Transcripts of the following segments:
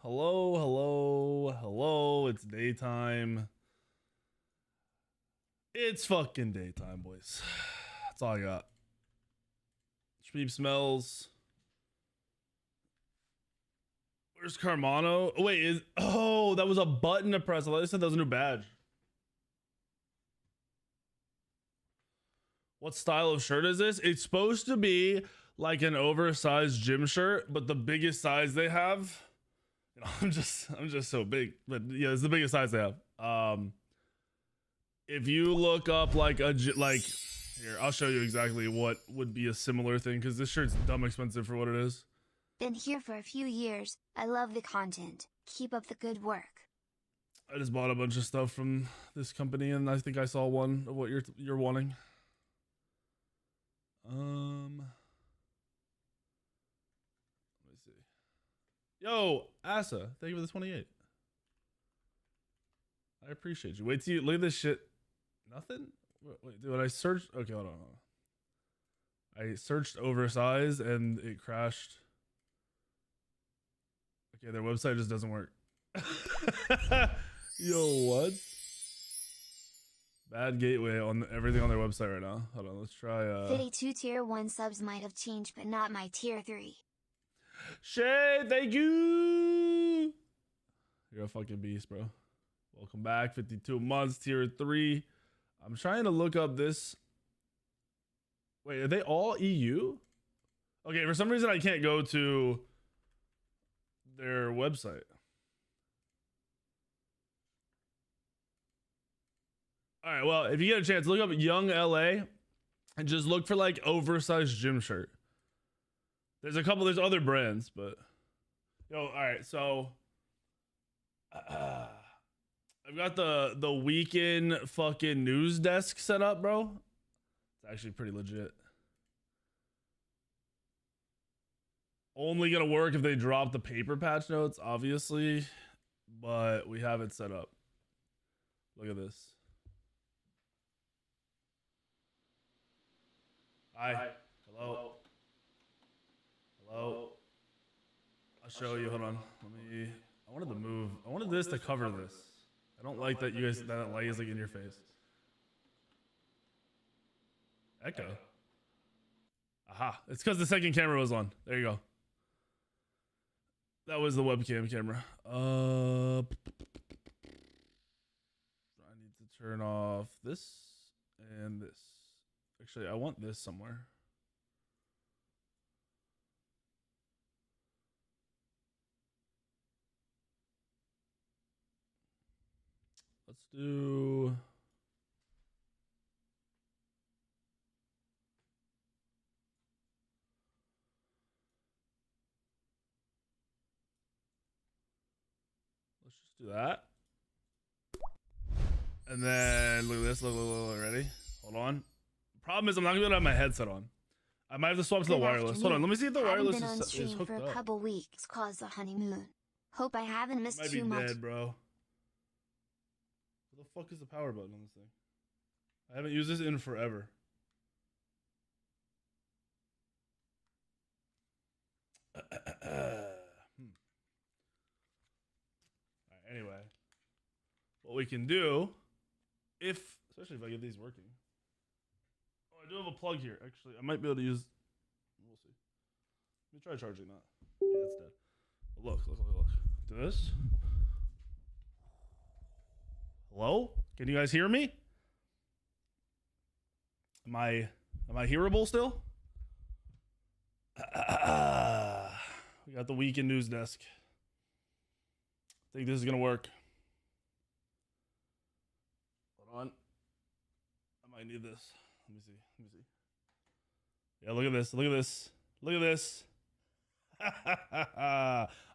Hello. Hello. It's daytime. It's fucking daytime, boys. That's all I got. Streep smells. Where's Carmano? Oh, wait, that was a button to press. I thought they said that was a new badge. What style of shirt is this? It's supposed to be like an oversized gym shirt, but the biggest size they have. You know, I'm just so big, but yeah, it's the biggest size they have. If you look up like here, I'll show you exactly what would be a similar thing because this shirt's dumb expensive for what it is. Been here for a few years. I love the content. Keep up the good work. I just bought a bunch of stuff from this company, and I think I saw one of what you're wanting. Let me see. Yo, Asa, thank you for the 28. I appreciate you. Wait till you look at this shit. Nothing? Wait, dude, I searched. Okay, hold on. I searched oversized and it crashed. Okay, their website just doesn't work. Yo, what? Bad gateway on everything on their website right now. Hold on, let's try 52 tier 1 subs might have changed, but not my tier 3. Shay, thank you. You're a fucking beast, bro. Welcome back. 52 months, tier 3. I'm trying to look up this. Wait, are they all EU? Okay, for some reason I can't go to their website. All right, well, if you get a chance, look up Young LA and just look for like oversized gym shirt. There's other brands, but yo, all right, so I've got the WEAK3N fucking news desk set up, bro. It's actually pretty legit. Only gonna work if they drop the paper patch notes, obviously, but we have it set up. Look at this. Hi. Hello. Hello. I'll show you. Hold on. I wanted to move. I wanted this to cover this. I don't like that that light is like in your face. Echo. Aha. It's because the second camera was on. There you go. That was the webcam camera. I need to turn off this and this. Actually, I want this somewhere. Let's do... Let's just do that. And then look at this. Look, ready? Hold on. Problem is, I'm not gonna be able to have my headset on. I might have to swap to the wireless. Hold on, let me see if the wireless is hooked for a up. couple weeks, cause the honeymoon. Hope I haven't missed too much. Might be dead, bro. What the fuck is the power button on this thing? I haven't used this in forever. Anyway, what we can do, especially if I get these working. Oh, I do have a plug here. Actually, I might be able to use. We'll see. Let me try charging that. Yeah, it's dead. But look. Do this. Hello? Can you guys hear me? Am I hearable still? We got the weekend news desk. I think this is gonna work. Hold on. I might need this. Let me see. Yeah, look at this.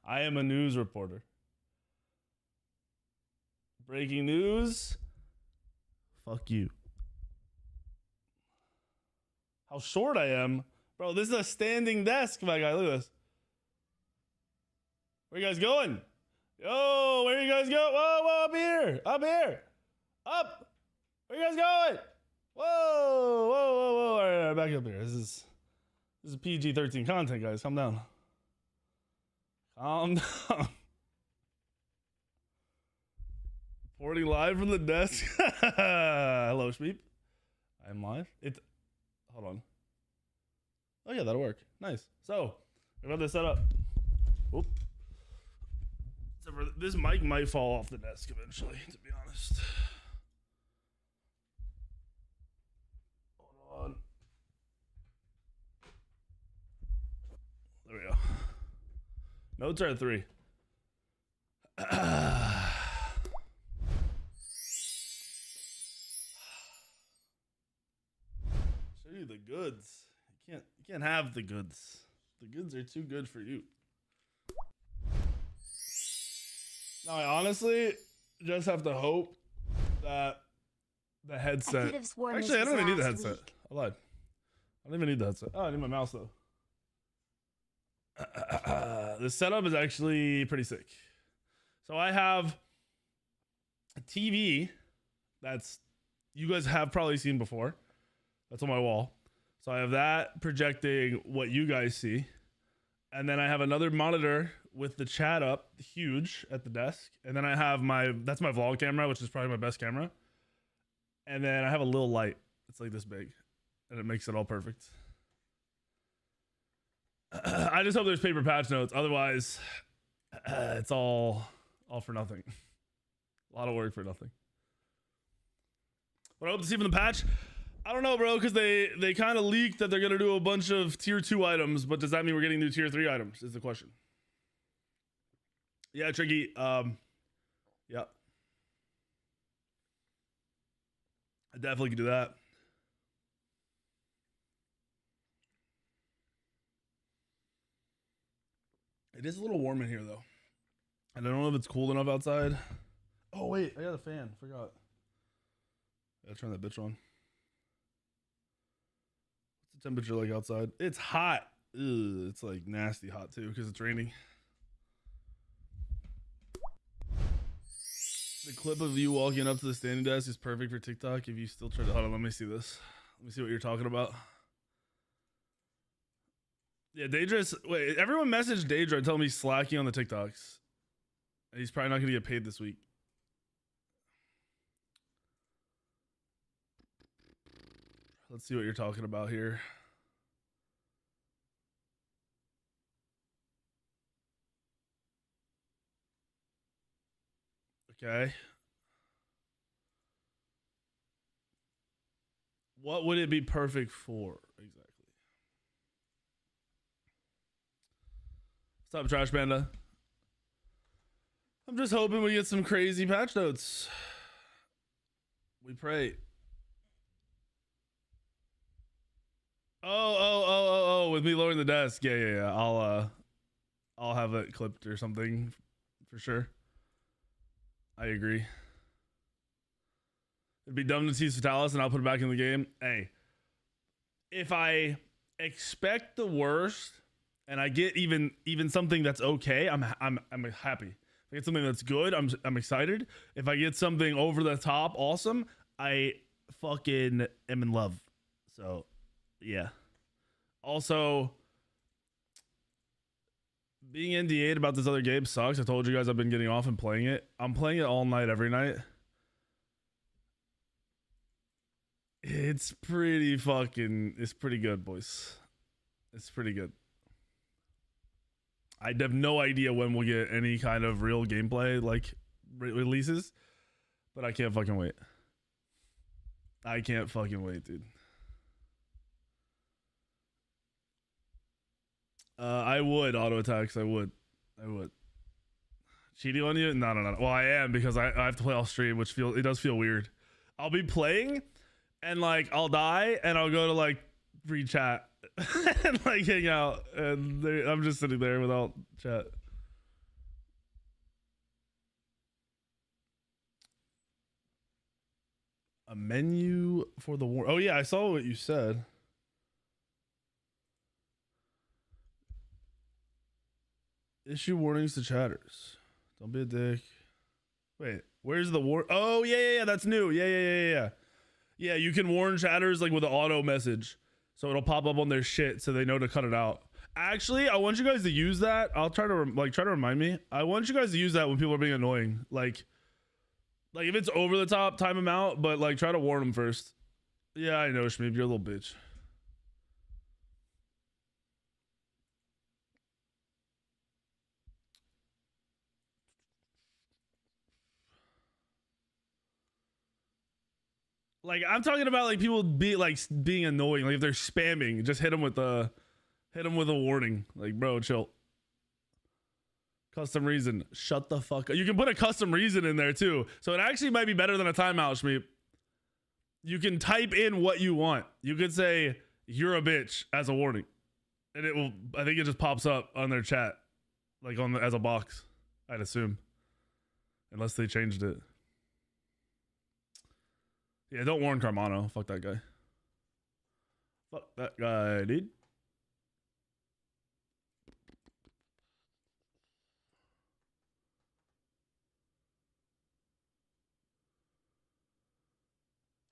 I am a news reporter. Breaking news. Fuck you. How short I am. Bro, this is a standing desk, my guy. Look at this. Where you guys going? Yo, where you guys go? Whoa, up here. Up. Where you guys going? Whoa. All right, back up here. This is PG-13 content, guys. Calm down. 40 live from the desk. Hello, Shmeep. I'm live. Hold on. Oh yeah, that'll work. Nice. So I got this set up. Oop. This mic might fall off the desk eventually, to be honest. Hold on. There we go. Notes are at 3. Show you the goods. You can't have the goods. The goods are too good for you. Now I honestly just have to hope that the headset. Actually, I don't even need the headset. I lied. I don't even need the headset. Oh, I need my mouse though. The setup is actually pretty sick. So I have a TV that's you guys have probably seen before. That's on my wall. So I have that projecting what you guys see. And then I have another monitor with the chat up, huge, at the desk. And then I have that's my vlog camera, which is probably my best camera. And then I have a little light. It's like this big. And it makes it all perfect. I just hope there's paper patch notes. Otherwise, it's all for nothing. A lot of work for nothing. What I hope to see from the patch, I don't know, bro, because they kind of leaked that they're going to do a bunch of tier 2 items, but does that mean we're getting new tier 3 items is the question. Yeah, Tricky. Yeah. I definitely could do that. It is a little warm in here, though. And I don't know if it's cool enough outside. Oh, wait. I got a fan. Forgot. Gotta turn that bitch on. What's the temperature like outside? It's hot. Ugh, it's like nasty hot, too, because it's raining. The clip of you walking up to the standing desk is perfect for TikTok. If you still try to... Hold on, let me see this. Let me see what you're talking about. Yeah, Daedra. Wait, everyone messaged Daedra telling me he's slacking on the TikToks. And he's probably not going to get paid this week. Let's see what you're talking about here. Okay. What would it be perfect for exactly? What's up, Trash Panda? I'm just hoping we get some crazy patch notes. We pray. Oh, with me lowering the desk. Yeah. I'll have it clipped or something for sure. I agree. It'd be dumb to tease Fatalis and I'll put it back in the game. Hey, if I expect the worst and I get even something that's okay, I'm happy. If I get something that's good, I'm excited. If I get something over the top awesome, I fucking am in love. So, yeah. Also, Being NDA'd about this other game sucks. I told you guys I've been getting off and playing it. I'm playing it all night, every night. It's pretty good, boys. It's pretty good. I have no idea when we'll get any kind of real gameplay like releases, but I can't fucking wait. I can't fucking wait, dude. I would auto attacks. I would. Cheating on you? No. Well, I am because I have to play off stream, which does feel weird. I'll be playing and like I'll die and I'll go to like read chat and like hang out and I'm just sitting there without chat. A menu for the war. Oh yeah, I saw what you said. Issue warnings to chatters. Don't be a dick. Wait, where's the war? Oh yeah, that's new. Yeah. Yeah, you can warn chatters like with an auto message, so it'll pop up on their shit, so they know to cut it out. Actually, I want you guys to use that. I'll try to remind me. I want you guys to use that when people are being annoying. Like if it's over the top, time them out, but like try to warn them first. Yeah, I know, Shmeep, you're a little bitch. Like I'm talking about like people being annoying. Like if they're spamming, just hit them with a warning. Like bro, chill. Custom reason. Shut the fuck up. You can put a custom reason in there too. So it actually might be better than a timeout, Shmeep. You can type in what you want. You could say you're a bitch as a warning. And it will, I think it just pops up on their chat. Like as a box, I'd assume. Unless they changed it. Yeah, don't warn Carmano. Fuck that guy. Fuck that guy, dude.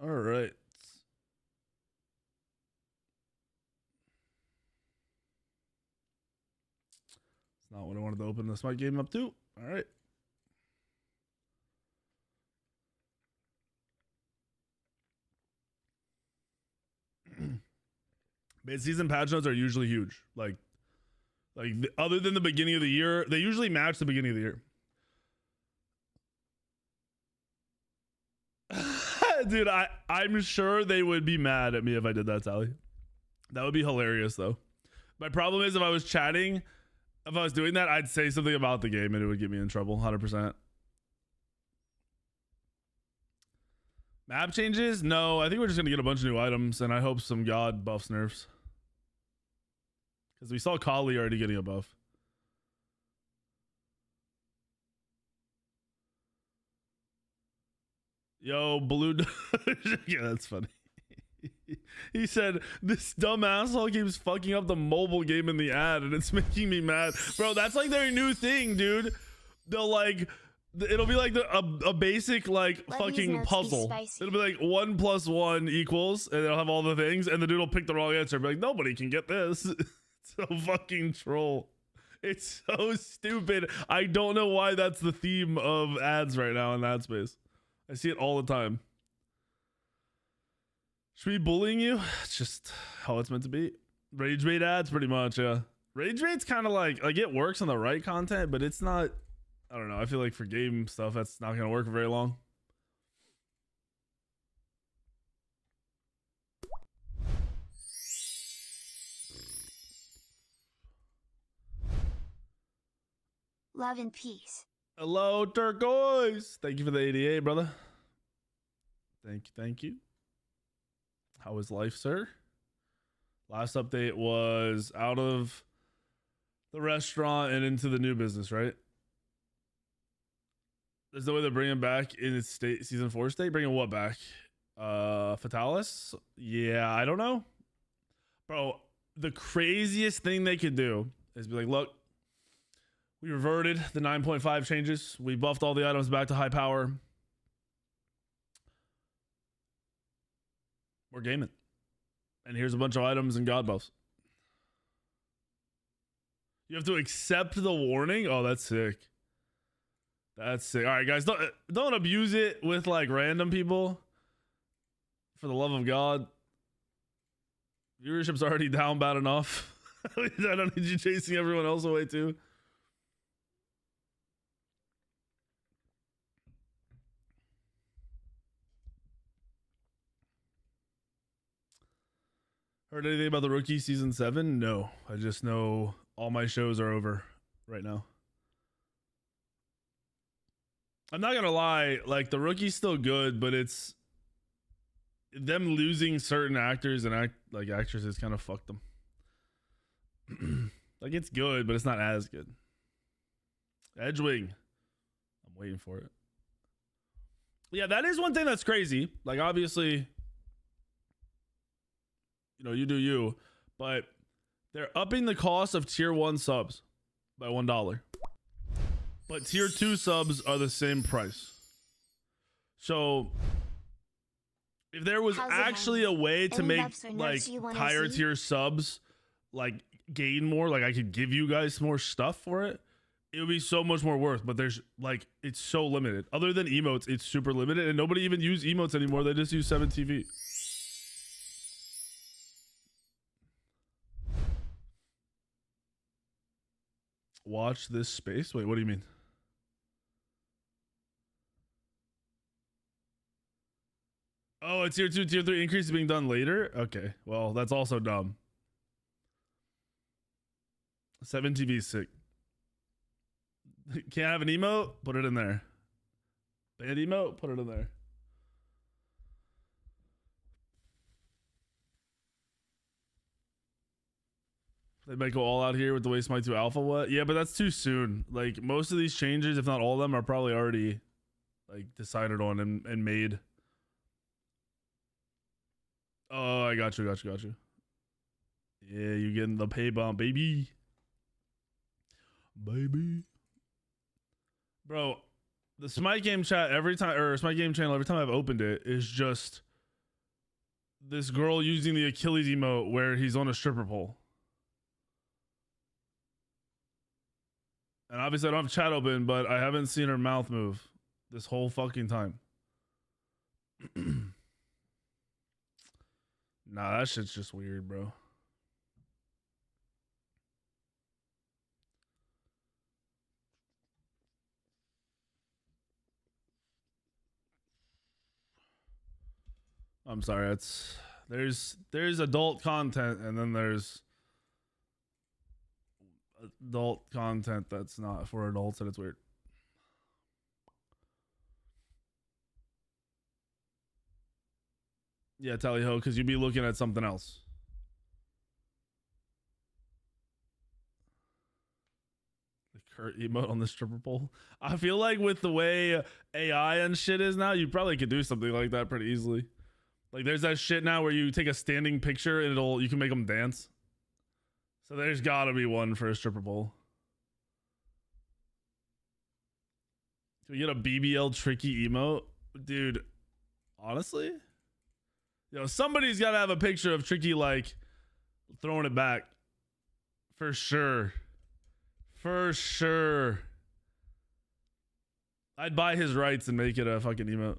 All right. It's not what I wanted to open the Smite game up to. All right. Mid-season patch notes are usually huge. Like other than the beginning of the year, they usually match the beginning of the year. Dude, I'm sure they would be mad at me if I did that, Sally. That would be hilarious, though. My problem is if I was chatting, if I was doing that, I'd say something about the game and it would get me in trouble, 100%. Map changes? No, I think we're just going to get a bunch of new items, and I hope some god buffs nerfs. Because we saw Kali already getting a buff. Yo, blue. Yeah, that's funny. He said, this dumb asshole keeps fucking up the mobile game in the ad, and it's making me mad. Bro, that's like their new thing, dude. They'll like, it'll be like a basic like fucking puzzle. It'll be like 1 + 1 equals, and it'll have all the things, and the dude will pick the wrong answer. Be like, nobody can get this. It's so fucking troll. It's so stupid. I don't know why that's the theme of ads right now in that space. I see it all the time. Should we be bullying you? It's just how it's meant to be. Rage bait ads, pretty much, yeah. Rage bait's kind of like it works on the right content, but it's not, I don't know. I feel like for game stuff, that's not going to work for very long. Love and peace. Hello, Turquoise. Thank you for the 88, brother. Thank you. How is life, sir? Last update was out of the restaurant and into the new business, right? There's no way they're bringing back in its state, season 4 state. Bringing what back? Fatalis? Yeah, I don't know. Bro, the craziest thing they could do is be like, look, we reverted the 9.5 changes. We buffed all the items back to high power. We're gaming. And here's a bunch of items and god buffs. You have to accept the warning. Oh, that's sick. That's sick. All right, guys, don't abuse it with like random people. For the love of God, viewership's already down bad enough. I don't need you chasing everyone else away too. Heard anything about the Rookie season 7? No, I just know all my shows are over right now. I'm not gonna lie, like the Rookie's still good, but it's them losing certain actors and actresses kind of fucked them. Like it's good, but it's not as good. Edgewing, I'm waiting for it. Yeah, that is one thing that's crazy. Like obviously, you know, you do you, but they're upping the cost of tier 1 subs by $1. But tier 2 subs are the same price. So if there was actually a way to make like higher tier subs like gain more, like I could give you guys more stuff for it, it would be so much more worth. But there's like, it's so limited. Other than emotes, it's super limited, and nobody even use emotes anymore. They just use 7TV. Watch this space. Wait, what do you mean? Oh, a tier 2, tier 3 increase is being done later? Okay, well, that's also dumb. 7TV is sick. Can't have an emote? Put it in there. Band emote? Put it in there. They might go all out here with the way Smite 2 Alpha what? Yeah, but that's too soon. Like, most of these changes, if not all of them, are probably already like decided on and made. Oh, I got you. Yeah, you getting the pay bump, baby. Bro, the Smite game chat every time, or Smite game channel every time I've opened it, is just this girl using the Achilles emote where he's on a stripper pole. And obviously I don't have chat open, but I haven't seen her mouth move this whole fucking time. Nah, that shit's just weird, bro. I'm sorry, there's adult content and then there's adult content that's not for adults, and it's weird. Yeah, tally ho, because you'd be looking at something else. The Kurt emote on the stripper pole. I feel like with the way AI and shit is now, you probably could do something like that pretty easily. Like there's that shit now where you take a standing picture and you can make them dance. So there's gotta be one for a stripper pole. Can we get a BBL tricky emote? Dude, honestly? Yo, somebody's gotta have a picture of Tricky like throwing it back. For sure. For sure. I'd buy his rights and make it a fucking emote.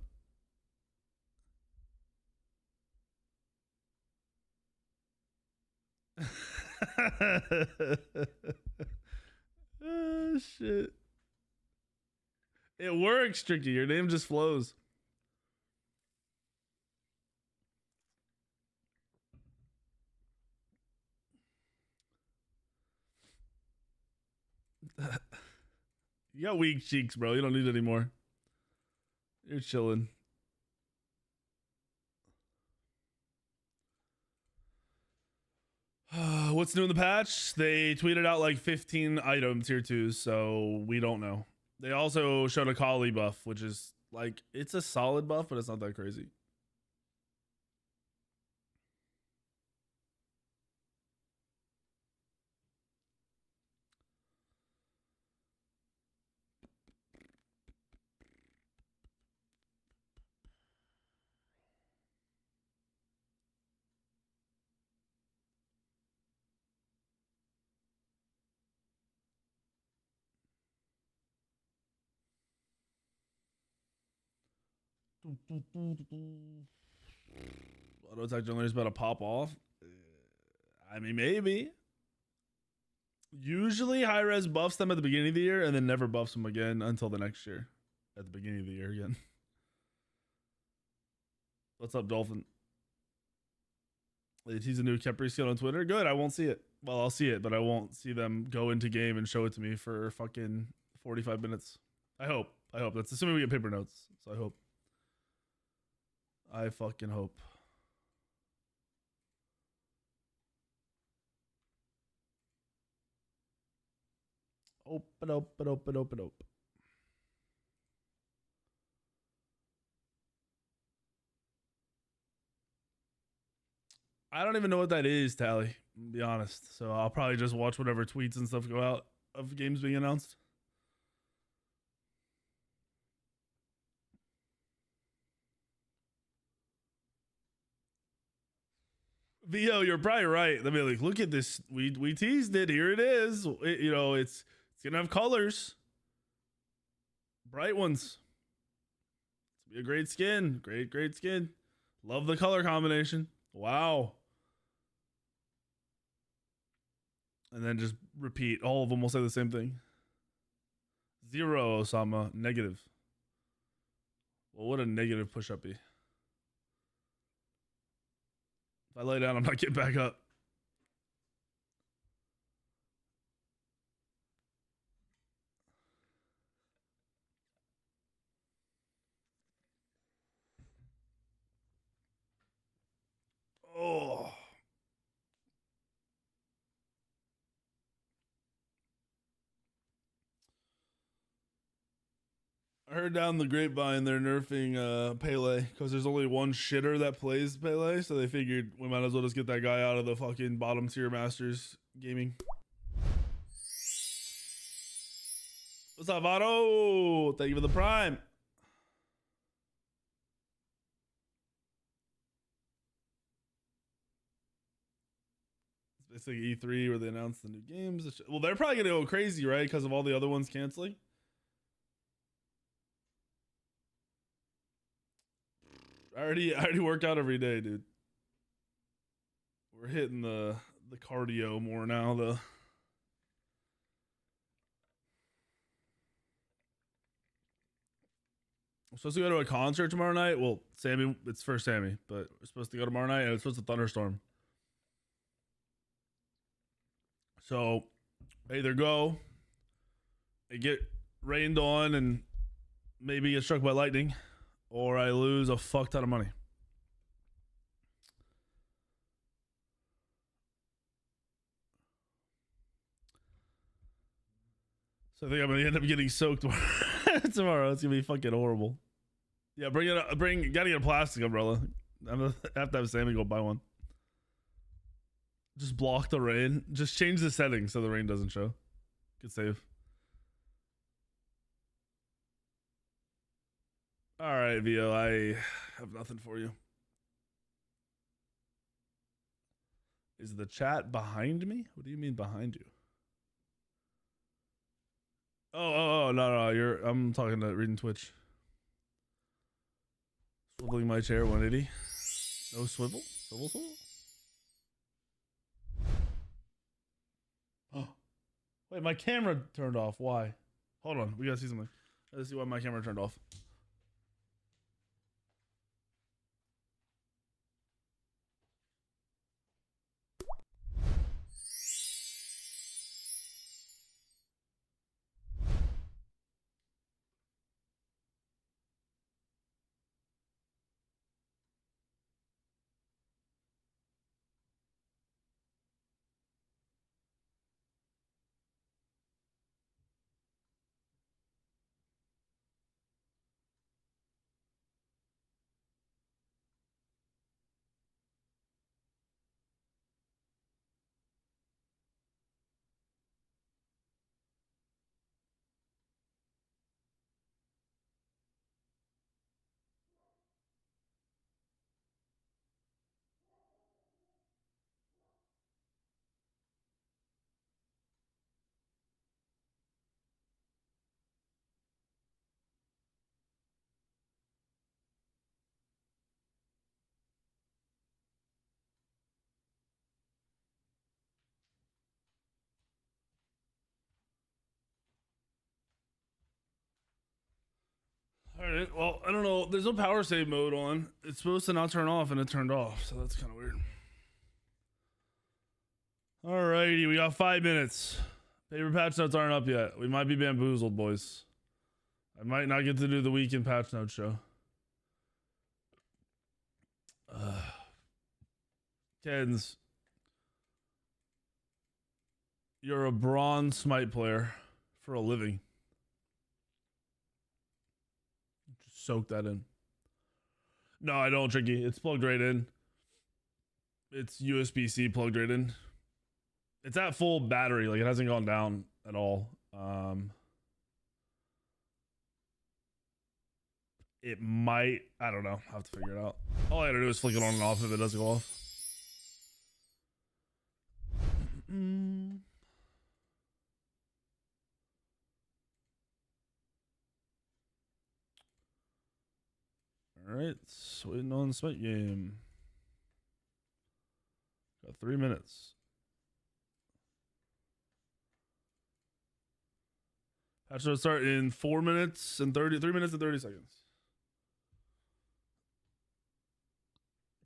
Oh, shit. It works, Tricky. Your name just flows. You got weak cheeks, bro. You don't need any more. You're chilling. What's new in the patch? They tweeted out like 15 item tier 2s, so we don't know. They also showed a Kali buff, which is like, it's a solid buff, but it's not that crazy. Auto attack jungler is about to pop off. I mean, maybe. Usually, high res buffs them at the beginning of the year and then never buffs them again until the next year. At the beginning of the year again. What's up, Dolphin? He's a new Kepri skill on Twitter. Good. I won't see it. Well, I'll see it, but I won't see them go into game and show it to me for fucking 45 minutes. I hope. That's assuming we get paper notes. So I hope. I fucking hope. Open. I don't even know what that is, Tally, to be honest. So I'll probably just watch whatever tweets and stuff go out of games being announced. VO, you're probably right. They'll be like, look at this. We teased it. Here it is. It's gonna have colors. Bright ones. It's gonna be a great skin. Great skin. Love the color combination. Wow. And then just repeat. All of them will say the same thing. 0, Osama. Negative. Well, what a negative push-up be? If I lay down, I'm not getting back up. Oh. I heard down the grapevine they're nerfing Pele because there's only one shitter that plays Pele, so they figured we might as well just get that guy out of the fucking bottom tier Masters gaming. What's up, Otto? Thank you for the prime. It's basically E3 where they announce the new games. Well, they're probably gonna go crazy, right? Because of all the other ones canceling. I already work out every day, dude. We're hitting the cardio more now. I'm supposed to go to a concert tomorrow night. Well, Sammy, it's for Sammy, but we're supposed to go tomorrow night and it's supposed to thunderstorm. So either go and get rained on and maybe get struck by lightning, or I lose a fuck ton of money. So I think I'm gonna end up getting soaked tomorrow. It's gonna be fucking horrible. Yeah, gotta get a plastic umbrella. I'm gonna have to have Sammy go buy one. Just block the rain. Just change the settings so the rain doesn't show. Good save. All right, VO, I have nothing for you. Is the chat behind me? What do you mean behind you? Oh, no, I'm talking to reading Twitch. Swiveling my chair 180. No swivel? Swivel? Oh. Wait, my camera turned off. Why? Hold on, we gotta see something. Let's see why my camera turned off. All right. Well, I don't know. There's no power save mode on. It's supposed to not turn off, and it turned off. So that's kind of weird. All righty. We got 5 minutes. Paper patch notes aren't up yet. We might be bamboozled, boys. I might not get to do the weekend patch note show. Kens, you're a bronze Smite player for a living. Just soak that in. No, I don't, Tricky. It's plugged right in. It's USB-C plugged right in. It's at full battery. Like, it hasn't gone down at all. It might. I don't know. I'll have to figure it out. All I gotta do is flick it on and off if it doesn't go off. Alright, waiting on the Smite game. Got 3 minutes. Patch will start in 4 minutes and 3 minutes and 30 seconds.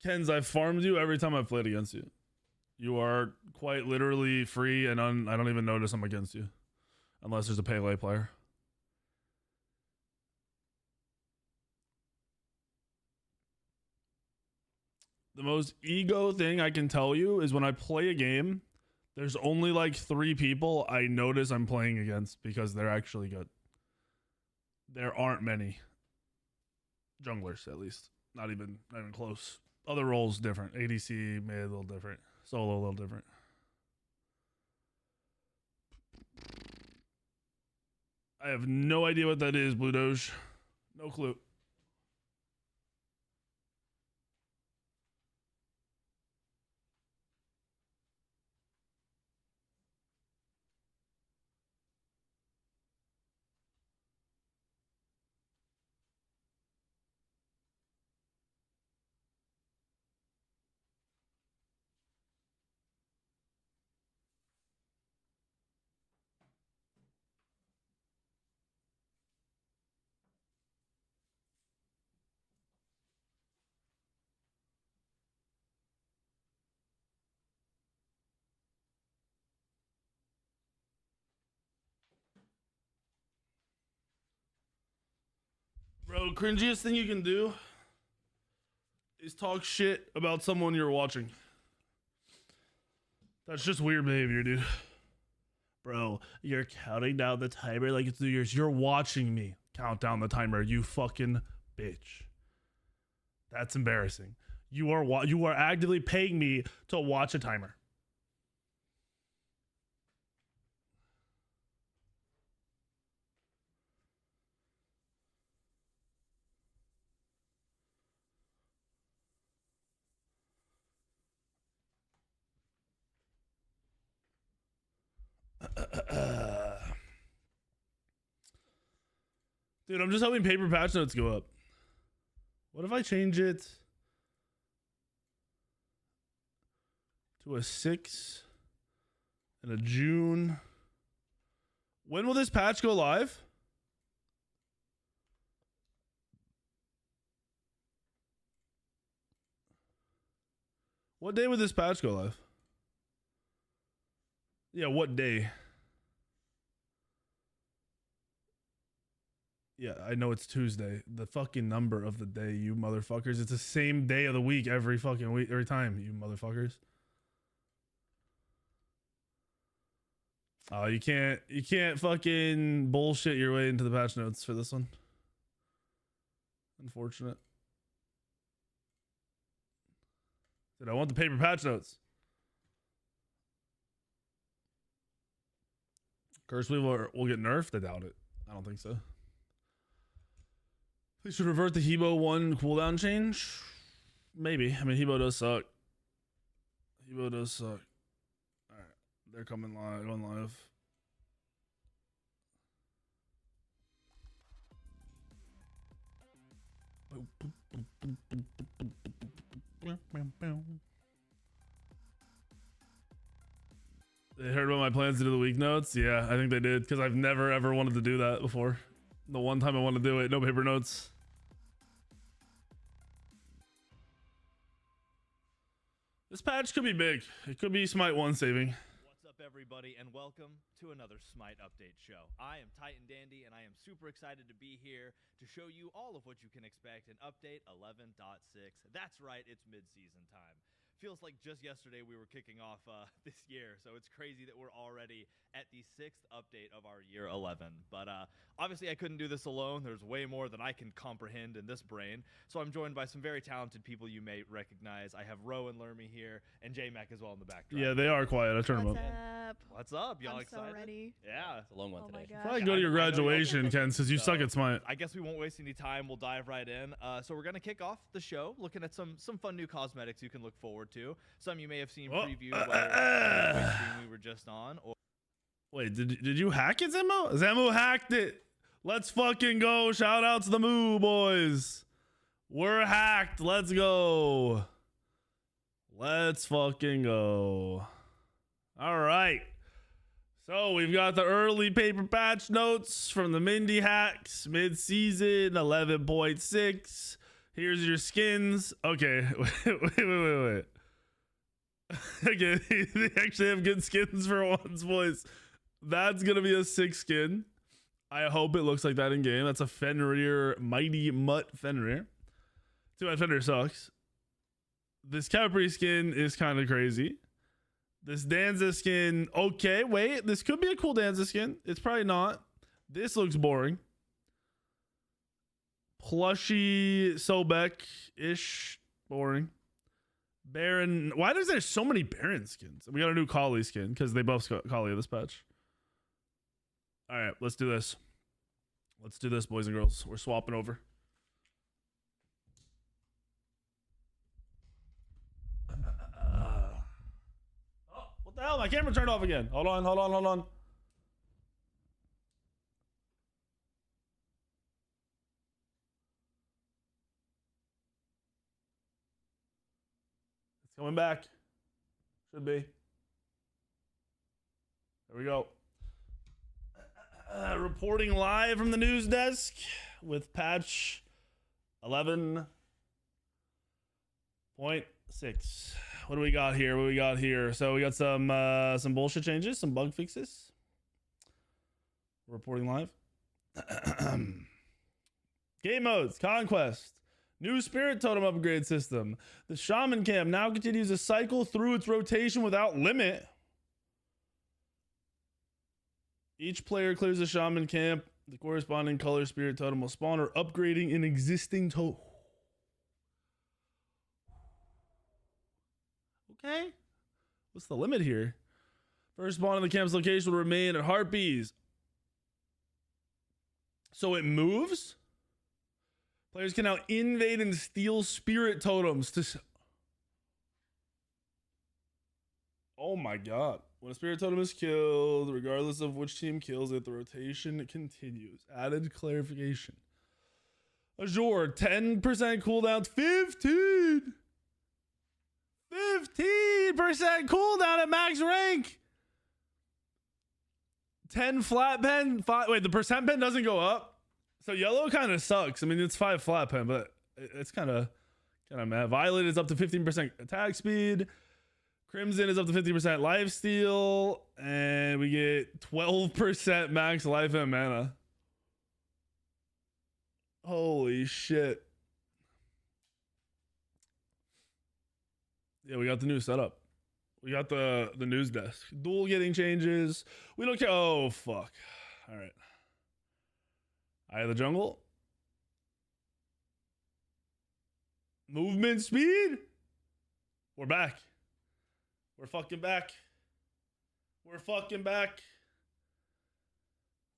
Kens, I've farmed you every time I've played against you. You are quite literally free, and I don't even notice I'm against you. Unless there's a Pele player. The most ego thing I can tell you is when I play a game, there's only like 3 people I notice I'm playing against because they're actually good. There aren't many junglers, at least. Not even close. Other roles different. ADC made a little different. Solo a little different. I have no idea what that is, Blue Doge. No clue. Bro, cringiest thing you can do is talk shit about someone you're watching. That's just weird behavior, dude. Bro, you're counting down the timer like it's New Year's. You're watching me count down the timer, you fucking bitch. That's embarrassing. You are actively paying me to watch a timer. Dude, I'm just hoping paper patch notes go up. What if I change it to a 6 and a June? When will this patch go live? What day would this patch go live? Yeah, what day? Yeah, I know it's Tuesday. The fucking number of the day, you motherfuckers. It's the same day of the week every fucking week, every time, you motherfuckers. Oh, you can't fucking bullshit your way into the patch notes for this one. Unfortunate. Dude, I want the paper patch notes. Curse Weevil will get nerfed? I doubt it. I don't think so. They should revert the Hebo 1 cooldown change. Maybe. I mean, Hebo does suck. Hebo does suck. Alright. They're coming live. Going live. They heard about my plans to do the week notes? Yeah, I think they did, because I've never ever wanted to do that before. The one time I want to do it, no paper notes. This patch could be big. It could be Smite 1 saving. What's up, everybody, and welcome to another Smite update show. I am Titan Dandy, and I am super excited to be here to show you all of what you can expect in update 11.6. That's right, it's mid-season time. Feels like just yesterday we were kicking off this year, so it's crazy that we're already at the 6th update of our year 11. But obviously I couldn't do this alone. There's way more than I can comprehend in this brain. So I'm joined by some very talented people you may recognize. I have Ro and Lermy here, and J-Mac as well in the background. Yeah, they are quiet. I turned them What's up. up? What's up? Y'all I'm excited? so ready. Yeah. It's a long one Oh my today. god. Probably go to your I know y'all graduation, will. Ken, since you suck So, at Smite. I guess we won't waste any time. We'll dive right in. So we're gonna kick off the show looking at some fun new cosmetics you can look forward to. Some you may have seen previewed, whether the stream we were just on, or Wait, did you hack it, Zemo? Zemo hacked it. Let's fucking go. Shout out to the Moo boys. We're hacked. Let's go. Let's fucking go. All right. So we've got the early paper patch notes from the Mindy hacks mid-season 11.6. Here's your skins. Okay, wait. Okay, they actually have good skins for once, boys. That's gonna be a 6 skin. I hope it looks like that in game. That's a Fenrir, Mighty Mutt Fenrir. Too bad Fenrir sucks. This Capri skin is kind of crazy. This Danza skin, okay, wait. This could be a cool Danza skin. It's probably not. This looks boring. Plushy Sobek-ish. Boring. Baron. Why is there so many Baron skins? We got a new Kali skin because they buffed Kali this patch. All right, let's do this. Let's do this, boys and girls. We're swapping over. Oh, what the hell? My camera turned off again. Hold on. It's coming back. Should be. There we go. Reporting live from the news desk with patch 11.6. What do we got here? So we got some bullshit changes, some bug fixes. Reporting live. Game modes, Conquest. New Spirit Totem upgrade system. The Shaman Camp now continues to cycle through its rotation without limit. Each player clears the Shaman Camp. The corresponding color Spirit Totem will spawn or upgrading an existing totem. Okay. What's the limit here? First spawn in the camp's location will remain at Harpies. So it moves? Players can now invade and steal Spirit Totems to... Oh my god. When a Spirit Totem is killed, regardless of which team kills it, the rotation continues. Added clarification. Azure, 10% cooldown, 15% cooldown at max rank. 10 flat pen. Wait, the percent pen doesn't go up. So yellow kind of sucks. I mean, it's 5 flat pen, but it's kind of mad. Violet is up to 15% attack speed. Crimson is up to 50% lifesteal, and we get 12% max life and mana. Holy shit. Yeah, we got the new setup. We got the news desk. Duel getting changes. We don't care. Oh, fuck. All right. Eye of the Jungle. Movement speed. We're back. We're fucking back. We're fucking back.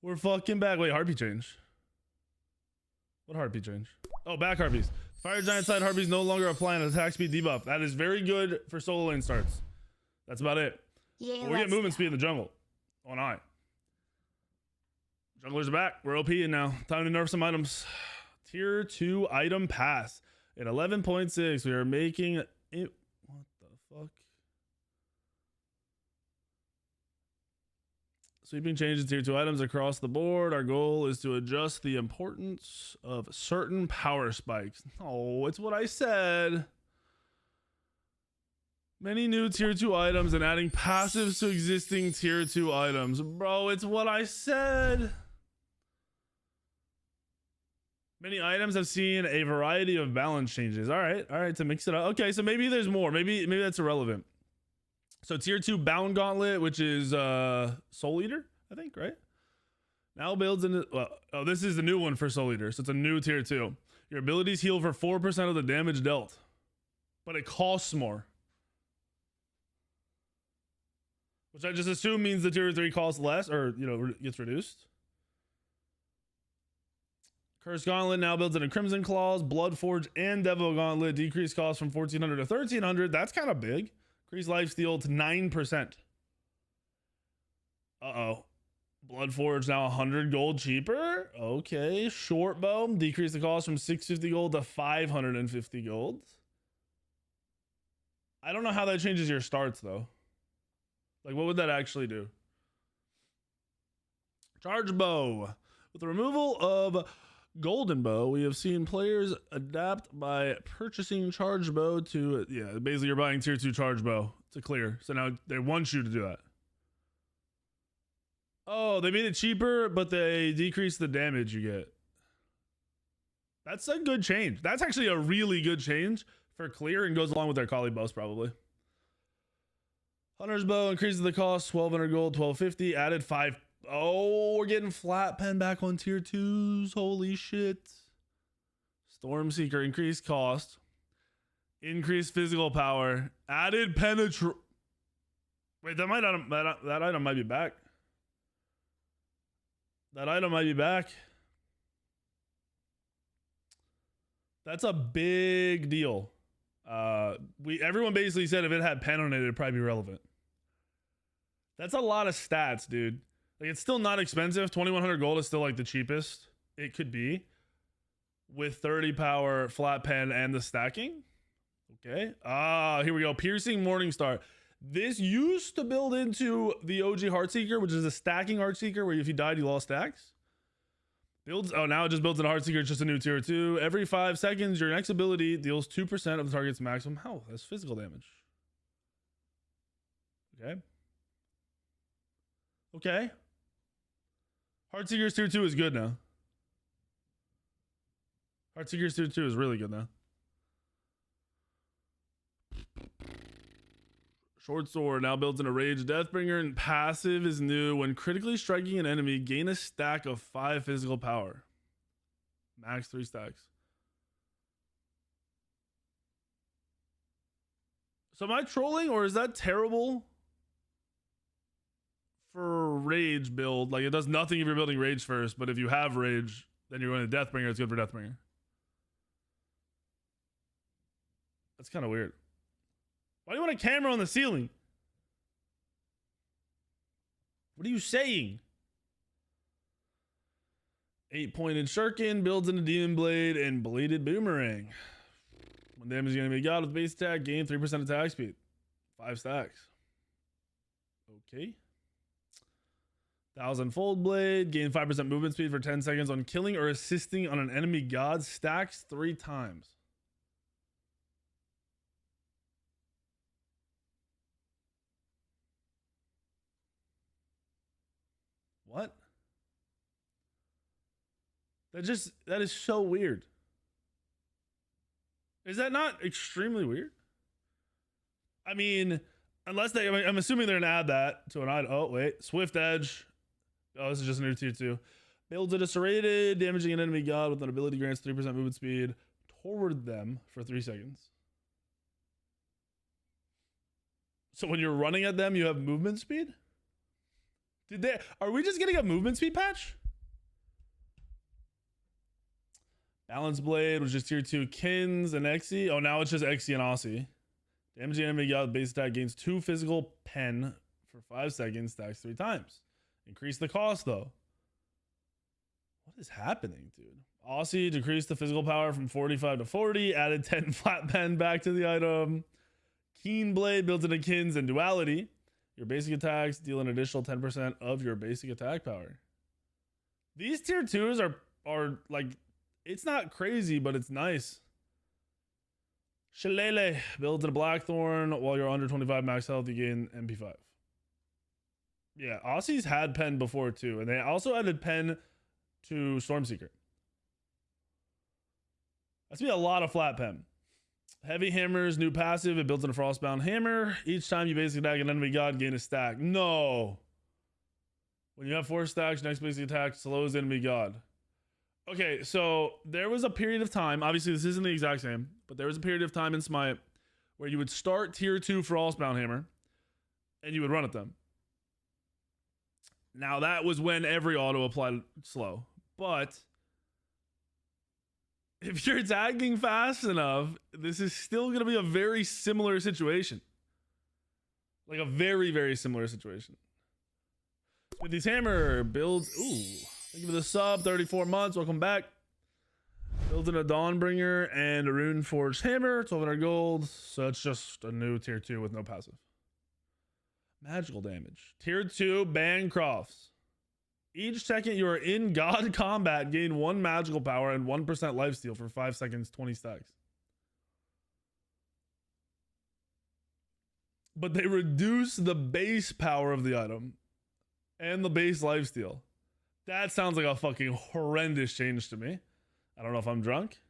Wait, Harpy change. What Harpy change? Oh, back Harpies. Fire Giant side Harpies no longer apply an attack speed debuff. That is very good for solo lane starts. That's about it. Yeah, But we get movement speed in the jungle. On eye. Junglers are back. We're OP now. Time to nerf some items. Tier 2 item pass. At 11.6, we are making it. What the fuck? Sweeping changes to tier 2 items across the board. Our goal is to adjust the importance of certain power spikes. Oh, it's what I said. Many new tier 2 items and adding passives to existing tier 2 items. Bro, it's what I said. Many items have seen a variety of balance changes. All right, to mix it up. Okay, so maybe there's more. Maybe that's irrelevant. So tier 2 Bound Gauntlet, which is Soul Eater, I think, right? Now builds into, well, oh, this is the new one for Soul Eater. So it's a new tier 2. Your abilities heal for 4% of the damage dealt, but it costs more. Which I just assume means the tier 3 costs less, or, you know, gets reduced. Cursed Gauntlet now builds into Crimson Claws, Blood Forge, and Devil Gauntlet. Decreased cost from 1400 to 1300. That's kind of big. Increased lifesteal to 9%. Uh-oh. Blood Forge now 100 gold cheaper. Okay. Short Bow. Decrease the cost from 650 gold to 550 gold. I don't know how that changes your starts, though. Like, what would that actually do? Charge Bow. With the removal of Golden Bow, we have seen players adapt by purchasing Charge Bow to, yeah, basically you're buying tier 2 Charge Bow to clear. So now they want you to do that. Oh, they made it cheaper, but they decreased the damage you get. That's a good change. That's actually a really good change for clear and goes along with their Kali bows probably. Hunter's Bow increases the cost, 1200 gold, 1250, added 5. Oh, we're getting flat pen back on tier 2s. Holy shit. Storm Seeker, increased cost, increased physical power, added penetrate. Wait, that item might be back. That item might be back. That's a big deal. Everyone basically said if it had pen on it, it'd probably be relevant. That's a lot of stats, dude. Like, it's still not expensive. 2100 gold is still like the cheapest it could be with 30 power, flat pen, and the stacking. Okay. Here we go. Piercing Morningstar. This used to build into the OG Heartseeker, which is a stacking Heartseeker where if you died, you lost stacks. Builds. Oh, now it just builds in Heartseeker. It's just a new tier 2. Every 5 seconds, your next ability deals 2% of the target's maximum health. That's physical damage. Okay. Okay. Heartseeker's tier 2 is good now. Heartseeker's tier 2 is really good now. Short Sword now builds in a Rage Deathbringer, and passive is new. When critically striking an enemy, gain a stack of 5 physical power. Max 3 stacks. So am I trolling, or is that terrible for Rage build? Like, it does nothing if you're building Rage first, but if you have Rage, then you're going to Deathbringer. It's good for Deathbringer. That's kind of weird. Why do you want a camera on the ceiling? What are you saying? 8-pointed Shuriken builds into Demon Blade and Bladed Boomerang. When damage is going to be god with base attack, gain 3% attack speed. 5 stacks. Okay. 1000-fold Blade, gain 5% movement speed for 10 seconds on killing or assisting on an enemy god. Stacks 3 times. What? That is so weird. Is that not extremely weird? I mean, unless I'm assuming they're gonna add that to an item. Oh, wait. Swift Edge. Oh, this is just a new tier 2. Builds it a serrated, damaging an enemy god with an ability grants 3% movement speed toward them for 3 seconds. So when you're running at them, you have movement speed? Are we just getting a movement speed patch? Balance Blade, which is tier 2 Kins and Exy. Oh, now it's just Exy and Aussie. Damaging enemy god base attack gains 2 physical pen for 5 seconds, stacks 3 times. Increase the cost though. What is happening, dude? Aussie decreased the physical power from 45 to 40, added 10 flat pen back to the item. Keen Blade builds into Kins and Duality. Your basic attacks deal an additional 10% of your basic attack power. These tier 2s are like, it's not crazy, but it's nice. Shillelagh builds in a Blackthorn while you're under 25 max health, you gain MP5. Yeah, Aussies had pen before too, and they also added pen to Stormseeker. That's gonna be a lot of flat pen. Heavy Hammer's new passive, it builds in a Frostbound Hammer. Each time you basic attack an enemy god, gain a stack. No. When you have 4 stacks, next basic attack slows enemy god. Okay, so there was a period of time, obviously this isn't the exact same, but there was a period of time in Smite where you would start tier 2 Frostbound Hammer and you would run at them. Now that was when every auto applied slow, but if you're attacking fast enough, this is still going to be a very similar situation. Like a very, very similar situation. Smithy's Hammer builds, ooh, thank you for the sub, 34 months, welcome back. Builds in a Dawnbringer and a Rune Forged Hammer, 1200 gold, so it's just a new tier 2 with no passive. Magical damage. Tier 2 Bancrofts. Each second you are in God combat, gain 1 magical power and 1% lifesteal for 5 seconds, 20 stacks. But they reduce the base power of the item and the base lifesteal. That sounds like a fucking horrendous change to me. I don't know if I'm drunk.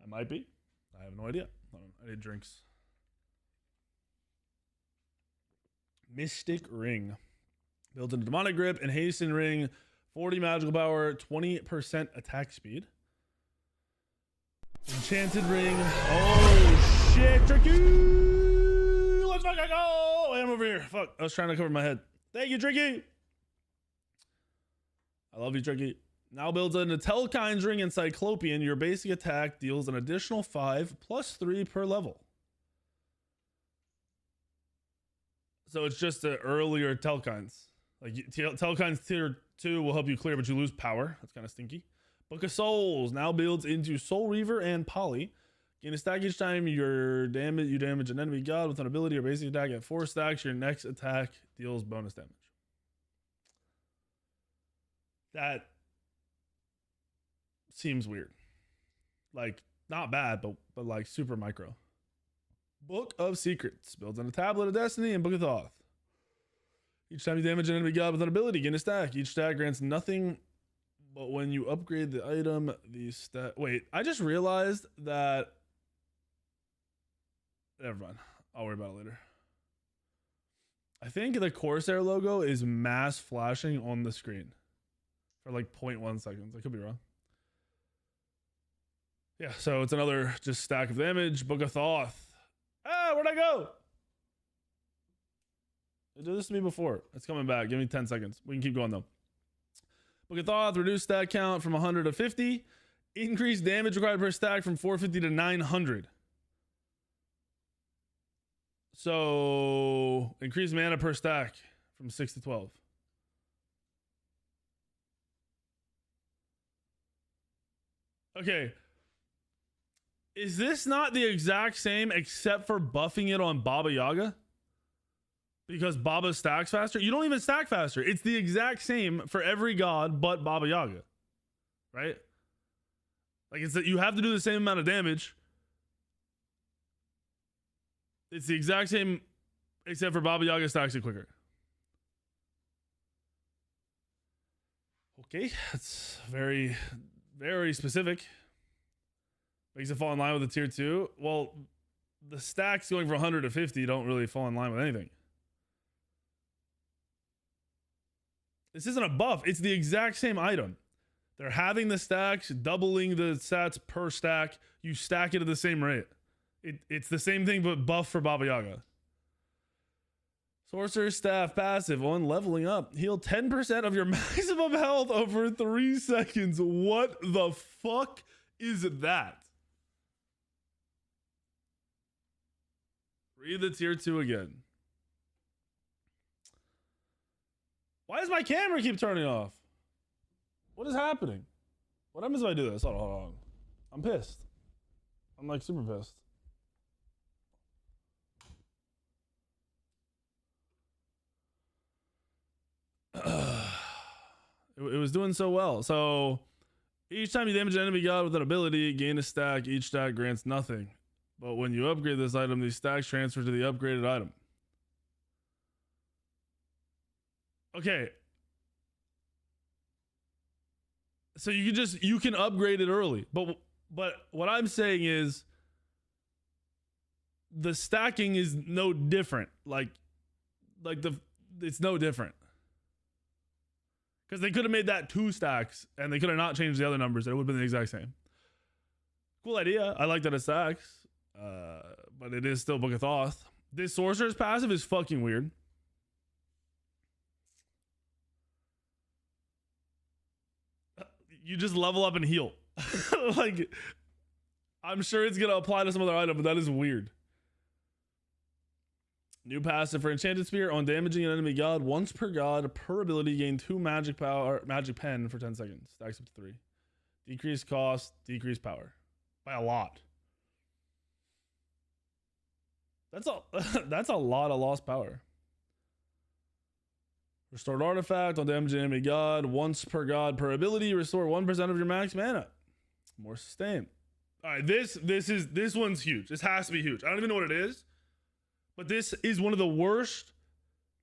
I might be. I have no idea. I need drinks. Mystic Ring. Builds in a Demonic Grip and Hasten Ring. 40 magical power, 20% attack speed. Enchanted Ring. Oh shit, Tricky! Let's fucking go! I'm over here. Fuck, I was trying to cover my head. Thank you, Tricky! I love you, Tricky. Now builds in a Telkine's Ring and Cyclopean. Your basic attack deals an additional 5 plus 3 per level. So it's just an earlier Telkine's. Like Telkine's tier 2 will help you clear, but you lose power. That's kind of stinky. Book of Souls now builds into Soul Reaver and Poly. Gain a stack each time you damage an enemy god with an ability or basic attack at 4 stacks. Your next attack deals bonus damage. That seems weird. Like not bad, but like super micro. Book of Secrets builds on a Tablet of Destiny and Book of Thoth. Each time you damage an enemy god with an ability, gain a stack. Each stack grants nothing, but when you upgrade the item, the stat. Wait, I just realized that. Never mind. I'll worry about it later. I think the Corsair logo is mass flashing on the screen for like 0.1 seconds. I could be wrong. Yeah, so it's another just stack of damage. Book of Thoth. Ah, where'd I go? It did this to me before. It's coming back. Give me 10 seconds. We can keep going though. Book of Thoth, reduce stack count from 100 to 50. Increase damage required per stack from 450 to 900. So increase mana per stack from 6 to 12. Okay. Is this not the exact same except for buffing it on Baba Yaga? Because Baba stacks faster? You don't even stack faster. It's the exact same for every god but Baba Yaga. Right? Like it's that you have to do the same amount of damage. It's the exact same except for Baba Yaga stacks it quicker. Okay, that's very, very specific. Makes it fall in line with the tier 2. Well, the stacks going from 100 to 50 don't really fall in line with anything. This isn't a buff. It's the exact same item. They're having the stacks, doubling the stats per stack. You stack it at the same rate. It's the same thing, but buff for Baba Yaga. Sorcerer's Staff passive on leveling up. Heal 10% of your maximum health over 3 seconds. What the fuck is that? Read the tier 2 again. Why does my camera keep turning off? What is happening? What happens if I do this? Hold on. I'm pissed. I'm like super pissed. It was doing so well. So each time you damage an enemy god with an ability, gain a stack. Each stack grants nothing. But when you upgrade this item, these stacks transfer to the upgraded item. Okay. So you can upgrade it early. But what I'm saying is the stacking is no different. It's no different. Because they could have made that 2 stacks and they could have not changed the other numbers and it would have been the exact same. Cool idea. I like that it stacks. But it is still Book of Thoth. This Sorcerer's passive is fucking weird. You just level up and heal. Like, I'm sure it's gonna apply to some other item, but that is weird. New passive for Enchanted Spear. On damaging an enemy god once per god per ability, gain 2 magic pen for 10 seconds. Stacks up to 3. Decrease cost, decrease power by a lot. That's a lot of lost power. Restored artifact on damaging enemy god once per god per ability. Restore 1% of your max mana. More sustain. All right, this one's huge. This has to be huge. I don't even know what it is, but this is one of the worst.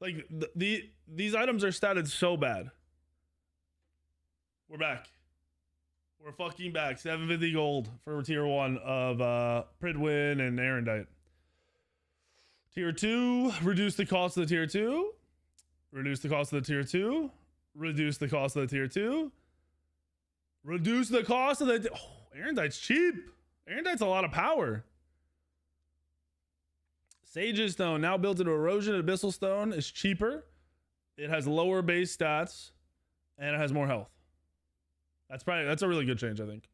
Like these items are statted so bad. We're back. We're fucking back. 750 gold for tier 1 of Pridwin and Erendite. Tier 2, reduce the cost of the tier 2. Reduce the cost of the tier 2. Reduce the cost of the tier 2. Reduce the cost of the... Oh, Erendite's cheap. Erendite's a lot of power. Sage's Stone now built into Erosion and Abyssal Stone is cheaper. It has lower base stats. And it has more health. That's a really good change, I think.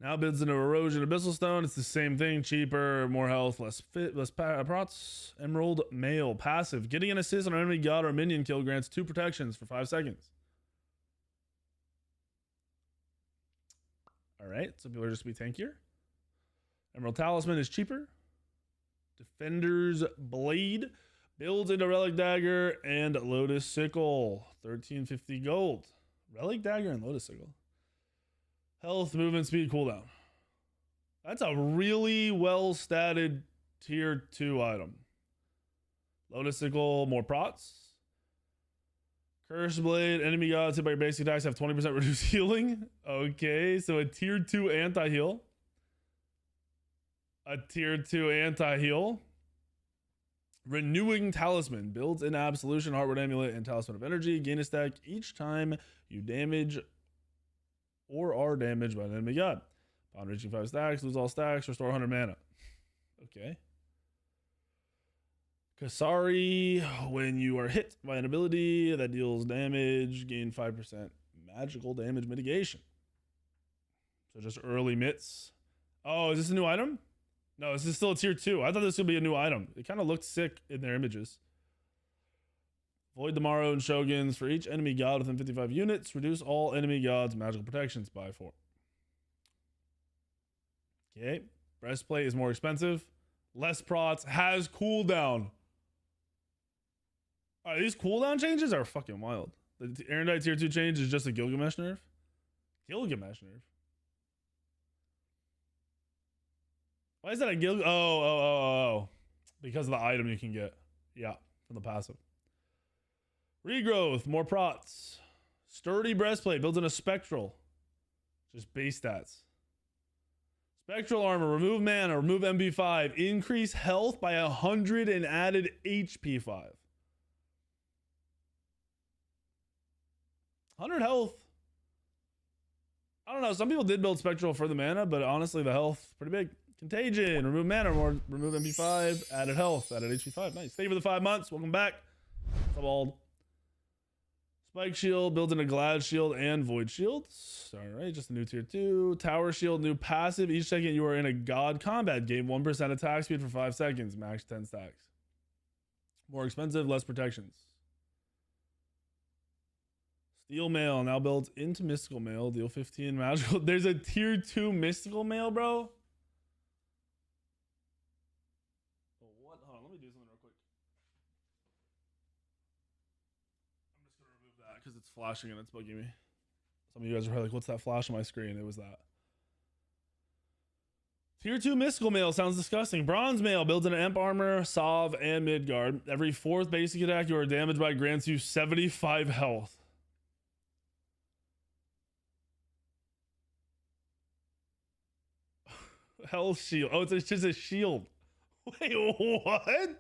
Now builds into Erosion Abyssal Stone. It's the same thing. Cheaper, more health, less prots. Emerald Mail. Passive. Getting an assist on an enemy god or minion kill grants 2 protections for 5 seconds. Alright, so people are just be tankier. Emerald Talisman is cheaper. Defender's Blade. Builds into Relic Dagger and Lotus Sickle. 1350 gold. Relic Dagger and Lotus Sickle. Health, movement, speed, cooldown. That's a really well statted tier 2 item. Lotus Sickle, more prots. Curse Blade, enemy gods hit by your basic attacks have 20% reduced healing. Okay, so a tier 2 anti-heal. A tier 2 anti-heal. Renewing Talisman. Builds in Absolution, Heartwood Amulet, and Talisman of Energy. Gain a stack each time you damage or are damaged by an enemy god. Upon reaching 5 stacks, lose all stacks, restore 100 mana. Okay. Kasari, when you are hit by an ability that deals damage, gain 5% magical damage mitigation. So just early mitts. Oh, is this a new item? No, this is still a tier 2. I thought this would be a new item. It kind of looked sick in their images. Void the Morrow and Shoguns for each enemy god within 55 units. Reduce all enemy gods' magical protections by 4. Okay. Breastplate is more expensive. Less prots. Has cooldown. Alright, these cooldown changes are fucking wild. The Erendite tier 2 change is just a Gilgamesh nerf. Gilgamesh nerf. Why is that a Gilgamesh? Oh. Because of the item you can get. Yeah, from the passive. Regrowth, more prots. Sturdy breastplate, builds in a spectral. Just base stats. Spectral armor, remove mana, remove MB5. Increase health by 100 and added HP 5. 100 health. I don't know, some people did build spectral for the mana, but honestly the health pretty big. Contagion, remove mana, remove MB5, added health, added HP 5. Nice. Thank you for the 5 months. Welcome back. What's up, Ald? Spike Shield, builds in a Glad Shield and Void Shields. Alright, just a new tier 2. Tower Shield, new passive. Each second you are in a God combat, gain 1% attack speed for 5 seconds. Max 10 stacks. More expensive, less protections. Steel Mail, now builds into Mystical Mail. Deal 15 magical. There's a tier 2 Mystical Mail, bro. What? Hold on, let me do something real quick. I'm just gonna remove that because it's flashing and it's bugging me. Some of you guys are probably like, what's that flash on my screen? It was that. Tier 2 mystical mail sounds disgusting. Bronze mail builds an amp armor, salve, and midgard. Every 4th basic attack you are damaged by grants you 75 health. Health shield. Oh, it's just a shield. Wait, what?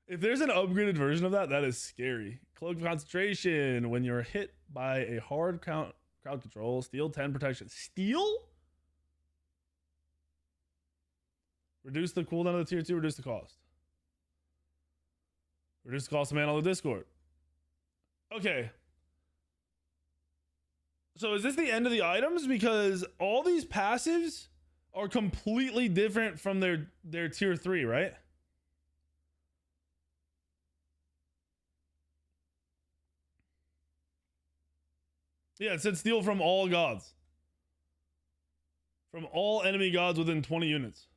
If there's an upgraded version of that, that is scary. Cloak of concentration. When you're hit by a hard crowd control, steal 10 protection. Steal? Reduce the cooldown of the tier 2, reduce the cost. Reduce the cost of mana on the Discord. Okay. So is this the end of the items? Because all these passives are completely different from their tier 3, right? Yeah, it said steal from all gods. From all enemy gods within 20 units.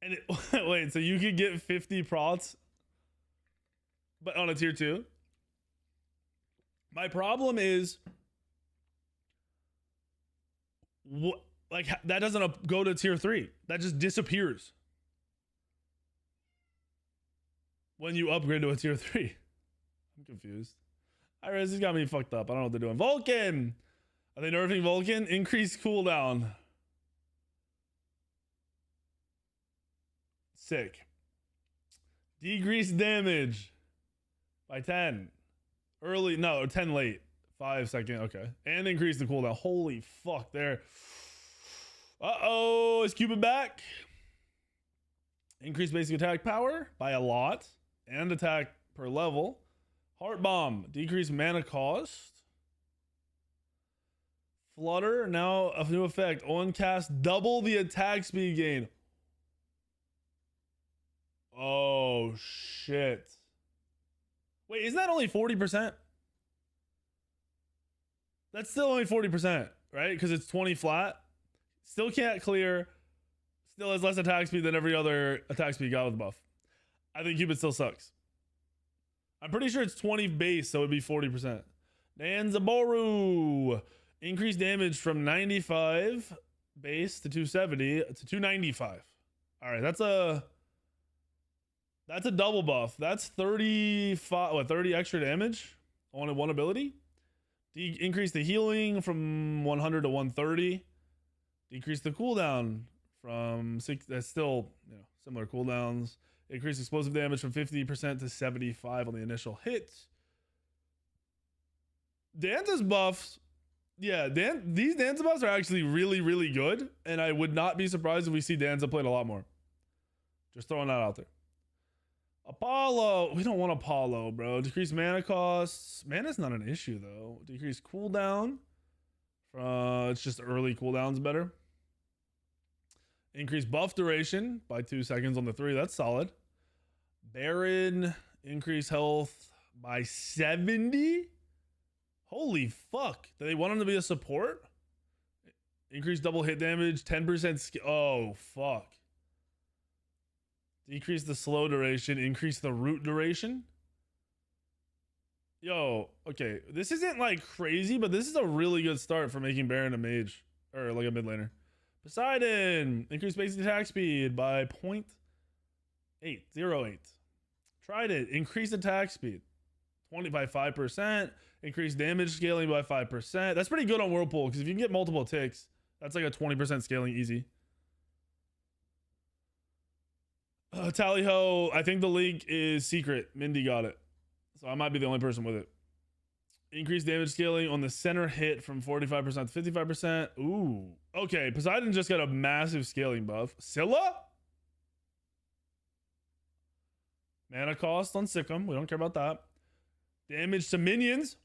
And it, wait, so you could get 50 prots, but on a tier 2? My problem is, what, like, that doesn't go to tier 3. That just disappears when you upgrade to a tier 3. I'm confused. Iris has got me fucked up. I don't know what they're doing. Vulcan! Are they nerfing Vulcan? Increased cooldown. Sick. Decrease damage by 10. Early, no, 10 late. 5 second, okay. And increase the cooldown. Holy fuck, there. Uh-oh, is Cupid back? Increase basic attack power by a lot. And attack per level. Heart Bomb, decrease mana cost. Flutter, now a new effect. On cast, double the attack speed gain. Oh, shit. Wait, isn't that only 40%? That's still only 40%, right? Because it's 20 flat. Still can't clear. Still has less attack speed than every other attack speed got with the buff. I think Cupid still sucks. I'm pretty sure it's 20 base, so it'd be 40%. Danzaboru. Increased damage from 95 base to 270 to 295. All right, that's a double buff. That's 30 extra damage on one ability. Increase the healing from 100 to 130. Decrease the cooldown from 6. That's still, you know, similar cooldowns. Increase explosive damage from 50% to 75 on the initial hit. Danza's buffs, yeah, these Danza buffs are actually really, really good, and I would not be surprised if we see Danza played a lot more. Just throwing that out there. Apollo, we don't want Apollo, bro. Decrease mana costs. Mana's not an issue though. Decrease cooldown. It's just early cooldowns better. Increase buff duration by 2 seconds on the 3. That's solid. Baron, increase health by 70. Holy fuck. Do they want him to be a support? Increase double hit damage, 10% oh, fuck. Decrease the slow duration, increase the root duration. Yo, okay. This isn't like crazy, but this is a really good start for making Baron a mage. Or like a mid laner. Poseidon, increase basic attack speed by 0.808. Trident, increase attack speed 20 by 5%. Increase damage scaling by 5%. That's pretty good on Whirlpool, because if you can get multiple ticks, that's like a 20% scaling easy. Tally ho, I think the link is secret. Mindy got it, so I might be the only person with it. Increase damage scaling on the center hit from 45% to 55%. Ooh, okay. Poseidon just got a massive scaling buff. Scylla? Mana cost on Sikkim. We don't care about that. Damage to minions.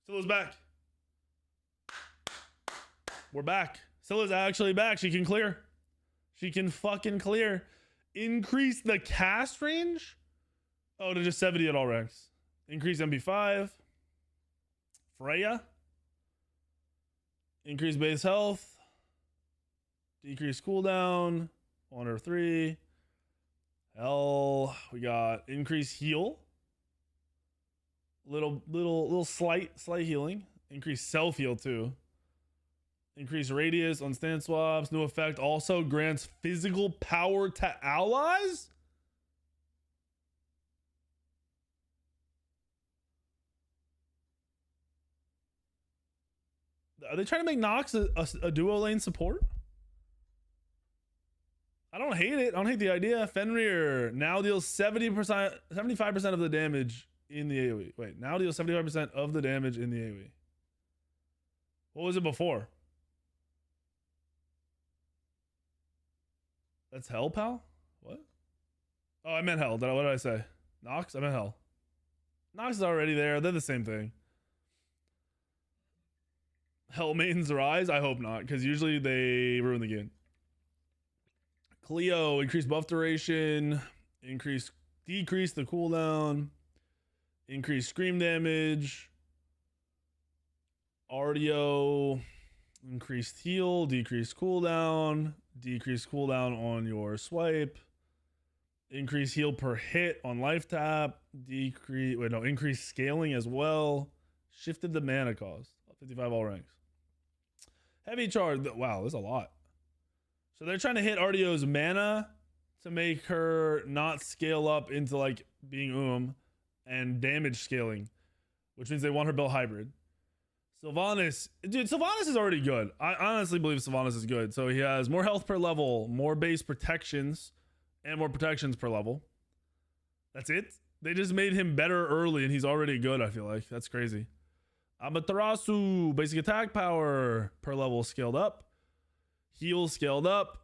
Scylla's back. We're back. Scylla's actually back. She can clear. She can fucking clear. Increase the cast range? Oh, to just 70 at all ranks. Increase MP5. Freya. Increase base health. Decrease cooldown. 1 or 3. Hell, we got increase heal. Little slight healing. Increase self heal too. Increase radius on stand swaps. New effect also grants physical power to allies. Are they trying to make Nox a duo lane support? I don't hate it. I don't hate the idea. Fenrir now deals 70%, 75% of the damage in the AoE. Wait, now deals 75% of the damage in the AoE. What was it before? That's hell, pal? What? Oh, I meant hell. What did I say? Nox? I meant hell. Nox is already there. They're the same thing. Hell Maiden's Rise? I hope not, because usually they ruin the game. Cleo, increase buff duration, decrease the cooldown, increase scream damage. Ardio, increased heal, decrease cooldown on your swipe, increase heal per hit on life tap, increase scaling as well, shifted the mana cost, 55 all ranks. Heavy charge, wow, that's a lot. So they're trying to hit Ardio's mana to make her not scale up into like being and damage scaling, which means they want her built hybrid. Sylvanas, dude, Sylvanas is already good. I honestly believe Sylvanas is good. So he has more health per level, more base protections, and more protections per level. That's it. They just made him better early, and he's already good, I feel like. That's crazy. Amaterasu, basic attack power per level scaled up. Heal scaled up.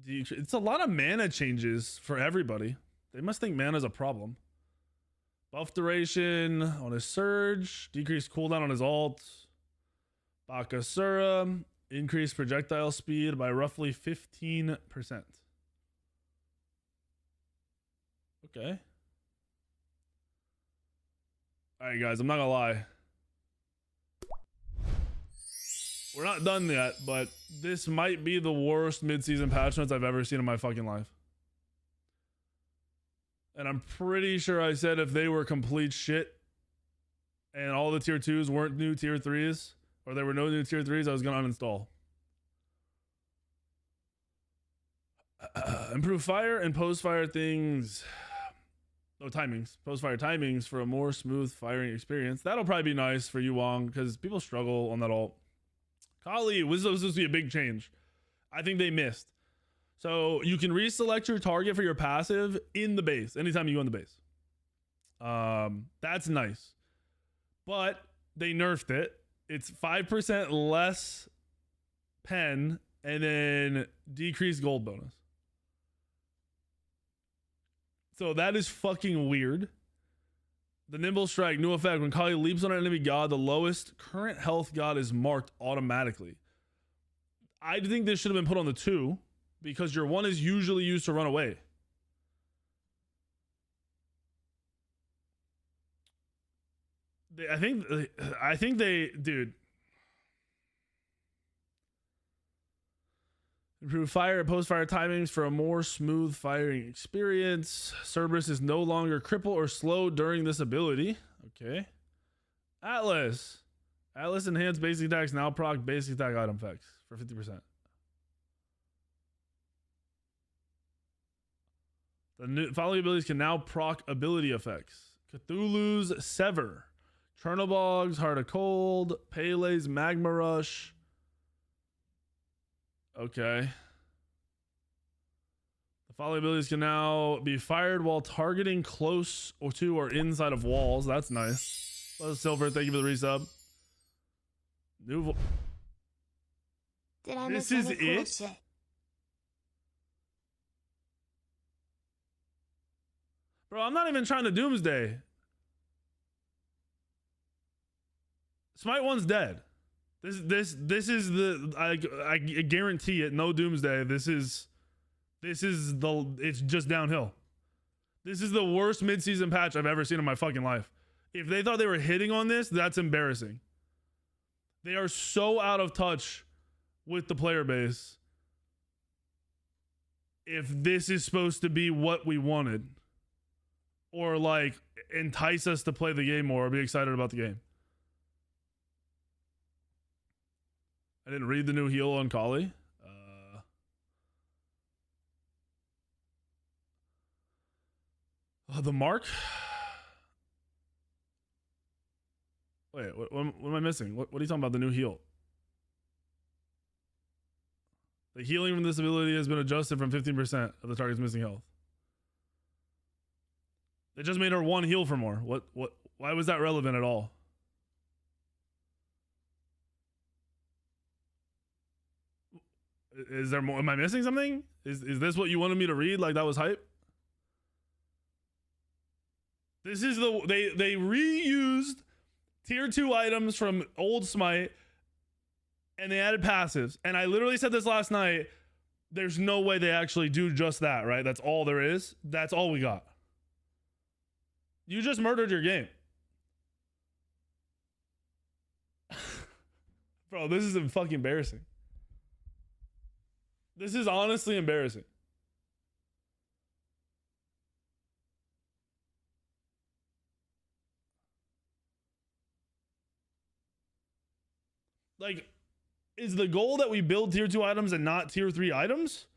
It's a lot of mana changes for everybody. They must think mana is a problem. Buff duration on his surge. Decreased cooldown on his ult. Bakasura. Increased projectile speed by roughly 15%. Okay. Alright guys, I'm not gonna lie. We're not done yet, but this might be the worst mid-season patch notes I've ever seen in my fucking life. And I'm pretty sure I said if they were complete shit and all the tier 2s weren't new tier 3s, or there were no new tier 3s, I was going to uninstall. Improve fire and post-fire things. No timings. Post-fire timings for a more smooth firing experience. That'll probably be nice for you, Wong, because people struggle on that ult. Kali, this was supposed to be a big change. I think they missed. So you can reselect your target for your passive in the base anytime you go in the base. That's nice. But they nerfed it. It's 5% less pen and then decreased gold bonus. So that is fucking weird. The Nimble Strike, new effect. When Kali leaps on an enemy god, the lowest current health god is marked automatically. I think this should have been put on the 2 because your 1 is usually used to run away. I think they, dude. Improve fire and post-fire timings for a more smooth firing experience. Cerberus is no longer cripple or slow during this ability. Okay. Atlas. Atlas enhanced basic attacks now proc basic attack item effects for 50%. The new following abilities can now proc ability effects. Cthulhu's Sever. Chernobog's Heart of Cold. Pele's Magma Rush. Okay. The following abilities can now be fired while targeting close or to or inside of walls. That's nice. Silver, thank you for the resub. New. Did I This miss is any cool it? shit? Bro, I'm not even trying to doomsday. Smite 1's dead. This is the I guarantee it. No doomsday. This is it's just downhill. This is the worst mid-season patch I've ever seen in my fucking life. If they thought they were hitting on this, that's embarrassing. They are so out of touch with the player base. If this is supposed to be what we wanted, or like entice us to play the game more or be excited about the game. I didn't read the new heal on Kali. The mark. Wait, what am I missing? What are you talking about? The new heal. The healing from this ability has been adjusted from 15% of the target's missing health. They just made her one heal for more. What? Why was that relevant at all? Is there more? Am I missing something? Is this what you wanted me to read? Like that was hype? This is they reused tier 2 items from old Smite and they added passives. And I literally said this last night. There's no way they actually do just that, right? That's all there is. That's all we got. You just murdered your game. Bro, this is fucking embarrassing. This is honestly embarrassing. Like, is the goal that we build tier 2 items and not tier 3 items?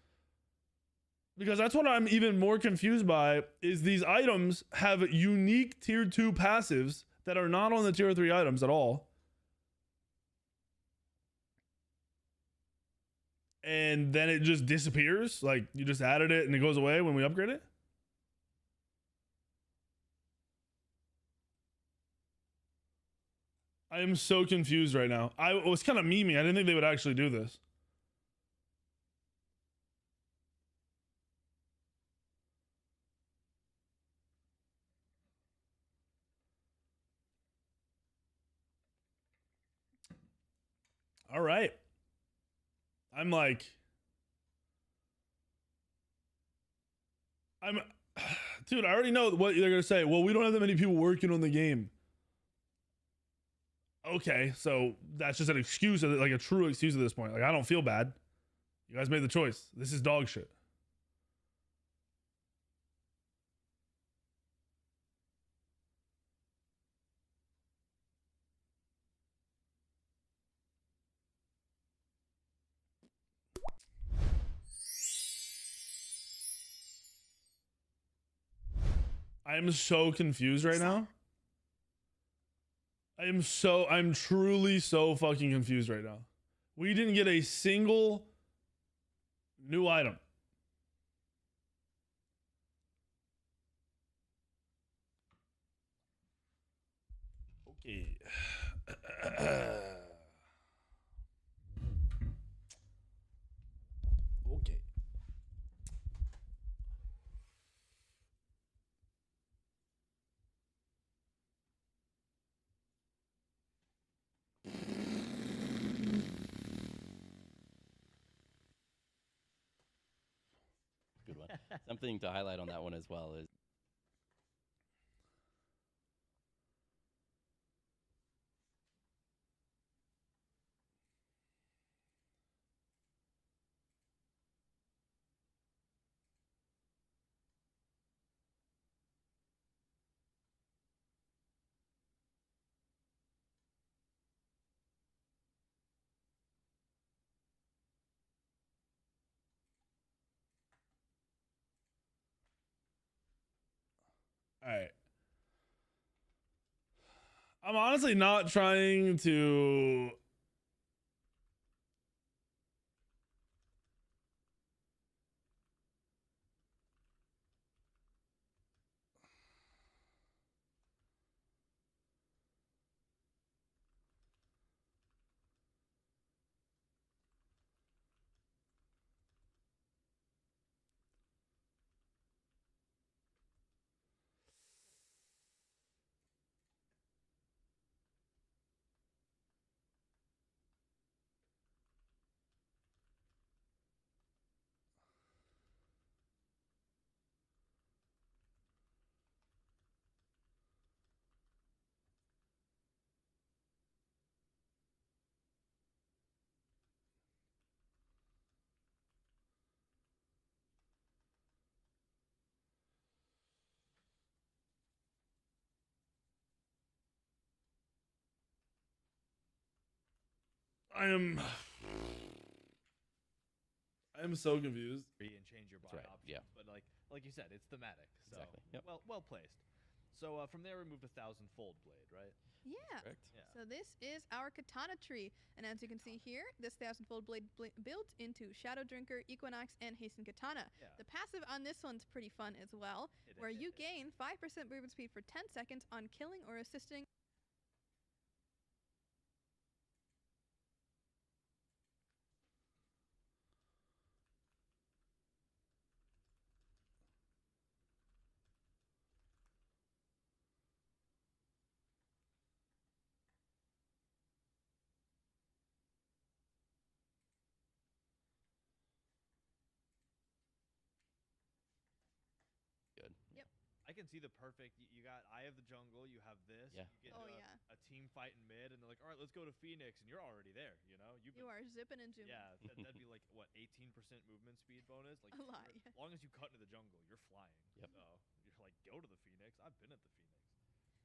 Because that's what I'm even more confused by, is these items have unique tier 2 passives that are not on the tier 3 items at all. And then it just disappears. Like you just added it and it goes away when we upgrade it. I am so confused right now. I was kind of memeing. I didn't think they would actually do this. All right. I'm like, dude, I already know what they're going to say. Well, we don't have that many people working on the game. Okay, so that's just an excuse, like a true excuse at this point. Like, I don't feel bad. You guys made the choice. This is dog shit. I am so confused right now. I'm truly so fucking confused right now. We didn't get a single new item. Okay. Okay. Good one. Something to highlight on that one as well is All right. I'm honestly not trying to. I am. I'm so confused. and change your buy That's right, options. yeah. But like you said, it's thematic. So Exactly, yep. well placed. So from there we moved to 1000-fold blade, right? Yeah. Correct. Yeah. So this is our katana tree, and as you can see here, this 1000-fold blade built into Shadow Drinker, Equinox, and Hasten Katana. Yeah. The passive on this one's pretty fun as well, where you gain 5% movement speed for 10 seconds on killing or assisting. Good. Yep. I can see the perfect. You got Eye of the Jungle. You have this. Yeah. You get Oh, into yeah. a team fight in mid, and they're like, all right, let's go to Phoenix, and you're already there. You know, You are zipping and zooming. Yeah, that'd be like what 18% movement speed bonus. Like A lot, you're- yeah. As long as you cut into the jungle, you're flying. Yep. So you're like, go to the Phoenix. I've been at the Phoenix.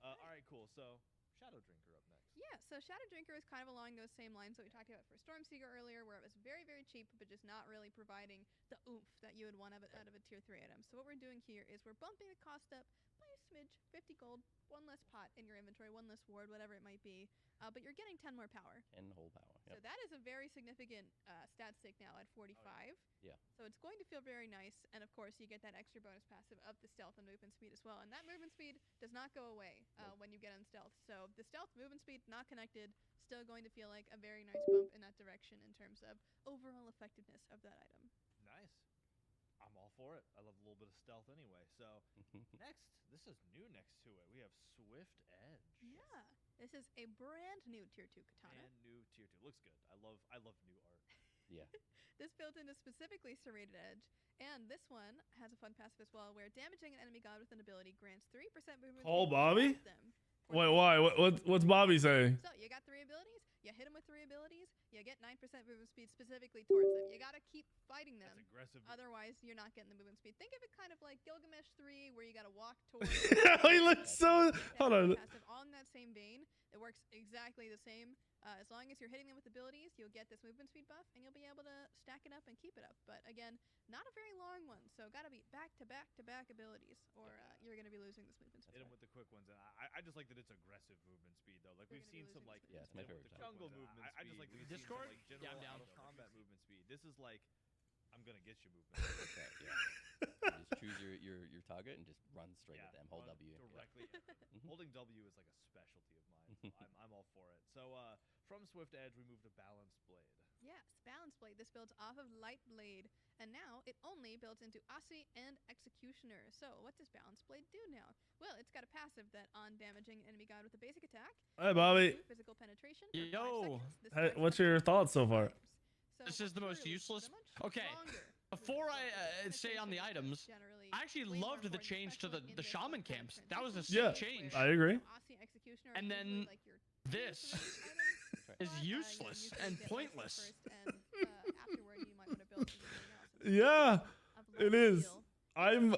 All right, cool. So Shadow Drinker up next. Yeah, so Shadow Drinker is kind of along those same lines that we talked about for Stormseeker earlier, where it was very, very cheap, but just not really providing the oomph that you would want out of a tier 3 item. So what we're doing here is we're bumping the cost up by a smidge, 50 gold, one less pot in your inventory, one less ward, whatever it might be, but you're getting 10 more power. 10 whole power. So Yep. that is a very significant stat stick now at 45. Yeah. So it's going to feel very nice, and of course you get that extra bonus passive of the stealth and movement speed as well. And that movement speed does not go away when you get on stealth. So the stealth movement speed not connected, still going to feel like a very nice bump in that direction in terms of overall effectiveness of that item. Nice. I'm all for it. I love a little bit of stealth anyway. So next, this is new next to it. We have Swift Edge. Yeah, this is a brand new tier 2 katana. And new tier 2. Looks good. I love new art. Yeah. This built into specifically serrated edge, and this one has a fun passive as well, where damaging an enemy god with an ability grants 3% movement. Call speed Bobby? towards them for Wait, 3 why? seconds. What's Bobby saying? So you got 3 abilities, you hit them with 3 abilities, you get 9% movement speed specifically towards them. You gotta keep fighting them, That's aggressive. otherwise you're not getting the movement speed. Think of it kind of like Gilgamesh 3, where you gotta walk towards. He looks so. Hold on. Passive on that same vein, it works exactly the same. As long as you're hitting them with abilities, you'll get this movement speed buff, and you'll be able to stack it up and keep it up. But again, not a very long one, so gotta be back to back to back abilities, or you're gonna be losing this movement speed. Hit him with the quick ones. And I just like that it's aggressive movement speed though. Like You're we've gonna be seen some losing like this Yeah, it's my hit him with favorite the type. jungle movement. I just like speed. the We've seen some, Discord? like Yeah, general I'm down. out of combat movement speed. This is like I'm gonna get you movement. That's right, yeah. You just choose your target and just run straight at them. Hold run W. Yeah. directly. at them. Holding W is like a specialty of mine. So I'm all for it. So from Swift Edge we move to Balanced Blade. Yes, Balance Blade. This builds off of Light Blade, and now it only builds into Aussie and Executioner. So what does Balance Blade do now? Well, it's got a passive that on damaging an enemy god with a basic attack, Hey, Bobby. physical penetration for 5 Yo. seconds. This Hey, lasts what's up to your 2 thoughts so far? times. So This is the most clearly, useless- the much Okay, longer Before I movement say on the penetration items, generally I actually way more loved the important, change to especially in the this shaman kind of camps. That was a Yeah, sick change. I agree. Aussie Executioner And are usually then like your this is useless and pointless. Afterward, you might want to build something else. Yeah, it is. I'm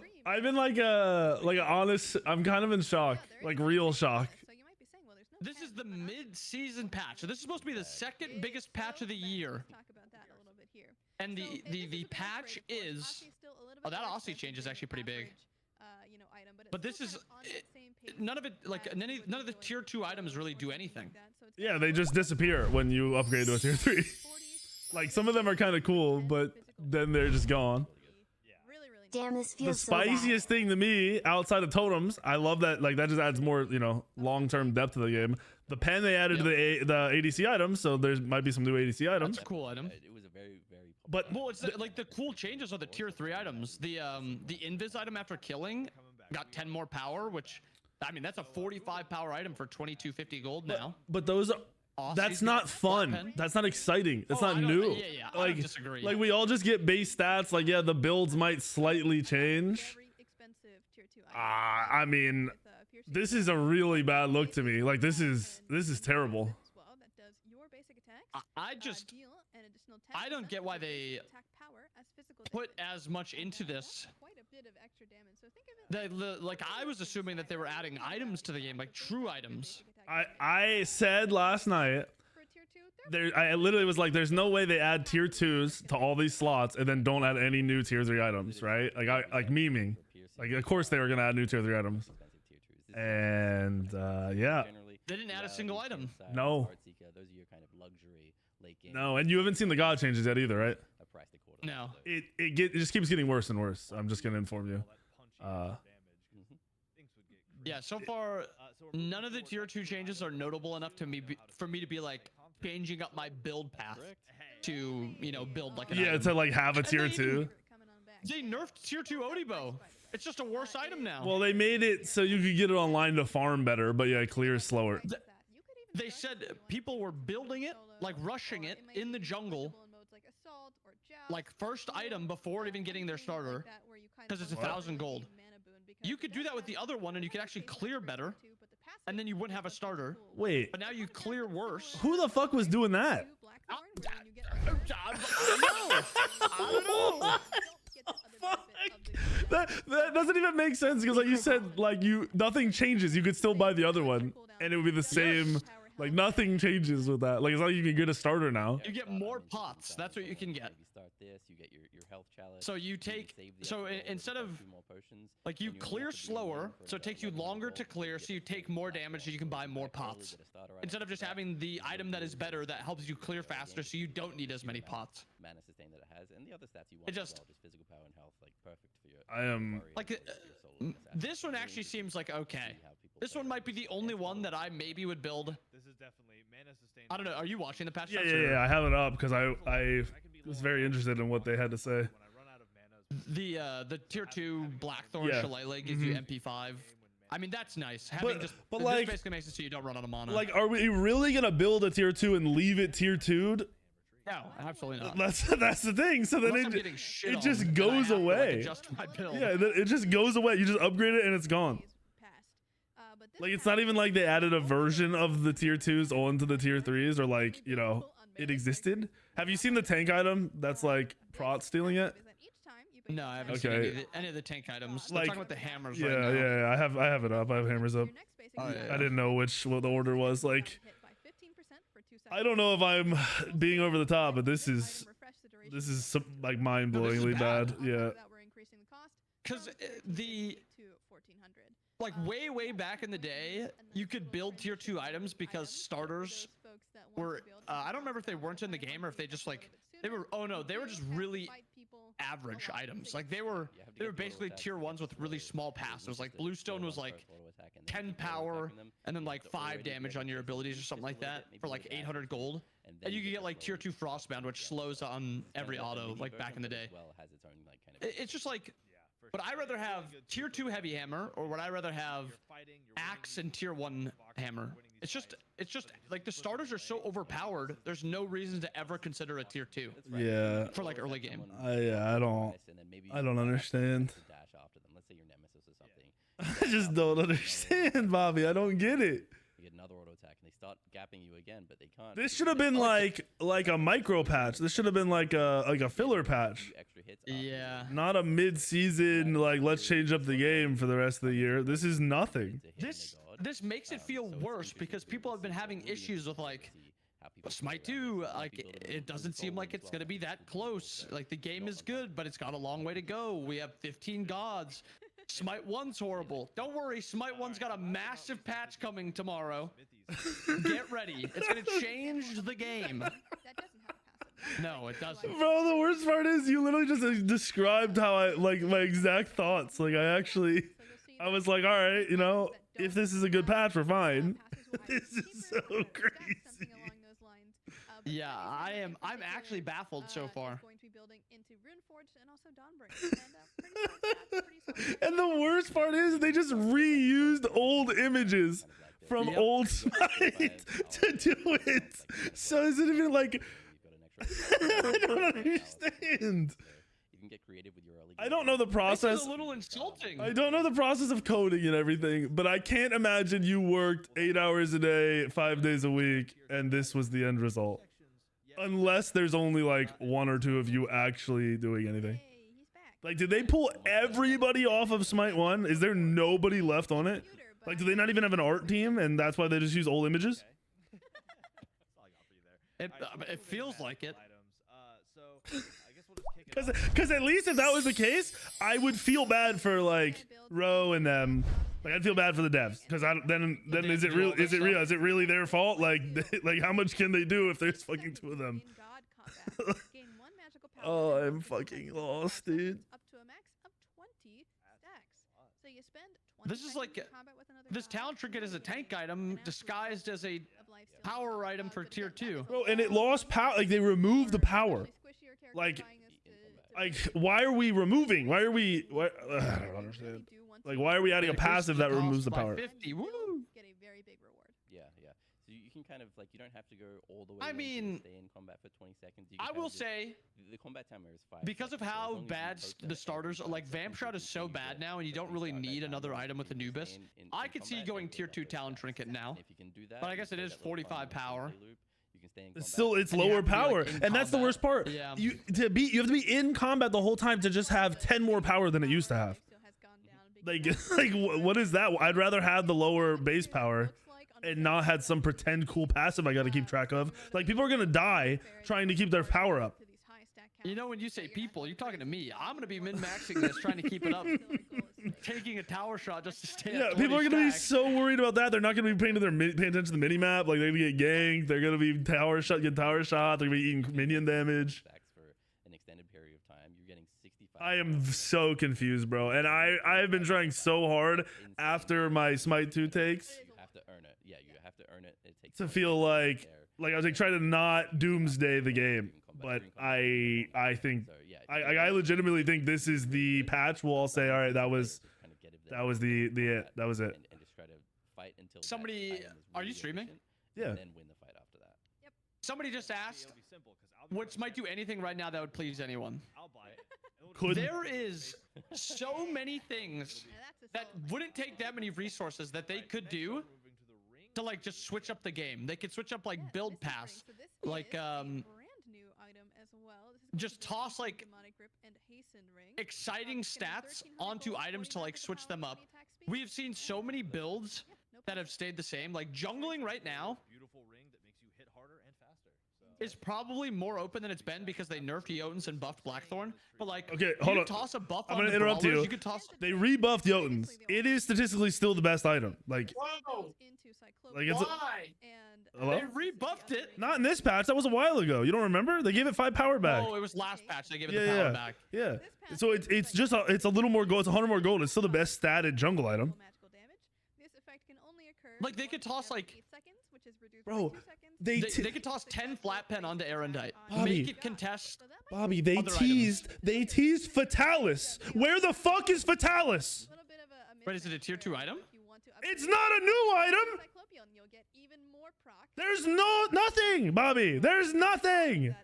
in like a honest. I'm kind of in shock, like real shock. So you might be saying, well, there's no This is pen, the but Aussie mid-season patch. So this is supposed to be the second biggest patch of the year. Let's talk about that a little bit here. And So, the this is a patch bit upgraded for it. is Aussie's still a little oh, bit that more Aussie expensive change is than actually pretty big. average, item, but, But it's this still is kind of on that same pace none of it like as none you of, would none of be the doing tier 2 for items really do or something anything. like that. So it's Yeah, got they just disappear when you upgrade to a tier 3. 40, Like some of them are kind of cool, but then they're just gone. Yeah. really, really Damn, nice. this The feels so bad. spiciest thing to me outside of totems, I love that. Like that just adds more, long-term depth to the game. The pen they added to the ADC items, so there might be some new ADC items. That's a cool item. It was a very, very. But Well, it's like the cool changes are the tier 3 items. The invis item after killing got 10 more power, which I mean that's a 45 power item for 2250 gold now. but those are. Aussie's That's got not a flat fun. pen. That's not exciting. That's Oh, not I don't- new. yeah, I Like, don't disagree. like we all just get base stats. Like, yeah, the builds might slightly change. Very expensive tier 2 item. I mean, With, piercing this is a really bad look to me. Like, this is terrible. as well, that does your basic attacks, I just deal an additional 10% I don't get why of your they attack power as physical put damage. as much And into that's this. quite a bit of extra damage. So think of it Like I was assuming that they were adding items to the game, like true items. I said last night for tier 2, I literally was like, there's no way they add tier 2s to all these slots and then don't add any new tier 3 items, right? Like memeing. Like, of course they were gonna add new tier 3 items. And yeah. They didn't add a single item. No. Those are your kind of luxury late game. No, and you haven't seen the god changes yet either, right? No. It just keeps getting worse and worse. I'm just gonna inform you. Yeah, so far none of the tier 2 changes are notable enough to me for me to be like changing up my build path to, you know, build like an Yeah, item. to like have a tier 2. They nerfed tier 2 Odibo. It's just a worse item now. Well, they made it so you could get it online to farm better, but yeah, clear is slower. They said people were building it, like rushing it in the jungle, like first item before even getting their starter, because it's 1,000 gold. You could do that with the other one and you could actually clear better, and then you wouldn't have a starter. Wait, but now you clear worse. who the fuck was doing that? I don't know. That doesn't even make sense, because like you said, like nothing changes. You could still buy the other one and it would be the same. Like nothing changes with that. Like it's like you can get a starter now. You get more pots. That's what you can get. So you take, instead of like you clear slower, so it takes you longer to clear, so you take more damage so you can buy more pots. Instead of just having the item that is better that helps you clear faster, so you don't need as many pots. Mana sustain that it has, and the other stats you want It just- as well, just physical power and health, like perfect for your. I am Like this one actually seems like okay. This one might be the only one that I maybe would build. This is definitely mana sustain. I don't know. Are you watching the patch yeah, notes, yeah, or- yeah. I have it up because I was very interested in what they had to say. When I run out of mana, The tier 2 Blackthorn Yeah. Shillelagh gives you MP5. I mean, that's nice. Having But this like- basically makes it so you don't run out of mana. Like, are we really gonna build a tier 2 and leave it tier 2'd? no, absolutely not. That's the thing. So then Unless I'm getting shit it on just and I goes have to, like, away. adjust my build. Yeah, it just goes away. You just upgrade it and it's gone. Like it's not even like they added a version of the tier 2s onto the tier 3s, or like, you know, it existed. Have you seen the tank item that's like prot stealing it? No, I haven't seen Okay. any of the tank items. Like- They're talking about the hammers Yeah, right now. yeah, I have it up. I have hammers up. Oh, yeah. I didn't know what the order was. Like, I don't know if I'm being over the top, but this is like mind-blowingly bad. Yeah. Because like way back in the day, you could build tier 2 items because starters were I don't remember if they weren't in the game or if they just like they were just really average items. Like they were basically tier 1s with really small passives. Like Bluestone was like 10 power and then like 5 damage on your abilities or something like that for like 800 gold. And you could get like tier 2 Frostbound, which slows on every auto like back in the day. It's just like, would I rather have tier 2 heavy hammer, or would I rather have axe and tier 1 hammer? It's just like the starters are so overpowered. There's no reason to ever consider a tier 2 Yeah. for like early game. I don't understand. I just don't understand, Bobby. I don't get it. You get another auto attack, and they start gapping you again, but they can't. This should have been like a micro patch. This should have been like a filler patch. Yeah. Not a mid-season like let's change up the game for the rest of the year. This is nothing. This makes it feel worse because people have been having issues with like Smite 2. Like it doesn't seem like it's gonna be that close. Like the game is good, but it's got a long way to go. We have 15 gods. Smite 1's horrible. Don't worry, Smite 1's got a massive patch coming tomorrow. Get ready. It's gonna change the game. No, it doesn't. Bro, the worst part is you literally just described how I like my exact thoughts. Like I was like, all right, you know, if this is a good patch, we're fine. This is so crazy. Yeah, I'm actually baffled so far. And the worst part is they just reused old images from old Smite to do it. So is it even like I don't understand. I don't know the process. It's a little insulting. I don't know the process of coding and everything, but I can't imagine you worked 8 hours a day, 5 days a week, and this was the end result. Unless there's only like 1 or 2 of you actually doing anything. Like, did they pull everybody off of Smite 1? Is there nobody left on it? Like, do they not even have an art team, and that's why they just use old images? It feels like it. So I guess we'll just kick it off. Because at least if that was the case, I would feel bad for like Ro and them. Like I'd feel bad for the devs because then is it real? Is it real? Is it really their fault? Like like how much can they do if there's fucking 2 of them? Oh, I'm fucking lost, dude. Up to a max of 20 stacks. So you spend 20 This is like this talent trinket is a tank item disguised as a power item for tier 2. Bro, and it lost power. Like they removed the power. Like why are we removing? Why are we? I don't understand. Like why are we adding a passive that removes the power? 50. Woo! Get a very big reward. Yeah. So you can kind of like, you don't have to go all the way. I mean, stay in combat for 20 seconds. I will say, the combat timer is 5 because of seconds, so as how long as you bad post the that starters are, every like 5 Vamp seconds, Shroud is so you bad can now, and you don't really need another item with Anubis. I could see going tier 2 talent trinket now, If you can do that, but I guess it is 45 power. You can stay in It's combat. it's And you lower have to be, like, power, in and that's the combat. worst part. Yeah. You have to be in combat the whole time to just have 10 more power than it used to have. Like what is that? I'd rather have the lower base power and not had some pretend cool passive I got to keep track of. Like people are gonna die trying to keep their power up. You know, when you say people, you're talking to me. I'm gonna be min-maxing this, trying to keep it up, taking a tower shot just to stay. Yeah, at people are 20 gonna be stacks. so worried about that. They're not gonna be paying attention to the mini map. Like they're gonna get ganked. They're gonna be get tower shot. They're gonna be eating minion damage. Stacks for an extended period of time. You're getting 65. I am so confused, bro. And I've been trying so hard after my Smite 2 takes You have to earn it. Yeah, you have to earn it. It takes to time feel to get like there. I was like trying to not doomsday the game. But I think So, yeah, I legitimately think this is the patch. We'll all say, all right, that was the it. That was it. And just try to fight until that Somebody- item is are you really streaming? efficient, Yeah. And then win the fight after that. Somebody just asked, which might do anything right now that would please anyone. I'll buy it. Could There is so many things that wouldn't take that many resources that they could do to like just switch up the game. They could switch up like build pass, like just toss like exciting stats onto items to like switch them up. We've seen so many builds that have stayed the same. Like jungling right now Beautiful ring that makes you hit harder and faster. is probably more open than it's been because they nerfed Jotuns and buffed Blackthorn. But like, Okay, you hold could on. toss a buff I'm on gonna the interrupt brawlers, you. You could toss. they rebuffed Jotuns? It is statistically still the best item. Like it's Why? hello? They rebuffed it. Not in this patch. That was a while ago. You don't remember? They gave it 5 power back. Oh, it was last patch. They gave it Yeah, the power yeah, back. yeah. So it's just it's a little more gold. It's 100 more gold. It's still the best statted jungle item. Like they could toss like Bro, they could toss 10 flat pen onto Erendite. Bobby. Make it contest. Bobby, they other teased Fatalis. Where the fuck is Fatalis? Wait, is it a tier 2 item? It's not a new item. There's nothing, Bobby. There's nothing.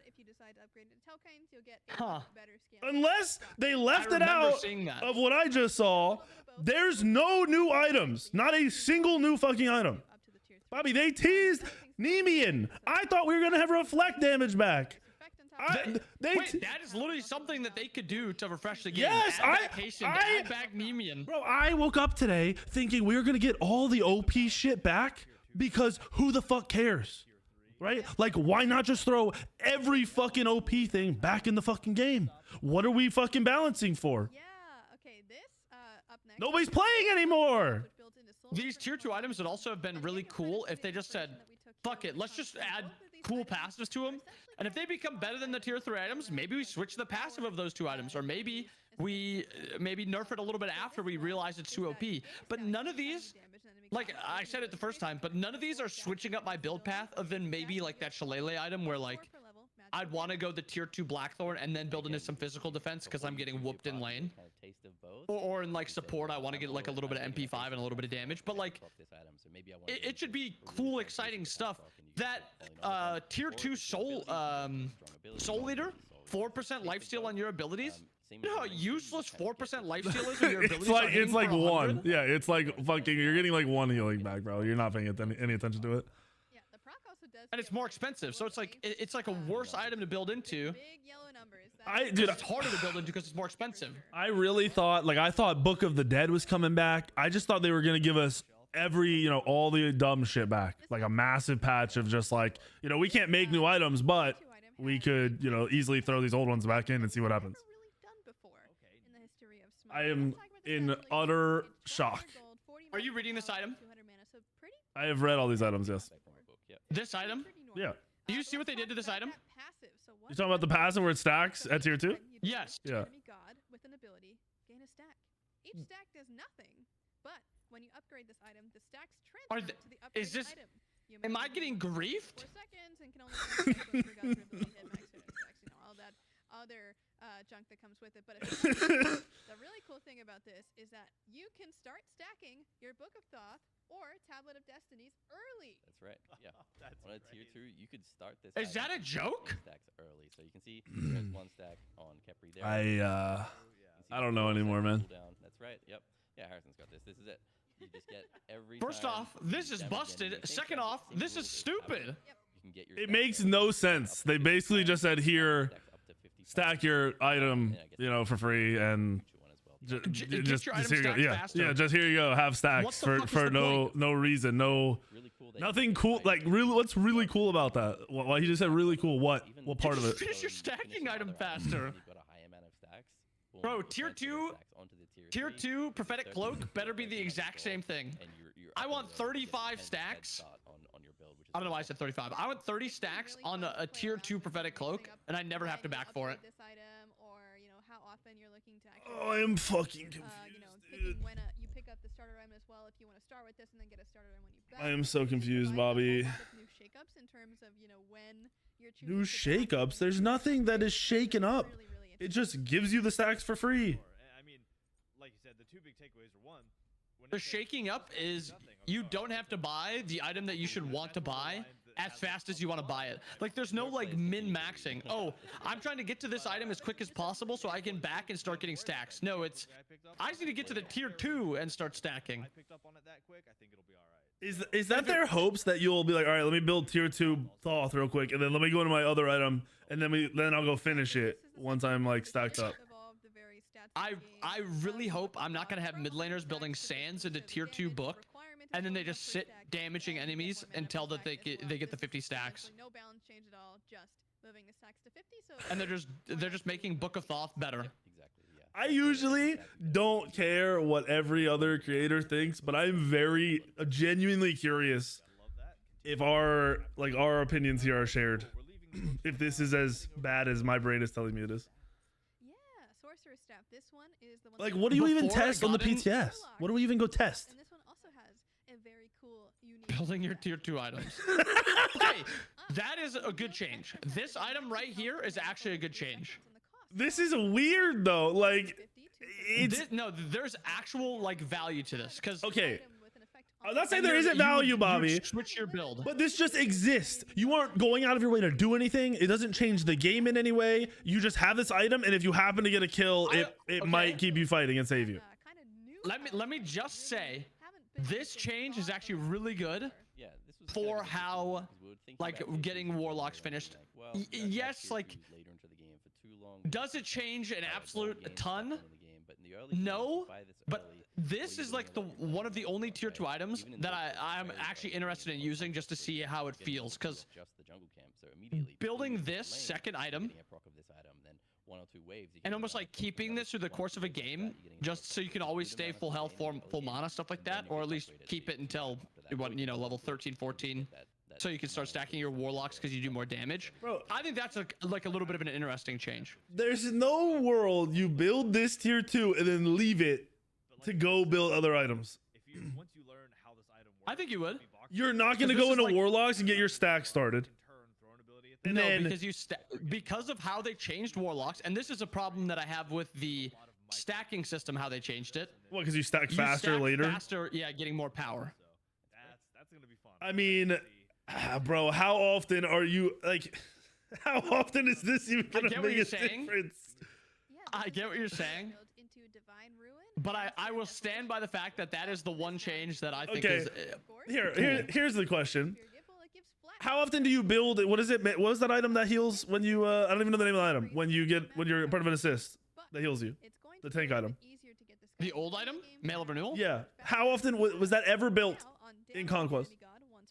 Huh. Unless they left I it remember out seeing that. of what I just saw. There's no new items. Not a single new fucking item. Bobby, they teased Nemean. I thought we were gonna have reflect damage back. Wait, that is literally something that they could do to refresh the game. Yes, add back Haitian, add back Nemean. Bro, I woke up today thinking we were gonna get all the OP shit back because who the fuck cares? Right? Like, why not just throw every fucking OP thing back in the fucking game? What are we fucking balancing for? Nobody's playing anymore. These tier 2 items would also have been really cool if they just said, fuck it, let's just add cool passives to them. And if they become better than the tier 3 items, maybe we switch the passive of those 2 items, or maybe we nerf it a little bit after we realize it's too OP. But none of these, like I said it the first time, but none of these are switching up my build path other than maybe like that Shillelagh item where like I'd want to go the tier 2 Blackthorn and then build into some physical defense because I'm getting whooped in lane. Kind of taste of both. Or in like support, I want to get like a little bit of MP5 and a little bit of damage. But like, it should be cool, exciting stuff. That tier 2 soul leader, 4% lifesteal on your abilities. You know how useless 4% lifesteal is when your abilities are hitting it's like for 100? 1. Yeah, it's like fucking. You're getting like 1 healing back, bro. You're not paying any attention to it. And it's more expensive, so it's like a worse item to build into. Dude, It's harder to build into because it's more expensive. I really thought, I thought Book of the Dead was coming back. I just thought they were gonna give us every, you know, all the dumb shit back, like a massive patch of just like, you know, we can't make new items, but we could, you know, easily throw these old ones back in and see what happens. I am in utter shock. Are you reading this item? I have read all these items, yes. This item? Yeah. Do you see what they did to this item? You talking about the passive where it stacks at tier 2? Yes. Yeah. Each stack does nothing, but when you upgrade this item, the stacks Are transfer the- to the upgraded is this- item. You Am may I getting use it for griefed? 4 seconds and can only disregard your ability, hit max hit stacks, you know, all that other junk that comes with it. But the really cool thing about this is that you can start stacking your Book of Thoth or Tablet of Destinies early. That's right. Yeah. That's On a tier 2, you could start this. Is that a joke? Stacks early, so you can see there's 1 stack on Kepri there. I don't know the anymore, man. cooldown. That's right. Yep. Yeah, Harrison's got this. This is it. You just get every. First time off, you this is damage busted. enemy, Second take off, that this single is little stupid. tablet, you can get your It stacks makes up no to sense. They 50 basically just said here, stacks up to 50 stack your item, you know, for free, and future one as well. Get your item here you go. stacked Yeah, faster. yeah, just here you go. Have What stacks the for fuck is for the point? no reason, no Really cool that nothing you cool. can Like really, what's really cool about that? Well, he just said really cool. What? even What part of it? Finish your so you stacking finish item another item, faster. You've got a high amount of stacks. Boom, Bro, you tier transfer those 2 stacks onto the Tier 2 prophetic 30 cloak better be the 30 exact same thing. and you're I up want and running with 35 a 10 stacks. start on your build, which is I don't know why I really said 35. I want 30 stacks on a tier 2 prophetic cloak, and I never have to back for it. This item, or you know how often you're looking to Oh, I am fucking you confused, know, dude. picking when you pick up the starter item as well. If you want to start with this and then get a starter item when you back. I am so confused, Provide a Bobby. whole lot of new shakeups in terms of you know when you're choosing New to back shakeups? and There's when nothing that is shaken up. really, really It interesting. just gives you the stacks for free. I mean, like you said, the two big takeaways are one. When The it says shaking up is nothing, you okay, don't have to buy the item that you should want to buy as fast as you want to buy it. Like there's no like min-maxing. Oh, I'm trying to get to this item as quick as possible so I can back and start getting stacks. No, it's I just need to get to the tier 2 and start stacking. I picked up on it that quick. I think it'll be all right. Is that their hopes that you'll be like, all right, let me build tier 2 Thoth real quick, and then let me go into my other item, and then I'll go finish it once I'm like stacked up. I really hope I'm not gonna have mid laners building sands into tier 2 book, and then they just sit damaging enemies until that they get the 50 stacks. No balance change at all, just moving the stacks to 50. So And they're just making Book of Thoth better. Exactly, yeah. I usually don't care what every other creator thinks, but I'm very genuinely curious if our opinions here are shared. If this is as bad as my brain is telling me it is. yeah, sorcerer's staff. This one is the one. Like, that- what do you even Before I test on the got in- PTS? What do we even go test? And this one also has a very cool, unique. Building your tier 2 items. Okay, that is a good change. This item right here is actually a good change. This is weird though. Like, it's No, there's actual like value to this because okay. I'm not saying there isn't value, Bobby. Switch your build. But this just exists. You aren't going out of your way to do anything. It doesn't change the game in any way. You just have this item, and if you happen to get a kill, it okay. might keep you fighting and save you. Let me just say, this change is actually really good Yeah, this was for kind of how, because we were thinking like, about this getting before, warlocks like, finished. well, Y- that's yes, actually like, used later into the game for too long. does it change an absolute Games ton? in the game, but in the early games, No, you buy this but early, this or is you're like the doing a lot one of the only tier 2 right? items Even in that the I'm early actually games, interested in using just to see how it getting feels. to Because adjust the jungle camp, so immediately building between this lanes, second you're item getting a proc of this item, then 1 or 2 waves, you and can almost run like from keeping another this through the 1 course to of a 2 waves game, like that, you're getting a just proc so you can of always good stay amount of full health, time in the full early mana, game, stuff like and then that, if or it's at least upgraded, keep it you until after that what, point, you know, level you'll 13, get 14. that So you can start stacking your warlocks because you do more damage. Bro, I think that's like a little bit of an interesting change. there's no world you build this tier 2 and then leave it to go build other items. If you once you learn how this item works, I think you would. You're not going to This go is into like- warlocks and get your stack started. And No, then because of how they changed warlocks, and this is a problem that I have with the stacking system, how they changed it. what? Because you stack You faster stack later. Faster, yeah, getting more power. That's gonna be fun. I mean, bro, how often are you like? How often is this even gonna get what make you're a saying. difference? I get what you're saying, but I will stand by the fact that that is the one change that I think Okay. is. Here's the question. How often do you build it? What is it? What was that item that heals when you? I don't even know the name of the item. When you're part of an assist that heals you. The tank item. The old item, Mail of Renewal. Yeah. How often was that ever built in Conquest?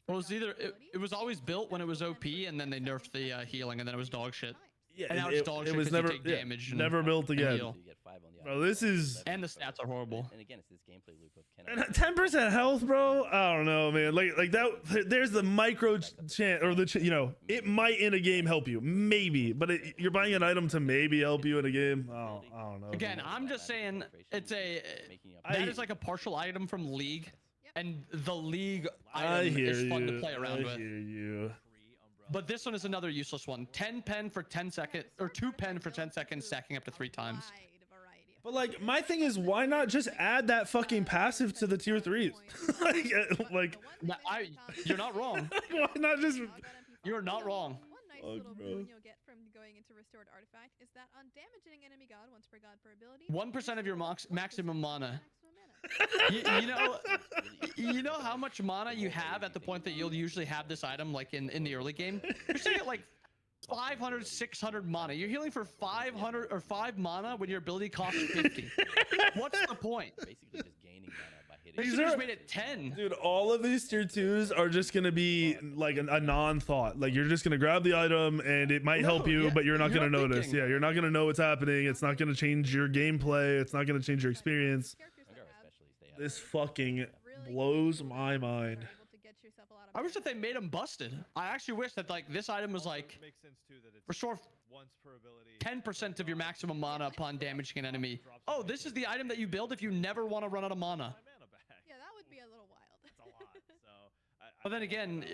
Well, it was always built when it was OP, and then they nerfed the healing, and then it was dog shit. Yeah, And now it's dog shit was 'cause never you take damage and- never built and again. heal. You get 5 on the Bro, other this side, is- 11 And the for stats are horrible. And again, it's this gameplay loop of can I And 10% health, bro. I don't know, man. Like that. There's the micro chance, or you know, it might in a game help you, maybe. But you're buying an item to maybe help you in a game. I don't know. Again, I'm just saying that is like a partial item from League, and the League I item hear is fun to you. play around I with. hear you. But this one is another useless one. 10 pen for 10 seconds, or 2 pen for 10 seconds, stacking up to 3 times. But like, my thing is, why not just add that fucking passive to the tier 3s? like, You're not wrong. why not just? You're not wrong. One nice Fuck, little bro. boon you'll get from going into Restored Artifact is that on damaging enemy god once per god per ability, 1% of your maximum mana. maximum mana. You know how much mana you have at the point that you'll usually have this item, like in the early game. You're saying it like 500, 600 mana. You're healing for 500 or 5 mana when your ability costs 50. What's the point? basically just gaining mana by hitting. They These should have are- just made it 10. Dude, all of these tier 2s are just gonna be like a non-thought. Like, you're just gonna grab the item and it might help No, you, yeah, but you're not you're gonna not notice. thinking. Yeah, you're not gonna know what's happening. It's not gonna change your gameplay. It's not gonna change your experience. Hunger especially stay out This of it. fucking blows my mind. I wish that they made them busted. I actually wish that like this item was like Makes sense too that it's restore once per ability. 10% of your maximum mana upon damaging an enemy. Oh, this is the item that you build if you never want to run out of mana. My mana back. Yeah, that would be a little wild. That's a lot. So But then again,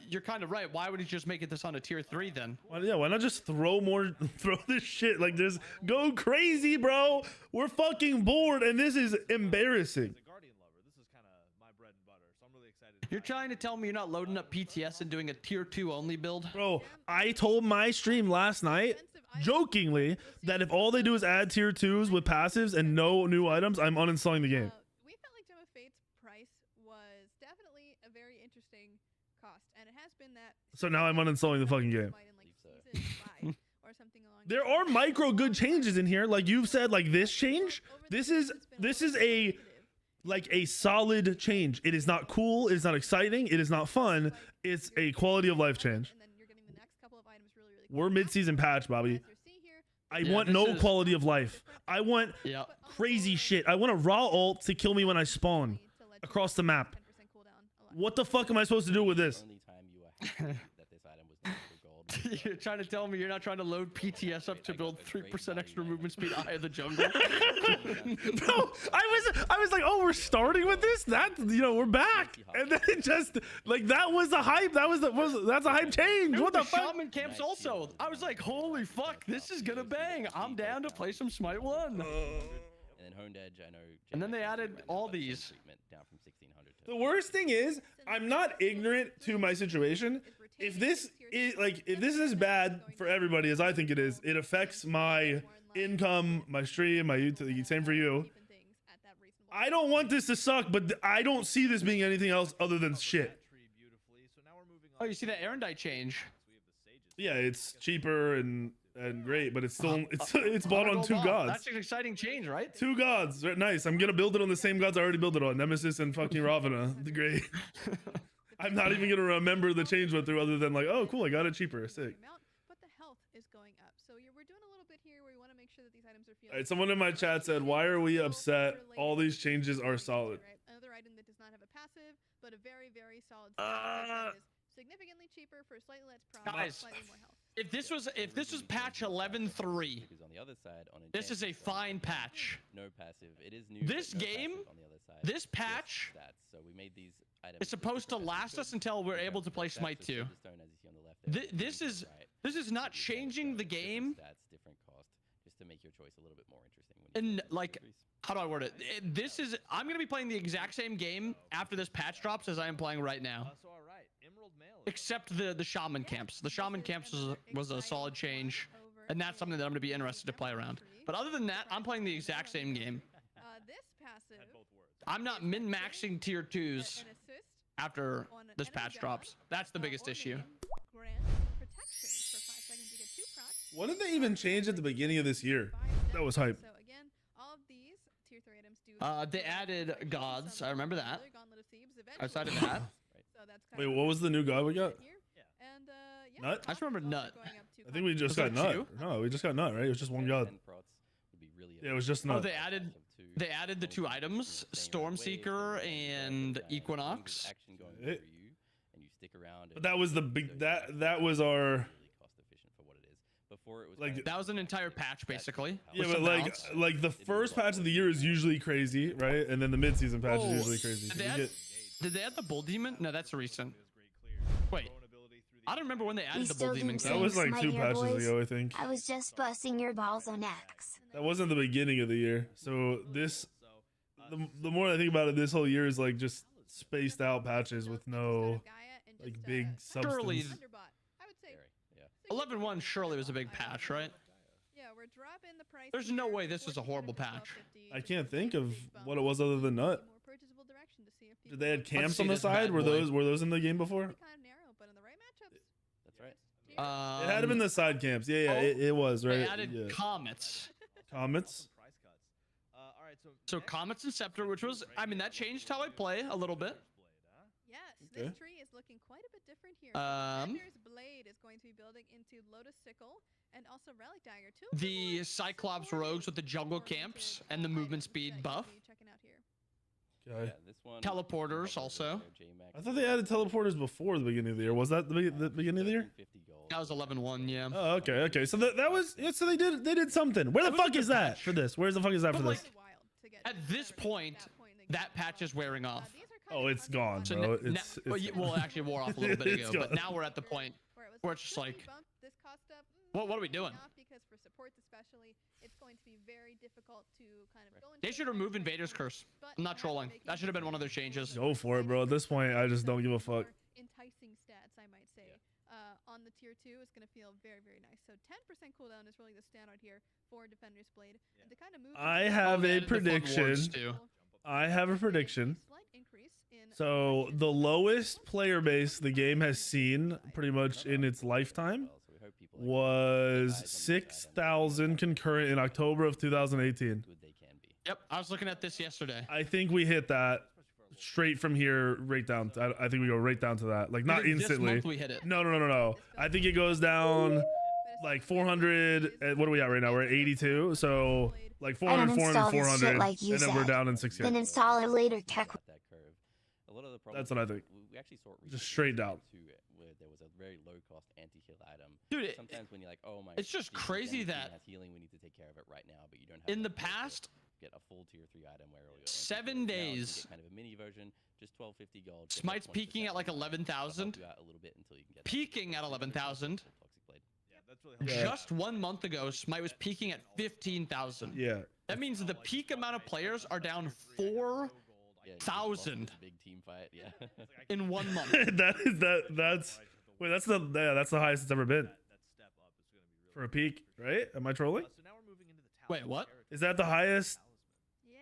you're kind of right. Why would he just make it this on a tier 3 then? Why not just throw this shit? Like, just go crazy, bro. We're fucking bored, and this is embarrassing. as a Guardian lover, this is kind of my bread and butter. So I'm really excited. to You're dive trying to tell me you're not loading up PTS and doing a tier 2 only build? Bro, I told my stream last night, jokingly, that if all they do is add tier 2s with passives and no new items, I'm uninstalling the game. We felt like Gem of Fate's price was definitely a very interesting cost, and it has been that. So now I'm uninstalling the fucking game. In, like, season 5 or something along There those are lines. micro good changes in here, like you've said, like this change. Over the This years, is it's been this way is more a negative. like a solid change. It is not cool. It is not exciting. It is not fun. It's a quality of life change. And then you're getting the next couple of items really, really We're quick. mid-season patch, Bobby. As you see here, I Yeah, want this no is- quality of life. I want Yeah. crazy shit. I want a raw ult to kill me when I spawn to let you across the map. 10% cooldown a lot. What the fuck am I supposed to do with this? Only time you were happy that this item was not for gold. You're trying to tell me you're not trying to load PTS up to build 3% extra movement speed Eye of the Jungle? Bro, I was like, oh, we're starting with this. That, you know, we're back, and then it just like that was the hype. That's a hype change. Dude, What the the fuck? Shaman camps also. I was like, holy fuck, this is gonna bang. I'm down to play some Smite 1. And then Honed Edge, I know. And then they Gemini added recommended all about the these. treatment down from 1600 to The worst thing is, I'm not ignorant to my situation. If this is as bad for everybody as I think it is, it affects my income, my stream, my YouTube. Same for you. Keeping things at that reasonable I don't want this to suck, but I don't see this being anything else other than shit. tree beautifully. So now we're moving Oh, on. you see that Erendite change? We have the sages. Yeah, it's cheaper and great, but it's still it's bought on 2 gods. That's an exciting change, right? 2 gods. Nice. I'm gonna build it on the same gods I already built it on. Nemesis and fucking Ravana. The great. I'm not even gonna remember the change went through other than like, oh cool, I got it cheaper. Sick. amount, but the health is going up. So we're doing a little bit here where we want to make sure that these items are feeling. Alright, someone in my chat said, why are we upset? All these changes are solid. Right? Another item that does not have a passive, but a very, very solid that is significantly cheaper for slightly less prop, Guys. slightly more health. If this was patch 11.3, Because on the other side, on this is a enchanted side, fine patch. No passive. It is new. This but no game, passive on the other side. this Just patch stats. So we made these items It's supposed to last us until we're able to play Smite 2. This is not changing the game. Stats, different cost, just to make your choice a little bit more interesting. When you And do the like, increase. how do I word it? I'm gonna be playing the exact same game after this patch drops as I am playing right now. So all right, Emerald Mail. Except the Shaman camps. The Shaman camps was a solid change. And that's something that I'm gonna be interested to play around. But other than that, I'm playing the exact same game. This passive Had both words. I'm not min-maxing tier 2s an assist after on an this enemy patch god, drops. That's the biggest or issue. minion, grant protection for 5 seconds. You get 2 procs. What did they even change at the beginning of this year? That was hype. So again, all of these tier 3 items do They added gods. I remember that. Another Gauntlet of Thebes Outside of eventually. that, So that's Wait, kind what of was the new god we got? here. And yeah, Nut? I just remember costs also Nut. going up to I think we just Was got there nut. two? No, we just got nut, right? It was just one god. 10 prots would be really Yeah, it was just oh, nut. they added the two items, Stormseeker and Equinox. Action going Eh. through you, and you stick around. But that was the big that was our really cost efficient for what it is. Before it was Like, kind of- That was an entire patch, basically. yeah, with but some like balance. the first patch of the year is usually crazy, right? And then the mid-season patch Oh, is usually crazy. did So they we add- get- Did they add the Bull Demon? No, that's recent. Wait, I don't remember when they We added the still Bull do Demon. the that same was like Smite 2 here, patches boys. ago, I think. I was just busting your balls on X. That wasn't the beginning of the year. So this, the more I think about it, this whole year is like just spaced out patches with no like big Surely- substance. I would say Very, yeah. 11.1 surely was a big patch, right? yeah, we're dropping the price. There's no here, way this is a horrible 1400 patch. to 1250. I can't think of Big bump. what it was other than nut. More purchasable direction to see if Did they add people- camps see on the this side? bad Were boy. those in the game before? Kind of narrow, but in the right matchups. That's right. It had them in the side camps. Yeah, it was right. They added Yeah. Comets. Comets. So Comets and Scepter, which was, I mean, that changed how I play a little bit. Yes, Okay. this tree is looking quite a bit different here. Um, Defender's Blade is going to be building into Lotus Sickle and also Relic Dagger. Two of the The more Cyclops supported Rogues with the jungle oriented, camps and the movement items speed that you'll buff. be checking out here. Okay. Yeah, this one. Teleporters also. I thought they added teleporters before the beginning of the year. Was that the beginning of the year? That was 11.1, yeah. Oh, okay. So that was yeah. So they did something. Where the That was a fuck good is that patch. for this? Where's the fuck is that But, for like, this? Really wild to get At to this that point, point in the that game. patch is wearing off. These are kind Oh, of it's gone, $100 bro. n- It's well, it actually wore off a little bit It's ago, but gone. now we're at the point where it's just slightly like, bumped this cost up, what are we doing? enough because for supports especially, it's going to be very difficult to kind of go into They the should fight remove right Invader's away, Curse. but I'm not perhaps trolling. making That should have been one of their it changes. Go for it, bro. At this point, I just don't give a fuck. more enticing stats, I might say. On the tier 2, it's going to feel very, very nice. So 10% cooldown is really the standout here for Defender's Blade. And to kind of move I into have Oh, they a added the Flood prediction. Wards, too. I have a prediction. slight increase in So aggression. the lowest player base the game has seen pretty much in its lifetime was 6,000 concurrent in October of 2018. Good they can be. Yep, I was looking at this yesterday. I think we hit that straight from here right down. I think we go right down to that. Like not This instantly. month we hit it. No. I think it goes down like 400. What are we at right now? We're at 82. So like 400, 400, Uninstall this shit 400, like you and then we're said. down in 60. Then install it later, tech. At that curve. A lot of the That's problems what I think. We actually saw it Just recently straight down. too, where there was a very low cost anti-heal item. Dude, Sometimes when you're like, oh my, it's just DC crazy damage that has healing, we need to take care of it right now, but you don't have in the enough gold to past get a full tier 3 item where all your 7 anti-heal is. Now you can days, get kind of a mini version, just 1250 gold. get Smite's that 1% peaking at like heal, that'll help 11,000. you out a little bit until you can get that Peaking at 11,000. Toxic Blade. Yeah. Just 1 month ago, Smite was peaking at 15,000. Yeah. That means the peak amount of players are down 4 Yeah, you just lost 1,000 this big team fight, yeah. in 1 month. That's the highest it's ever been for a peak, right? Am I trolling? Wait, what? Is that the highest? Yeah,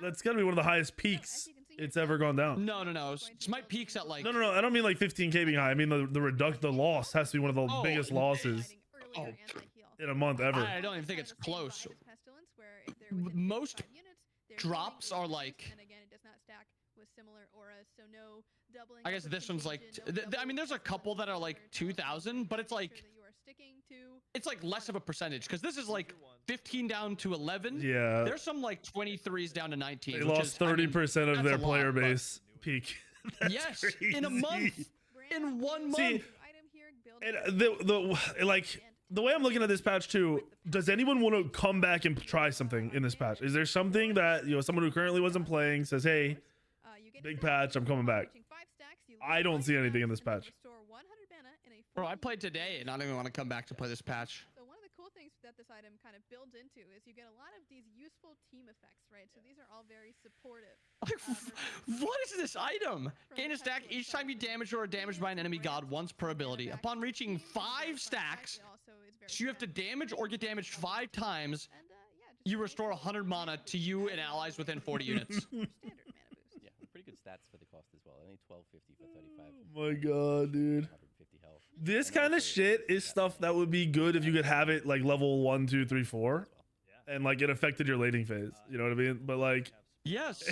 That's gotta be one of the highest peaks it's ever gone down. No. Smite peaks at like. No. I don't mean like 15k being high. I mean the loss has to be one of the Oh, biggest losses Oh, in a month ever. I don't even think it's close. Most drops are like. and again, it does not stack with similar auras, so no doubling I up guess with this one's like. contagion, no I doubling mean, there's a with couple that are like similar 2,000, but it's Make like. sure that you are sticking to It's like less of a percentage because this is like 15 down to 11. Yeah, There's some like 23s down to 19. they which lost is, I mean, 30% of that's their a lot, player but- base peak. That's Yes, crazy. in a month. In 1 month. See, item here, build And the way I'm looking at this patch too, does anyone want to come back and try something in this patch? Is there something that someone who currently wasn't playing says, hey, you get big stats, patch, I'm coming back? reaching 5 stacks, you I lose don't 5 see anything in stacks, this and then patch. restore 100 mana in a Bro, I 40 played today and I don't even want to come back to play this patch. So one of the cool things that this item kind of builds into is you get a lot of these useful team effects, right? So these are all very supportive. Like, what is this item? Gain a stack each time you damage or are damaged by an enemy god once per ability. Upon reaching 5 stacks, so you have to damage or get damaged 5 times, you restore 100 mana to you and allies within 40 units. Yeah, pretty good stats for the cost as well. Only 1250 for 35. Oh my god, dude. 150 health. This And kind of also shit is stats stuff that would be good if you could have it like level 1, 2, 3, 4, and like it affected your laning phase. You know what I mean? But like Yes.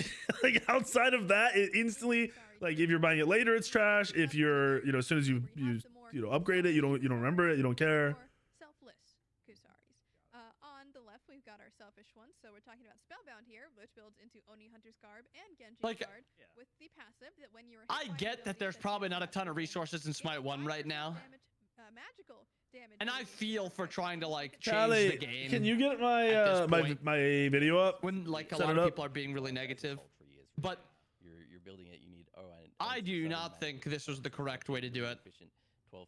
Like outside of that, it instantly, like if you're buying it later, it's trash. If you're, as soon as you upgrade it, you don't remember it, you don't care. Selfless Kusaris. On the left, we've got our selfish ones. So we're talking about Spellbound here, which builds into Oni Hunter's Garb and Genji's Like, Guard with the passive that when you're I get that there's probably not a ton of resources in Smite 1 right now. Magical damage. And I feel for trying to like change Charlie, the game. can you get at my this my point. my video up? When like a Set lot it of up. people are being really negative. But you're building it. You need I do not think this was the correct way to do it.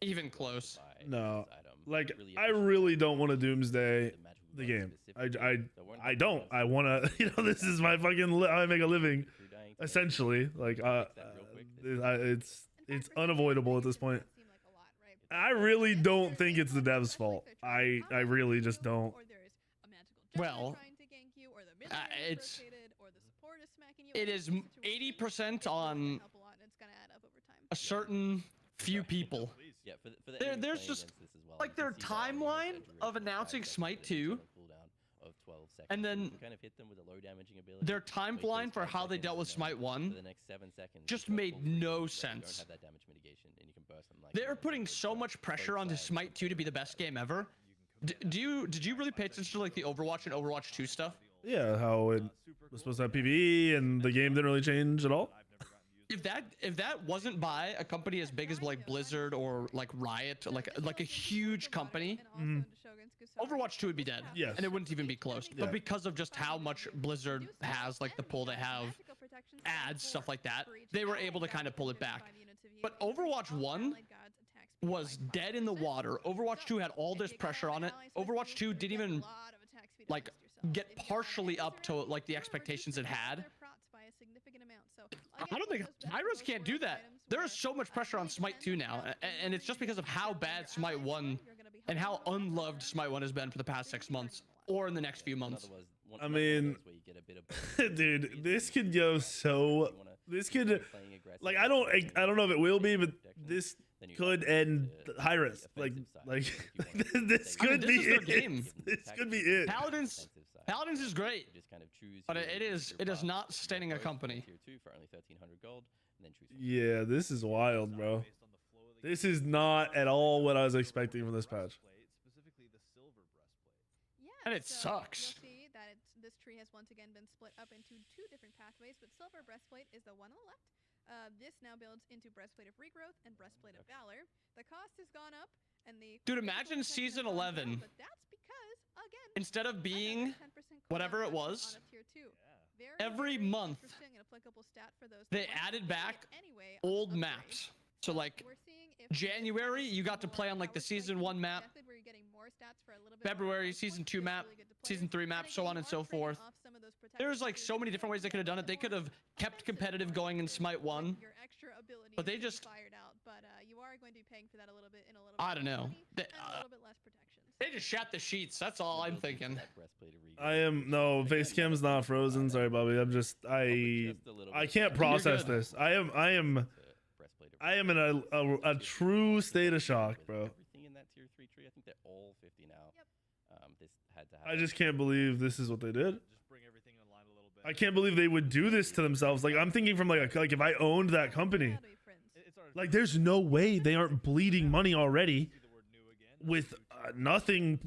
Even close. No, like I really don't want to doomsday the game. I don't. I want to. This is my fucking. I make a living, essentially. Like it's unavoidable at this point. I really don't think it's the devs' fault. I really just don't. Well, it is 80% on a certain few people. Yeah, There's just like their timeline of announcing Smite 2, and then kind of hit them with a low damaging ability. their timeline for how they dealt with Smite 1 For the next 7 seconds, just you've got made full no damage, sense. You don't have that damage mitigation, and you can burst them like They're putting so much pressure onto Smite 2 to be the best game ever. Did you really pay attention to like the Overwatch and Overwatch 2 stuff? Yeah, how it was supposed to have PvE and the game didn't really change at all. If that wasn't by a company as big as like Blizzard or like Riot, like a huge company, Overwatch 2 would be dead. Yes. And it wouldn't even be close. Yeah. But because of just how much Blizzard has, like the pull they have, ads, stuff like that, they were able to kind of pull it back. But Overwatch 1 was dead in the water. Overwatch 2 had all this pressure on it. Overwatch 2 didn't even like get partially up to like the expectations it had. I don't think Hyros can't do that. There is so much pressure on Smite 2 now, and it's just because of how bad Smite 1 and how unloved Smite 1 has been for the past 6 months or in the next few months. I mean, dude, this could go so. This could, like, I don't know if it will be, but this could end high risk. Like this could be it. This could be it. Paladins is great, but it is not sustaining a company. Yeah, this is wild, bro. This is not at all what I was expecting from this patch. And it sucks. You'll see that this tree has once again been split up into 2 different pathways, but Silver Breastplate is the one on the left. This now builds into Breastplate of Regrowth and Breastplate of Valor. The cost has gone up, and the Dude, imagine season 11. But that's because again, Instead of being whatever it was, on a tier 2. every month Interesting and applicable stat for those they that want added to back play anyway on old upgrade. maps. So like We're seeing if January, you got to play on like the season 1 map. where you're getting more stats for a little bit more February, points, season which 2 is map, really good to play. season 3 map, And so again, on you and are so trading forth. off some of those There's protections like to so many different ways they could have done it. They could have kept competitive going in Smite 1. Your extra abilities But they being just- fired out, but you are going to be paying for that a little bit in a little I bit don't more know. money They- and a little bit less protections. They just shat the sheets. That's all I'm thinking. No, face cam's not frozen. Sorry, Bobby. I'm just I can't process good. this. I am in a true state of shock, bro. Everything in that tier 3 tree, I think they're all 50 now. This had to happen. I just can't believe this is what they did. Just bring everything in line a little bit. I can't believe they would do this to themselves. Like I'm thinking from like if I owned that company, How do we friends? like there's no way they aren't bleeding money already with nothing,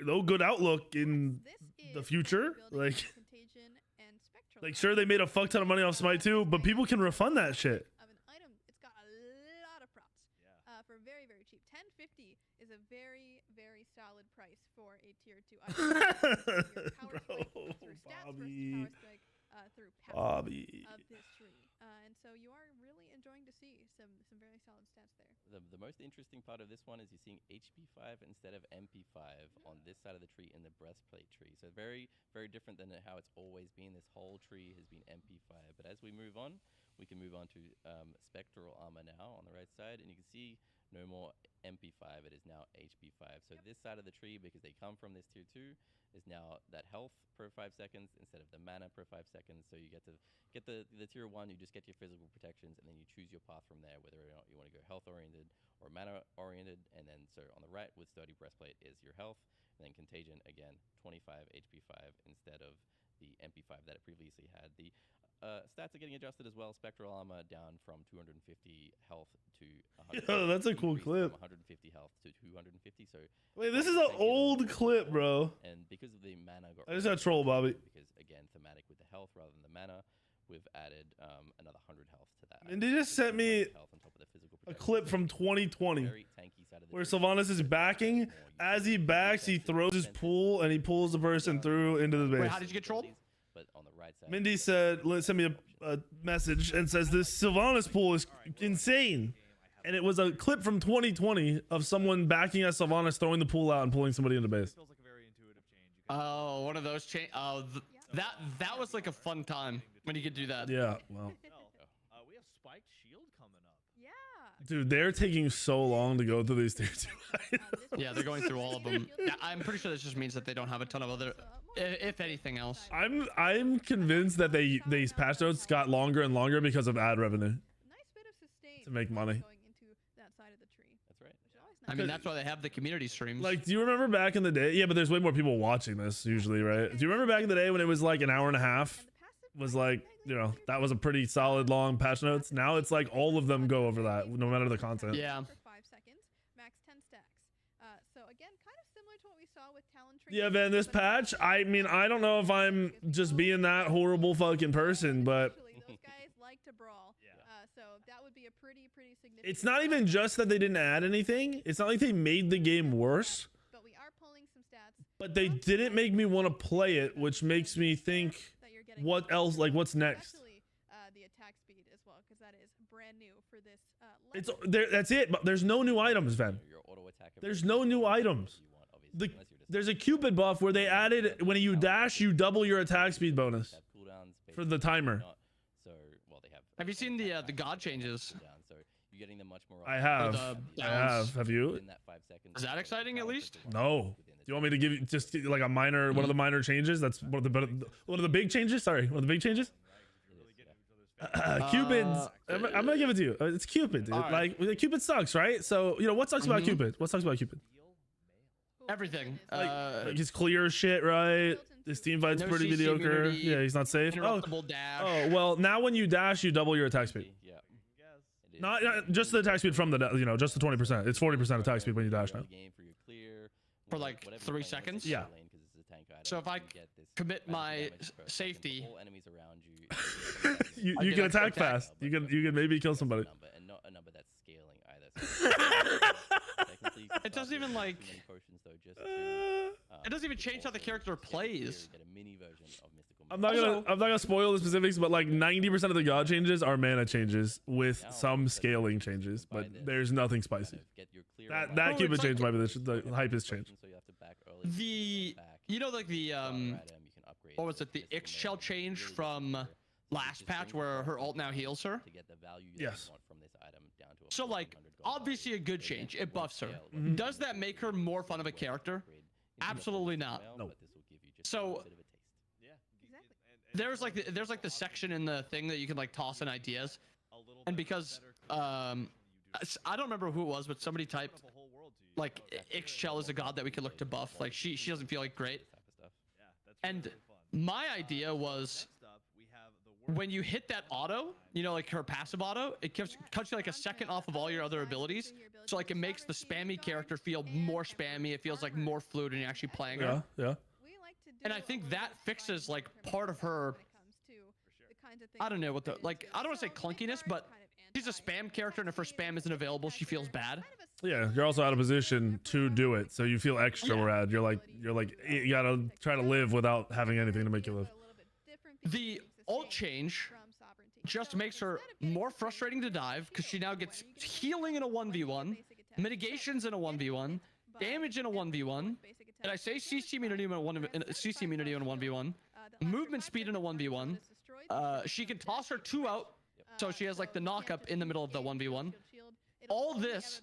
no good outlook in This the is future. building Like, Contagion and Spectral like sure they made a fuck ton of money off Smite 2, but people can refund that shit. of an item. It's got a lot of props. For very, very cheap. 1050 is a very, very solid price for a tier 2 item. Your power spike Bro, through stats Bobby. versus power spike through passive Bobby. of this tree. And so you are really enjoying to see some very solid stats there. The most interesting part of this one is you're seeing HP5 instead of MP5 on this side of the tree in the breastplate tree. So very, very different than how it's always been. This whole tree has been MP5. But as we move on, we can move on to spectral armor now on the right side. And you can see no more MP5. It is now HP5. So this side of the tree, because they come from this tier 2, is now that health per 5 seconds instead of the mana per 5 seconds. So you get to get the tier 1, you just get your physical protections, and then you choose your path from there, whether or not you want to go health oriented or mana oriented. And then so on the right with sturdy breastplate is your health, and then contagion again 25 HP5 instead of the MP5 that it previously had. The stats are getting adjusted as well. Spectral armor down from 250 health to 100. Yo, that's a cool clip. From 150 health to 250. So Wait, this is an old clip, bro. And because of the mana, I just got troll, Bobby. Because again, thematic with the health rather than the mana, we've added another 100 health to that. And they just sent me a clip from 2020 where Sylvanas is backing. As he backs, he throws his pool and he pulls the person through into the base. Wait, how did you get trolled? But on the right side, Mindy said, sent me a message and says this Sylvanas pool is insane. And it was a clip from 2020 of someone backing at Sylvanas, throwing the pool out and pulling somebody into base. Feels like a very intuitive change. Oh, one of those change. Oh, that was like a fun time when you could do that. Yeah, well. We have spiked shield coming up. Yeah. Dude, they're taking so long to go through these tier 2 items. Yeah, they're going through all of them. Yeah, I'm pretty sure this just means that they don't have a ton of other, if anything else. I'm convinced that these patch notes got longer and longer because of ad revenue. Nice bit of sustain To make money. going into that side of the tree. That's right. Which is always I nice. mean, that's why they have the community streams. Like, do you remember back in the day? Yeah, but there's way more people watching this usually, right? Do you remember back in the day when it was like an hour and a half? Was like, you know, that was a pretty solid long patch notes. Now it's like all of them go over that, no matter the content. Yeah. For 5 seconds, max 10 stacks. So again, kind of similar to what we saw with Talon Tree. Yeah, man, this patch, I mean, I don't know if I'm just being that horrible fucking person, but Those guys like to brawl. So that would be a pretty significant. it's not even just that they didn't add anything. It's not like they made the game worse, But we are pulling some stats. but they didn't make me want to play it, which makes me think, That you're getting what else, like what's next? Especially the attack speed as well, because that is brand new for this. It's there. That's it. But there's no new items, Ven. Your auto attack There's no new items. you want, obviously, unless you're just There's a Cupid buff where they added when you dash, you double your attack speed bonus have cooldowns for the timer. not- So well, they have. Have you seen the god changes? Cooldown, so you're getting them much more. I often. have. the I downs. have you? Within that 5 seconds, Is that exciting at least? No. Do you want me to give you just like a minor, one of the minor changes? That's one of the big changes. Sorry, one of the big changes. Cupid's. I'm gonna give it to you. It's Cupid, dude. Alright. Like Cupid sucks, right? So you know what sucks about Cupid? What sucks about Cupid? Everything. Like he's clear as shit, right? His team fight's No pretty CC mediocre. immunity, Yeah, he's not safe. Oh, interruptible dash. oh, well, now when you dash, you double your attack speed. Yeah. It is. Not just the attack speed from the, you know, just the 20%. It's 40% attack speed when you dash now. For like 3 seconds? Yeah. So if I commit my safety, all enemies around you, You I can get attack extra attack. fast. You can maybe kill somebody. number, and not a number that's scaling either. So It doesn't even, like- too many potions, though, just to, it doesn't even change how the character plays. Get a mini version of Mystical I'm not gonna spoil the specifics, but like 90% of the god changes are mana changes with some scaling changes, but there's nothing spicy. That Oh, Cupid it's change like might be the hype has changed. The you know, like the what was it? The X shell change from last patch where her ult now heals her. To get the value that Yes. you want from this item down to a So like 1400 gold obviously value. a good change. It buffs her. Mhm. Does that make her more fun of a character? Absolutely not. No. So- Yeah. Exactly. There's like the section in the thing that you can like toss in ideas, and because I don't remember who it was, but somebody typed like Ixchel is a god that we could look to buff. Like she doesn't feel like great. And my idea was when you hit that auto, you know, like her passive auto, it cuts you like a second off of all your other abilities. So like it makes the spammy character feel more spammy. It feels like more fluid when you're actually playing her. Yeah. And I think that fixes like part of her. I don't know what the like. I don't want to say clunkiness, but she's a spam character, and if her spam isn't available, she feels bad. Yeah, you're also out of position to do it, so you feel extra Yeah. rad. You're like you gotta try to live without having anything to make you live. The ult change just makes her more frustrating to dive because she now gets healing in a 1v1, mitigations in a 1v1, damage in a 1v1, and I say CC immunity in a 1v1, movement speed in a 1v1. She can toss her 2 out, so she has like the knock up in the middle of the 1v1. All this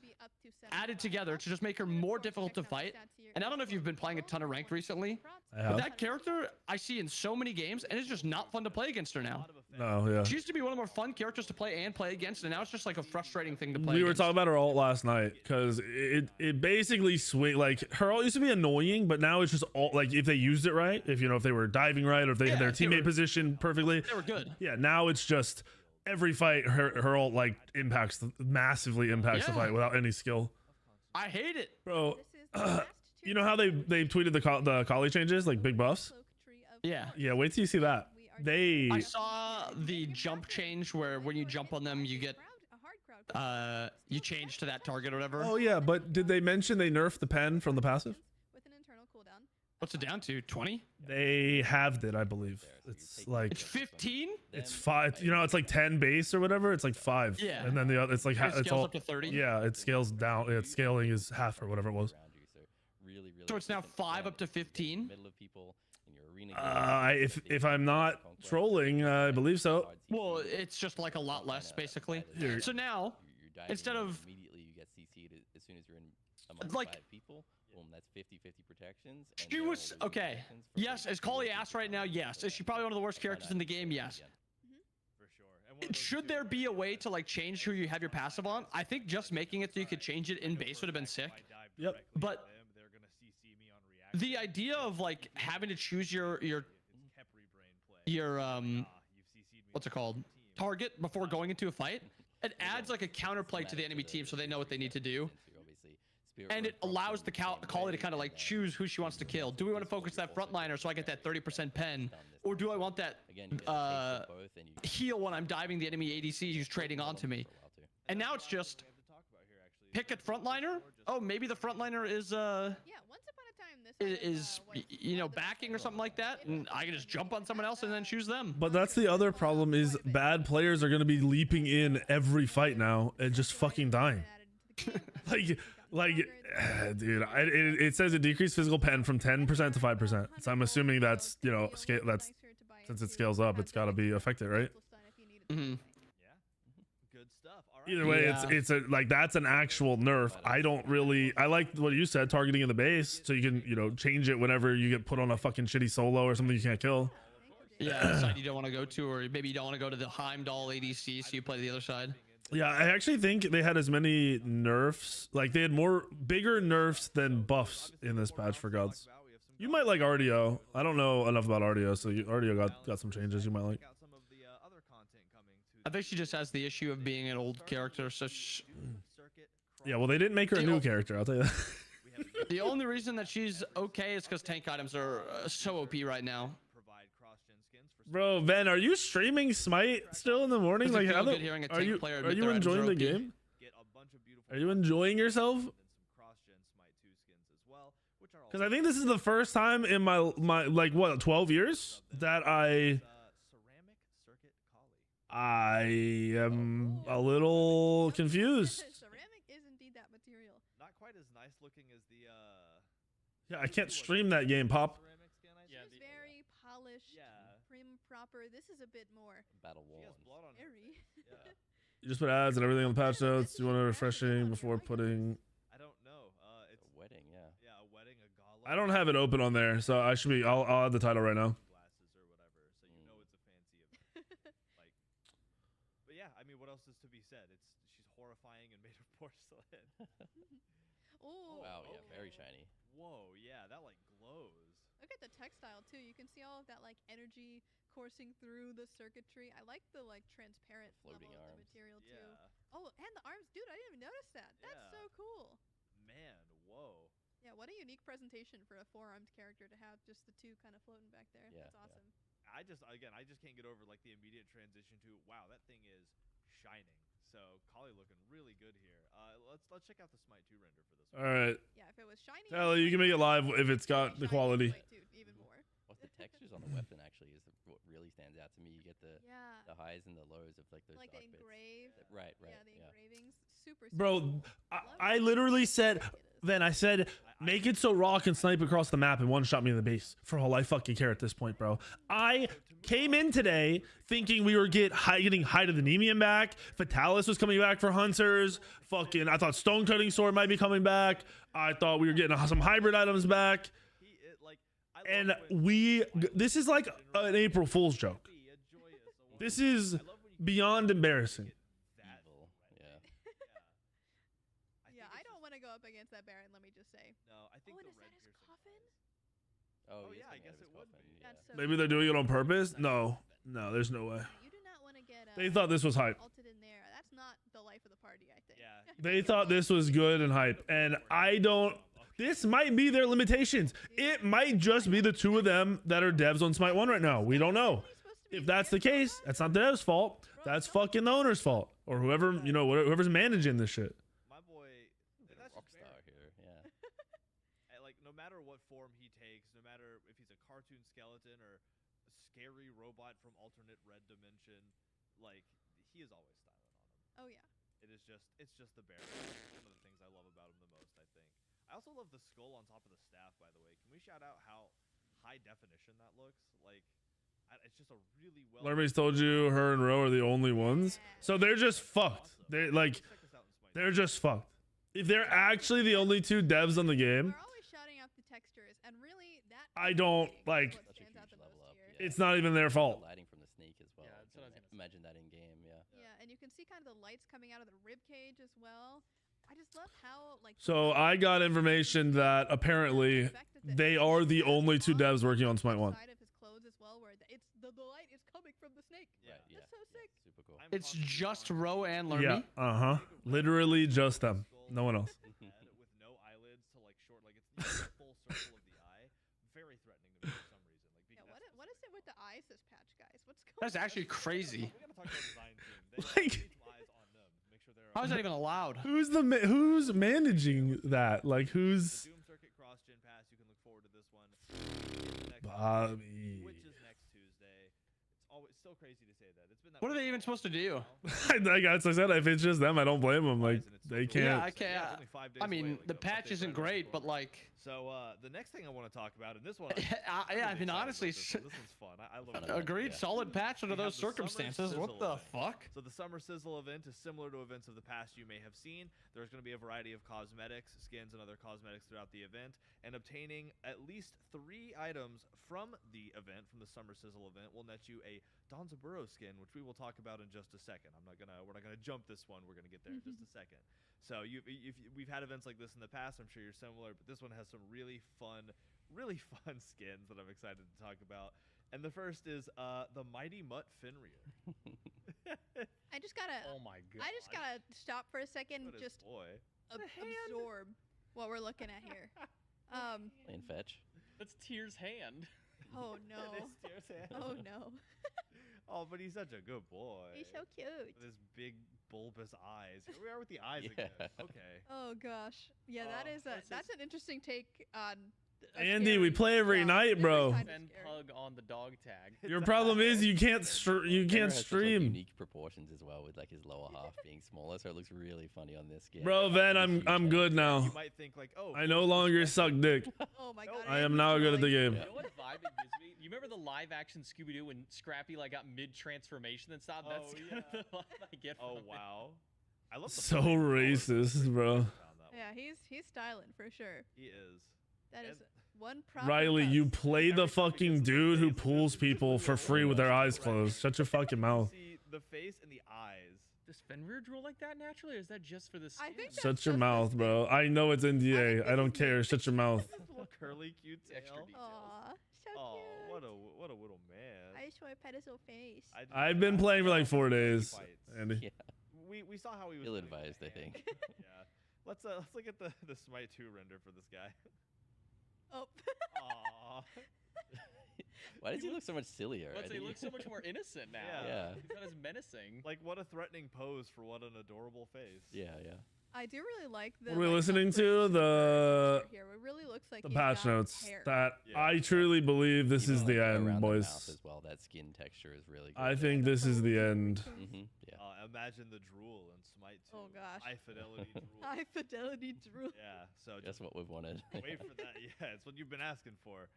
added together to just make her more difficult to fight. And I don't know if you've been playing a ton of ranked recently, I but have. that character I see in so many games, and it's just not fun to play against her now. No, yeah. She used to be one of the more fun characters to play and play against, and now it's just like a frustrating thing to play. We were against. talking about her ult last night because it basically swing like her ult used to be annoying, but now it's just all like if they used it right, if you know if they were diving right, or if they had their teammate positioned perfectly, They were good. yeah. Now it's just every fight her ult like massively impacts the Yeah. fight without any skill, I hate it. bro. This is the last You know how they tweeted the collie changes like big buffs? cloak tree of Yeah. Yeah, wait till you see that. We are They I saw the jump change where when you jump on them, you get you change to that target or whatever. oh yeah, but did they mention they nerfed the pen from the passive? with an internal cooldown. What's it down to? 20? They halved it, I believe. It's like It's 15? it's 5. You know, it's like 10 base or whatever. It's like 5. Yeah. And then the other, it's like It it's scales all up to 30? Yeah, it scales down. Its scaling is half or whatever it was. So it's now 5 up to 15? If I'm not trolling, I believe so. Well, it's just like a lot less, basically. Here. So now, instead of immediately you get CC'd as soon as you're in amongst Like- 5 people. Boom, that's 50-50 protections. and she they're was only okay. protections for Yes, maybe is Collie 2 ass people right now? Yes. Is she probably one of the worst characters in the game? Yes. For sure. And one of those Should too, there where be a it's way like, to like change who you have your passive on? I think just making it so you could change it in base would have been sick. Yep. But the idea of like having to choose your what's it called, target before going into a fight, it adds like a counterplay to the enemy team so they know what they need to do. And it allows the Collie to kind of like choose who she wants to kill. Do we want to focus that frontliner so I get that 30% pen, or do I want that heal when I'm diving the enemy ADC who's trading onto me? And now it's just pick a frontliner. Oh, maybe the frontliner is Yeah, once upon a time this is you know, backing or something like that, and I can just jump on someone else and then choose them. But that's the other problem is bad players are going to be leaping in every fight now and just fucking dying. Dude, it says it decreased physical pen from 10% to 5%. So I'm assuming that's, you know, that's since it scales up, it's got to be affected, right? Mhm. Good stuff. All right. Either way, Yeah. it's a like that's an actual nerf. I like what you said, targeting in the base, so you can, you know, change it whenever you get put on a fucking shitty solo or something you can't kill. Yeah, the side you don't want to go to, or maybe you don't want to go to the Heimdall ADC, so you play the other side. Yeah, I actually think they had as many nerfs, like they had bigger nerfs than buffs in this patch for gods. You might like RDO. I don't know enough about RDO, so RDO got some changes you might like. I think she just has the issue of being an old character, so Yeah, well, they didn't make her a new character, I'll tell you that. the only reason that she's okay is because tank items are so OP right now. Bro, Ben, are you streaming Smite still in the morning? Does it Like, feel how good hearing a are tank you player are admit you their items are enjoying the OP? game? Are you enjoying yourself? Because I think this is the first time in my like what 12 years that I am a little confused. Ceramic is indeed that material. Not quite as nice looking as the Yeah, I can't stream that game, Pop. ceramic skin I She was very polished, prim, proper. This is a bit more Battle She has Wands. blood on her. airy. Yeah. You just put ads and everything on the patch notes. You want to refreshing before putting. I don't know. It's A wedding, yeah. yeah, a wedding, a gala. I don't have it open on there, so I should be. I'll add the title right now. Glasses or whatever, so you know it's a fancy event. Like, but yeah, I mean, what else is to be said? She's horrifying and made of porcelain. Ooh. Wow, yeah, very okay. shiny. Whoa, yeah, that like glows. Look at the textile too. You can see all of that like energy coursing through the circuitry. I like the like transparent Floating level of arms. the material too. Yeah, Oh, and the arms, dude! I didn't even notice that. That's Yeah. so cool. man, whoa. Yeah, what a unique presentation for a four-armed character to have just the two kind of floating back there. Yeah, That's awesome. I just can't get over like the immediate transition to wow, that thing is shining. So Collie looking really good here. Let's check out the Smite 2 render for this one. All right, Yeah, if it was shiny. Tyler, you can make it live if it's got the quality. Even more. What's the textures on the weapon actually is what really stands out to me. You get the Yeah. highs and the lows of like those Like the dark bits. engraved. Right, Yeah, the yeah. engravings. Super. Bro, I literally said, then I said, make it so Raw can snipe across the map and one-shot me in the base. For all I fucking care at this point, bro. I came in today thinking we were getting Height of the Nemean back. Fatalis was coming back for Hunters. Fucking, I thought Stone Cutting Sword might be coming back. I thought we were getting some hybrid items back. And this is like an April Fool's joke. This is I love when you beyond embarrassing. that Evil. Yeah. Yeah, I don't want to go up against that Baron. Let me just say. No, I think Oh, and the is red that his piercing coffin? Oh, he is yeah, I coming out guess of his it would coffin, be. yeah. That's so Maybe they're doing it on purpose. No, there's no way. You do not want to get. They thought this was hype. Ulted in there. That's not the life of the party, I think. Yeah. They thought this was good and hype, and I don't. This might be their limitations. It might just be the two of them that are devs on Smite 1 right now. We don't know. If that's the case, that's not the dev's fault. That's fucking the owner's fault, or whoever, you know, whoever's managing this shit. My boy, Bit of that's a just rockstar Baron. here. Yeah. And, like, no matter what form he takes, no matter if he's a cartoon skeleton or a scary robot from alternate red dimension, like, he is always styling on him. Oh yeah. It's just the Baron. It's one of the things I love about him the most, I think. I also love the skull on top of the staff, by the way. Can we shout out how high definition that looks? Like, it's just a really well. Larry's told you her and Ro are the only ones, so they're just fucked. They like, Check this out in Smite. they're just fucked. If they're actually the only two devs on the game, We're always shouting out the textures, and really that. I don't, is like- what Such a stands out huge the level most up. here. Yeah. it's not even their The fault. lighting from the snake as well. Yeah, that's what I was gonna say. Imagine that in game. Yeah. Yeah, and you can see kind of the lights coming out of the rib cage as well. I just love how like. So I got information that apparently they are the only two devs working on Smite 1. Side of his clothes as well, where it's the light is coming from the snake. Yeah. Right, yeah. That's so yeah, sick. Super cool. I'm It's constantly just drawn to Ro the and skull. Lermy. Yeah, literally just them. No one else. Head with no eyelids to like short, like it's the full circle of the eye. Very threatening to me for some reason. Like, Yeah, because what is it with the eyes, this patch, guys? What's going That's on? actually crazy. We gotta talk about design team. They Like- need some eyes on them. Make sure they're. How is that even allowed? Who's managing that? Like The who's Doom Circuit Cross Gen Pass. You can look forward to this one. Next Bobby? which is next Tuesday. It's always so crazy to say that. It's been that What are way they for even a supposed to while do? now. Like as I said, if it's just them, I don't blame them. Like And it's they still can't. Yeah, okay. Yeah, it's only 5 days I away, mean, like, the updates patch are isn't around great, the but corner. like, So the next thing I want to talk about, and this one, I'm yeah, I really mean, excited honestly, about this one's fun. I love it. agreed. Yeah. Solid patch under We have those the Summer circumstances. What Sizzle the event. fuck? So the Summer Sizzle event is similar to events of the past you may have seen. There's going to be a variety of cosmetics, skins, and other cosmetics throughout the event. And obtaining at least 3 items from the event, from the Summer Sizzle event, will net you a Donzaburo skin, which we will talk about in just a second. We're not gonna jump this one. We're gonna get there in just a second. So we've had events like this in the past. I'm sure you're similar, but this one has some really fun skins that I'm excited to talk about. And the first is the Mighty Mutt Fenrir. I just gotta. Oh my god. I just gotta stop for a second, What and is just boy? absorb what we're looking at here. Playing fetch. That's Tyr's hand. Oh That no. is Tyr's hand. Oh no. Oh, but he's such a good boy. He's so cute. With his big bulbous eyes. Here we are with the eyes Yeah. again. Okay. Oh gosh. Yeah, that Oh, is a that's an interesting take on. a Andy, we scary- play every yeah, night, very bro. kind of And scary. pug on the dog tag. Your problem is you can't Fenrir can't has such, like, stream, unique proportions as well, with like his lower half being smaller, so it looks really funny on this skin. bro. Ven, His I'm huge I'm head. good now. You might think like, oh, I no longer suck dick. Oh my No, god. I am Andy's now good at the like- game. You know what vibe it gives me? You remember the live action Scooby Doo when Scrappy like got mid transformation and stuff? That's Oh, kind yeah. of the vibe I get from oh it. wow. I love the So flame color. racist, bro. Found that one. Yeah, he's styling for sure. He is. That is And- one problem. Riley, you play the fucking dude who pulls people for free with their eyes closed. Shut your fucking mouth. See the face and the eyes. Does Fenrir drool like that naturally, or is that just for the skin? I think that's Shut your just mouth, the bro. I know it's NDA. I don't care. Shut your mouth. This little curly cute It's extra tail. details. Aw, so Oh, cute. what a little man. I just want to pet his little face. I just- I've been I playing for saw like 4 how he days, fights. Andy. Yeah. We saw how he was. Ill-advised, I fighting think. with the hand. Yeah. Let's look at the Smite 2 render for this guy. Oh. Aw. Why does he look so much sillier? But I they think look so much more innocent now. Yeah. Yeah. He's not as menacing. Like what a threatening pose for what an adorable face. Yeah, yeah. I do really like the. What are we like, listening to? upgrades The here. It really looks like the he's patch got notes. hair. That Yeah. I truly believe this Even, is the like, around end, the mouth boys. as well. That skin texture is really good. I think this is the end. Mm-hmm. Yeah. Imagine the drool in Smite 2. Oh, gosh. High fidelity drool. High fidelity drool. Yeah. So Just what we've wanted. wait for that. Yeah, it's what you've been asking for.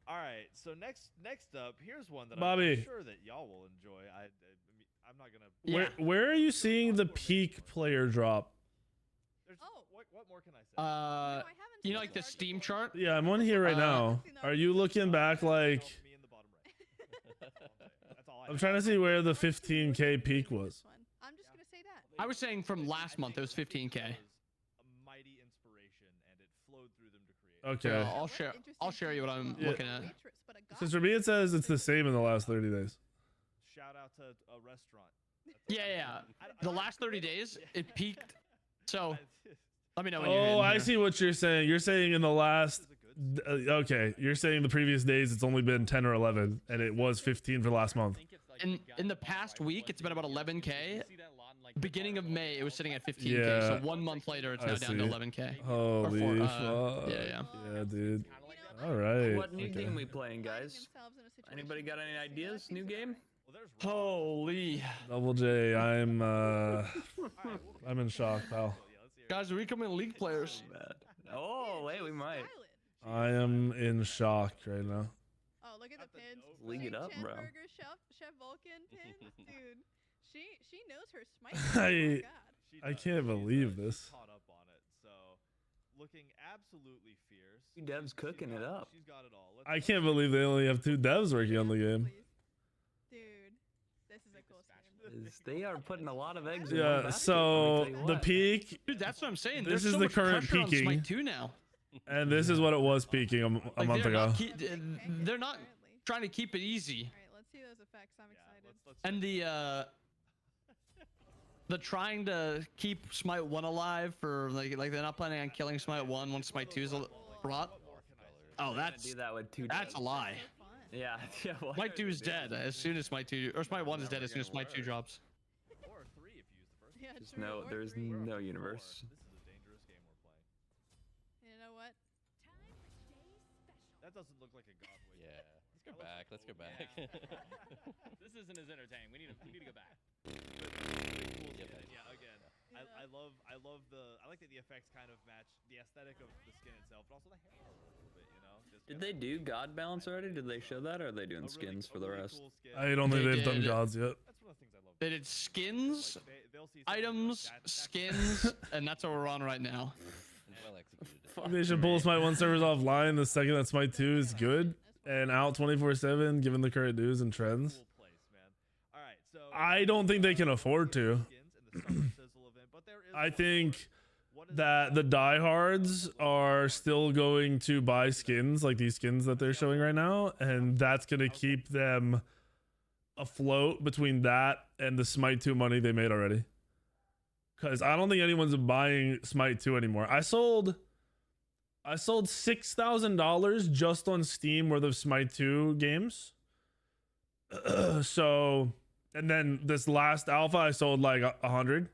All right. So next up, here's one that Bobby. I'm sure that y'all will enjoy. I mean, I'm not gonna. Where are you seeing the peak player drop? There's, Oh. what more can I say? No, I haven't You seen know, like the art Steam before. chart. Yeah, I'm on here right now. Are you looking back like? Me in the bottom right. That's all I'm trying to see where the 15K peak was. I'm just gonna say that. I was saying from last month it was 15K. A mighty inspiration, and it flowed through them to create. Okay. Yeah, I'll share you what I'm Yeah. looking at. Since for me it says it's the same in the last 30 days. Shout out to a restaurant. Yeah. The last 30 days it peaked. So let me know when Oh, you're I see what you're saying. You're saying in the last. Okay, you're saying the previous days it's only been 10 or 11, and it was 15 for last month. In the past week it's been about 11K. Beginning of May it was sitting at 15K. Yeah. So 1 month later it's I now down to see. 11K. Holy Or fuck. yeah. Yeah, dude. All right. What new Okay. game we playing, guys? Anybody got any ideas? New game? Holy. Double J, I'm in shock, pal. Guys, are we becoming league players? Oh, wait, we might. I am in shock right now. Oh, look at the pins. League it up, bro. Burger, Chef Vulcan pins, dude. She knows her Smite. Oh my God. I can't believe this. Caught up on it, so looking absolutely fierce. You devs cooking it up. She's got it all. I can't believe they only have 2 devs working on the game. Dude, this is a cool skin. They are putting a lot of eggs in one Yeah, basket, so let me tell you the what. peak, Dude, that's what I'm saying. This There's is so the much current pressure on peaking. Smite 2 now. and this is what it was peaking a Like, month they're ago. not they're not trying to keep it easy. All right, let's see those effects. I'm excited. And the trying to keep Smite 1 alive for like they're not planning on killing Smite 1 once Smite 2 is brought. Oh, They're gonna do that with 2 that's a devs. lie. Yeah, yeah. what Smite 2 are is they dead doing? as soon as Smite 2 or Smite 1 is dead as soon as Smite 2 drops. Or 3 if you use the first. Yeah, Just true, no, or there's 3. no universe. This is a dangerous game we're playing. You know what? That doesn't look like a god wave. Yeah. Let's go back. Let's go back. This isn't as entertaining. We need to go back. Yeah, again, I love I like that the effects kind of match the aesthetic of the skin itself, but also the hair a little bit, you know? Just Did they do God balance already? Did they show that, or are they doing a really- skins a for the really rest? cool skin. I don't think They they've done did. gods yet. That's one of the things I love. They did skins, Like, they'll see something like items, that's skins, and that's what we're on right now. And well executed. Fuck They should me. pull Smite 1 servers offline the second that Smite 2 is good and out 24/7, given the current news and trends. cool place, man. All right, so I don't think they can afford to. skins and the Summer Sizzle event, but there is I one think more. What is that the diehards are still going to buy skins like these skins that they're showing right now, and that's going to keep them afloat between that and the Smite 2 money they made already. Because I don't think anyone's buying Smite 2 anymore. I sold $6,000 just on Steam worth of Smite 2 games. So, and then this last alpha I sold like 100.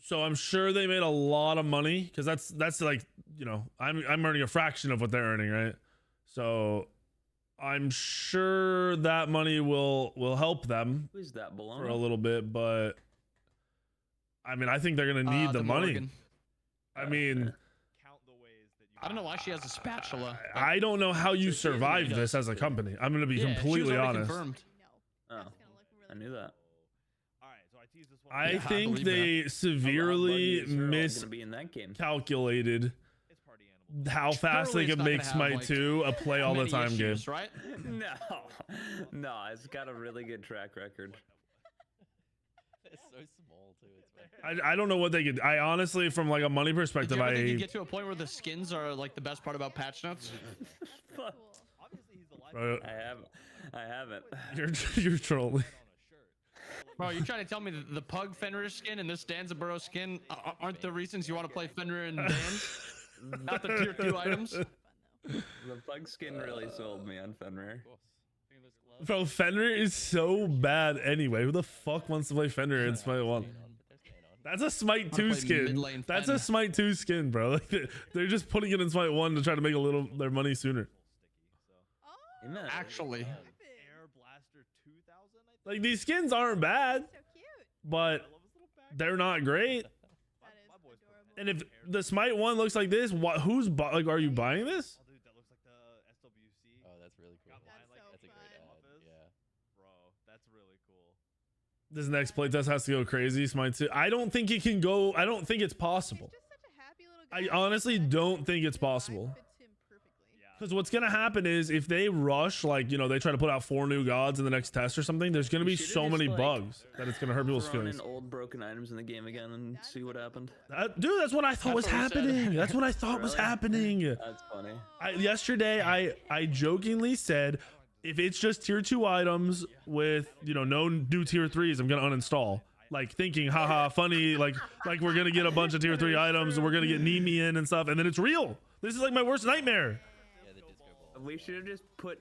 So I'm sure they made a lot of money because that's like, you know, I'm earning a fraction of what they're earning, right? So I'm sure that money will help them Who's that, for a Bologna? little bit, but I mean, I think they're gonna need the money. Morgan. I mean, count the ways that you I don't know why she has a spatula. I don't know how you So she has survived made this us- as a company. I'm gonna be Yeah, she was completely already honest. confirmed. Oh, That's gonna look I really knew that. All right, so I teased this one. I Yeah, I think believe they How about severely Bundy is Earl gonna be in that game? miscalculated It's party animal. how fast Surely they it's could not make gonna have, Smite like, 2 a play all the Many time game. issues, right? No, it's got a really good track record. It's so small too. It's funny. I don't know what they could. I honestly, from like a money Do perspective, you ever think you I get to a point where the skins are like the best part about patch notes? Fuck. cool. Obviously, he's the life Bro, I haven't. you're trolling. on a shirt. Bro, you're trying to tell me that the Pug Fenrir skin and this Danzaburo skin aren't the reasons you want to play Fenrir and Danz? Not the tier 2 items? Fun though. The bug skin really sold me on Fenrir. Of course. Fingerless gloves. Bro, Fenrir is so bad anyway. Who the fuck wants to play Fenrir in Smite 1? Staying on, but they're staying on. That's a Smite Wanna 2 play skin. mid-lane That's Fen. a Smite 2 skin, bro. Like, they're just putting it in Smite 1 to try to make a little their money sooner. Oh, Isn't that- Actually. epic. Air Blaster 2000, I think. Like, these skins aren't bad, So cute. but I love his little back. they're not great. That is My boy's adorable. And if the Smite 1 looks like this, like, are you buying this? Oh, dude, that looks like the SWC. Oh, that's really cool. Got mine, That's like, so That's a great fun. ad. Office. Yeah. Bro, that's really cool. This next playtest has to go crazy. Smite 2. I don't think it can go. I don't think it's He's possible. just such a happy little I guy. honestly That don't whole think it's vibe possible. fits him perfectly. Yeah. Because what's gonna happen is if they rush, like, you know, they try to put out 4 new gods in the next test or something, there's gonna be should've so just, many like, bugs that it's gonna hurt people's Thrown feelings. in old broken items in the game again and see what happened. Dude, that's what I thought was That's what we said. happening. That's what I thought was Really? happening. That's funny. Yesterday, I jokingly said, if it's just tier 2 items with, you know, no new tier 3s, I'm gonna uninstall. Like thinking, haha, funny, like we're gonna get a bunch of tier 3 items and we're gonna get Nemean and stuff, and then it's real. This is like my worst nightmare. Yeah, the disco ball. We should have just put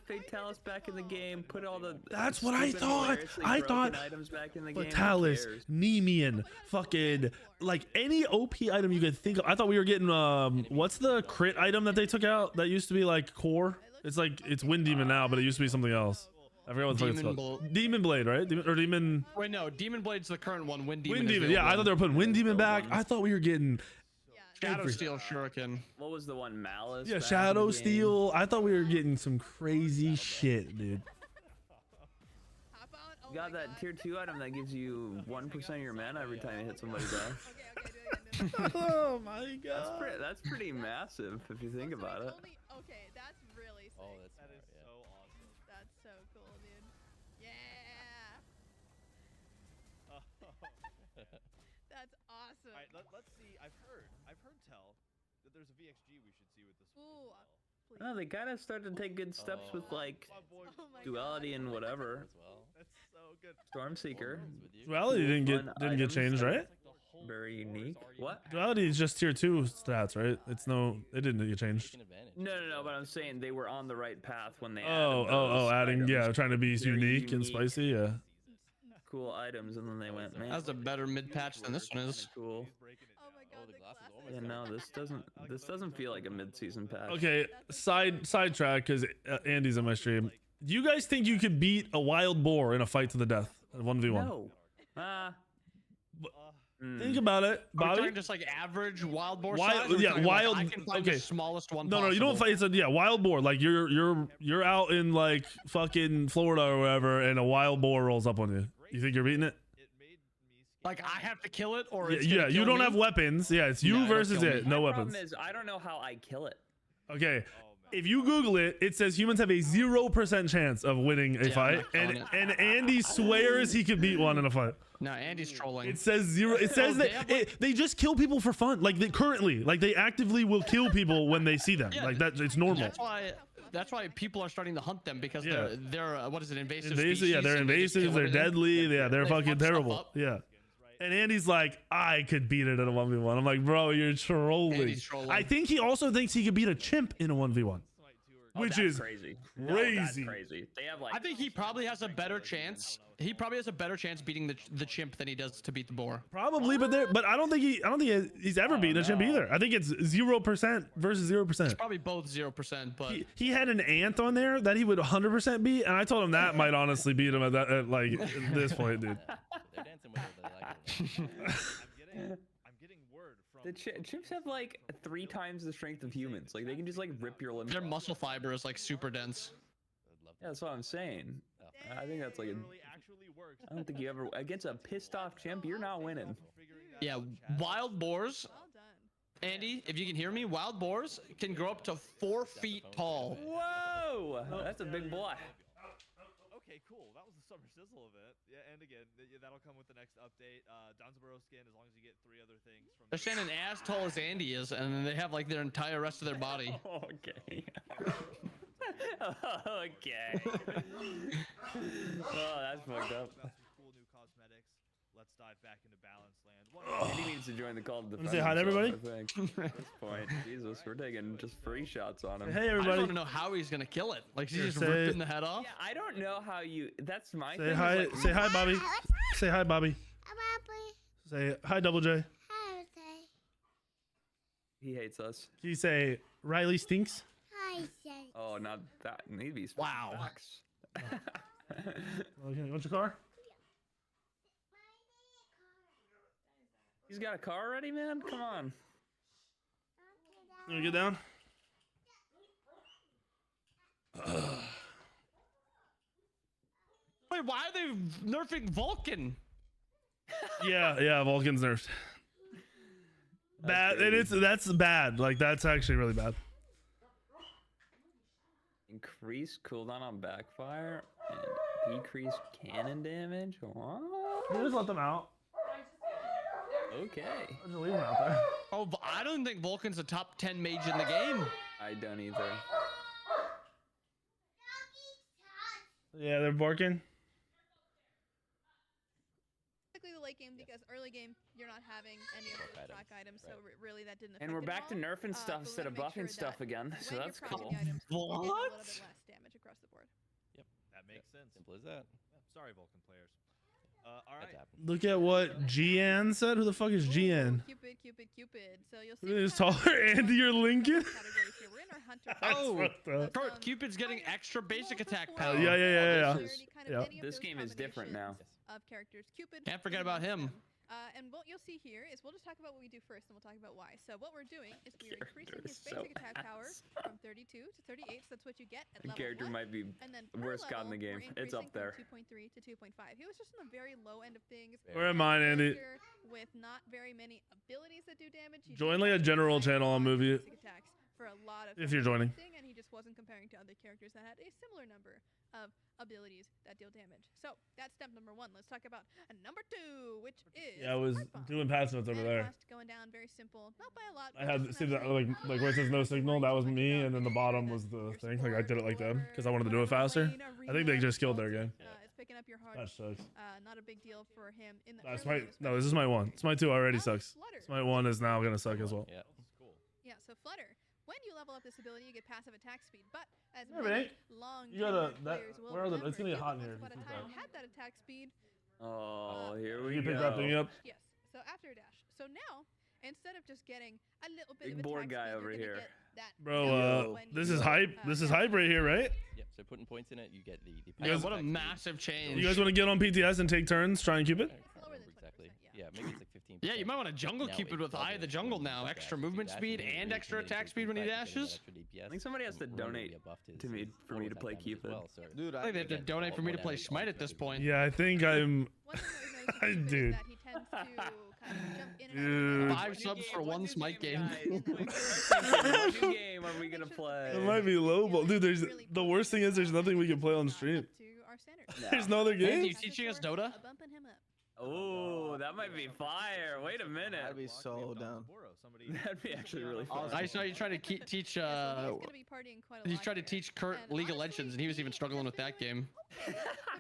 Fatalis back in the game. Put all the. That's what I stupid, thought. hilariously I broken thought items back in the game. Who Fatalis, cares? Nemean, fucking like any OP item you could think of. I thought we were getting what's the crit item that they took out that used to be like core? It's like it's Wind Demon now, but it used to be something else. I forgot what the fuck it's Demon called. Demon Blade, right? Demon. Wait, no, Demon Blade's the current one. Wind Demon. Wind is Demon. the Yeah, old I thought one. they were putting Wind Demon back. I thought we were getting Yeah. Shadow Steel Shuriken. What was the one? Malice. yeah back in Shadow the game? Steel. I thought we were getting some crazy shit, dude. Hop on. Oh You got my that God. tier 2 item that gives you 1% of your mana every time you hit somebody down. Okay, do it again. Oh my god. That's pretty massive if you think about it. Okay, that's really sick. Oh, that's That is smart, yeah. so awesome. That's so cool, dude. Yeah. That's awesome. All right, let's see. I've heard tell that there's a VXG we should see with this. Ooh, as well. please. No, they kind of started to take good steps with like My boy, Oh my duality God. and whatever. As well. that's so good. Stormseeker. Warlords with you. Duality didn't Fun get items. changed, right? It's like the whole Very Warlords unique. argument. What? Duality is just tier 2 stats, right? It's no, it didn't get changed. Taking advantage. No, but I'm saying they were on the right path when they Oh, added those adding, items. yeah, trying to be Very unique and unique. spicy, yeah. Cool items, and then they went, man, That's a better mid patch than this one is. cool. He's breaking it Oh my down. God, the the glass is classic. almost Yeah, no, this doesn't feel like a mid-season patch. Okay, sidetrack because Andy's in my stream. Do you guys think you could beat a wild boar in a fight to the death, 1v1? No. Think about it, Are we Bobby. talking just like average wild boar Wild- size? Or are we yeah, talking, like, wild- I can find okay. the smallest one. No, you don't possible? fight. It's a wild boar. Like you're out in like fucking Florida or wherever, and a wild boar rolls up on you. You think you're beating it? It made me scared. Like I have to kill it, or Yeah, it's gonna you kill don't me? have weapons. Yeah, it's you No, it'll versus kill it. me. No My weapons. problem is I don't know how I kill it. Okay. Oh, man. If you Google it, it says humans have a 0% chance of winning a Yeah, fight, I'm not and calling Andy swears he could beat one in a fight. No, Andy's trolling. It says 0. It says they that have, they just kill people for fun. Like they currently, like they actively will kill people when they see them. Yeah, Like that, it's normal. That's why people are starting to hunt them because Yeah. they're what is it, invasive? Invasive, yeah, species, they're and they just invasive. kill They're everything. deadly. Yeah, they're They fucking fuck stuff terrible. up. Yeah. And Andy's like, I could beat it in a 1v1. I'm like, bro, you're trolling. Andy's trolling. I think he also thinks he could beat a chimp in a 1v1, Oh, which that's is crazy. No, that's crazy. crazy. They have like. I think he probably has a better chance. He probably has a better chance beating the chimp than he does to beat the boar. probably, but I don't think he's ever beaten a chimp no. either. I think it's 0% versus 0%. Probably both 0%, but He had an ant on there that he would 100% beat, and I told him that might honestly beat him at like at this point, dude. They're dancing with it. They like it. I'm getting word from The chimps have like 3 times the strength of humans. Like they can just like rip your limbs. their off. muscle fiber is like super dense. I'd love Yeah, that's what I'm saying. Oh. I think that's like a. literally actually works. I don't think you ever against a pissed off chimp. You're not winning. Yeah, wild boars. Well done. Andy, if you can hear me, wild boars can grow up to 4 feet tall. Whoa, that's a big boy. Okay, cool. That was the summer sizzle of it. Yeah, and again, that'll come with the next update. Donzaburo skin, as long as you get 3 other things from. They're standing as tall as Andy is, and then they have like their entire rest of their body. Okay. Okay. Oh, that's fucked up. About some cool new cosmetics. Let's dive back into Balance Land. He needs to join the call to defend say hi to himself, everybody? I think. At this point, Jesus, we're taking just free shots on him. Hey I just everybody, want to know how he's gonna kill it. Like, is he Here, just say- ripping the head off? Yeah, I don't know how you. That's my say thing. is hi, like, say hi, Bobby. Say hi, Bobby. Say hi, Double J. He hates us. Can you say Riley stinks? Oh, not that. Maybe. Wow. Okay, you want your car? He's got a car already, man. Come on. You wanna get down? Wait, why are they nerfing Vulcan? Yeah, Vulcan's nerfed. Bad, and that's bad. Like that's actually really bad. Increased cooldown on backfire and decreased cannon damage. What? You just let them out. Okay. I'll just leave them out there. Oh, but I don't think Vulcan's a top 10 mage in the game. I don't either. Yeah, they're barking. Basically the late game, because early game you're not having any of the track items, so really that didn't affect And we're it back to at all. nerfing stuff But we instead of wanna make buffing sure stuff that again, so when you're that's crafting cool. the items, you get a little What? bit less damage across the board. That makes sense. Simple as that. Sorry, Vulcan players. All right. That's happened. Look at what GN said. Who the fuck is GN? Cupid. So you'll see Look at this we have taller Andy or Lincoln. categories here. We're in our hunter. Oh, fucked up. Kurt, Cupid's getting extra basic attack power. Yeah. Yeah. This game is different now. Of characters. Cupid. Can't forget about him. And what you'll see here is we'll just talk about what we do first, and we'll talk about why. So what we're doing is we're increasing his basic attack power from 32 to 38. So that's what you get at The level character 1. might be And then the worst god in the game. It's up there. 2.3 to 2.5. He was just on the very low end of things. Where am I, Andy? Character with not very many abilities that do damage. He Join did like a have general high channel on movie. basic attacks for a lot of If you're joining. and he just wasn't comparing to other characters that had a similar number of abilities that deal damage. So that's step number 1. Let's talk about number 2, which is Yeah, I was Heart Bomb. doing pass notes over Mana there. cost going down, very simple, not by a lot. I but had just see that naturally. like where it says no signal. That was me, and then the bottom was the thing. Like I did it like them because I wanted to do it faster. I think they just killed their game. It's picking up your heart. That sucks. Not a big deal for him in the Smite. early No, this is my 1. Smite 2 already sucks. Flutter. Smite 1 is now gonna suck as well. Yeah. Cool. Yeah, so Flutter. When you level up this ability, you get passive attack speed, but as Yeah, many but long you gotta- tenured that- players will where are the- remember, it's gonna get you hot in once here if upon you a keep time that. had that attack speed. Oh, here we You go. pick that thing up. Yes. So after a dash. So now, instead of just getting a little bit Big of board attack guy speed, over you're gonna here. get that Bro, double when this you is go, hype. This is hype right here, right? Yep. So putting points in it, you get the. You guys- what a attack speed. massive change. You guys want to get on PTS and take turns trying Cupid? I can't Lower than remember exactly. 20%, Yeah, maybe it's like 15%. Yeah, you might want to jungle Now Cupid it with Eye of the doesn't Jungle when you now. dash. Extra If movement dash, speed you're really and extra committed to attack speed when he 2.5, you're getting dashes. that extra DPS, I think somebody has to and we're gonna donate be a buff to his me for me to auto play attack damage as Cupid. well, so Dude, I think they have to again, donate for me to more play damage Smite on at this Cupid. point. Yeah, I think I'm. One thing that was nice with Cupid Dude. is that he tends to kind of jump in and out of the Dude. meta. 5 subs for one Smite game. What new game are we gonna play? It might be low ball, dude. There's the worst thing is there's nothing we can play on stream. Up to our standards. There's no other Andy, game. you teaching us Dota? Bumping him up. Oh, that might be fire. Wait a minute. I'd be so down. That'd be actually really fun. I saw you trying to teach. He's gonna be partying quite a He's lot trying to here. teach Kurt And League of honestly, Legends, and he was even struggling with that game.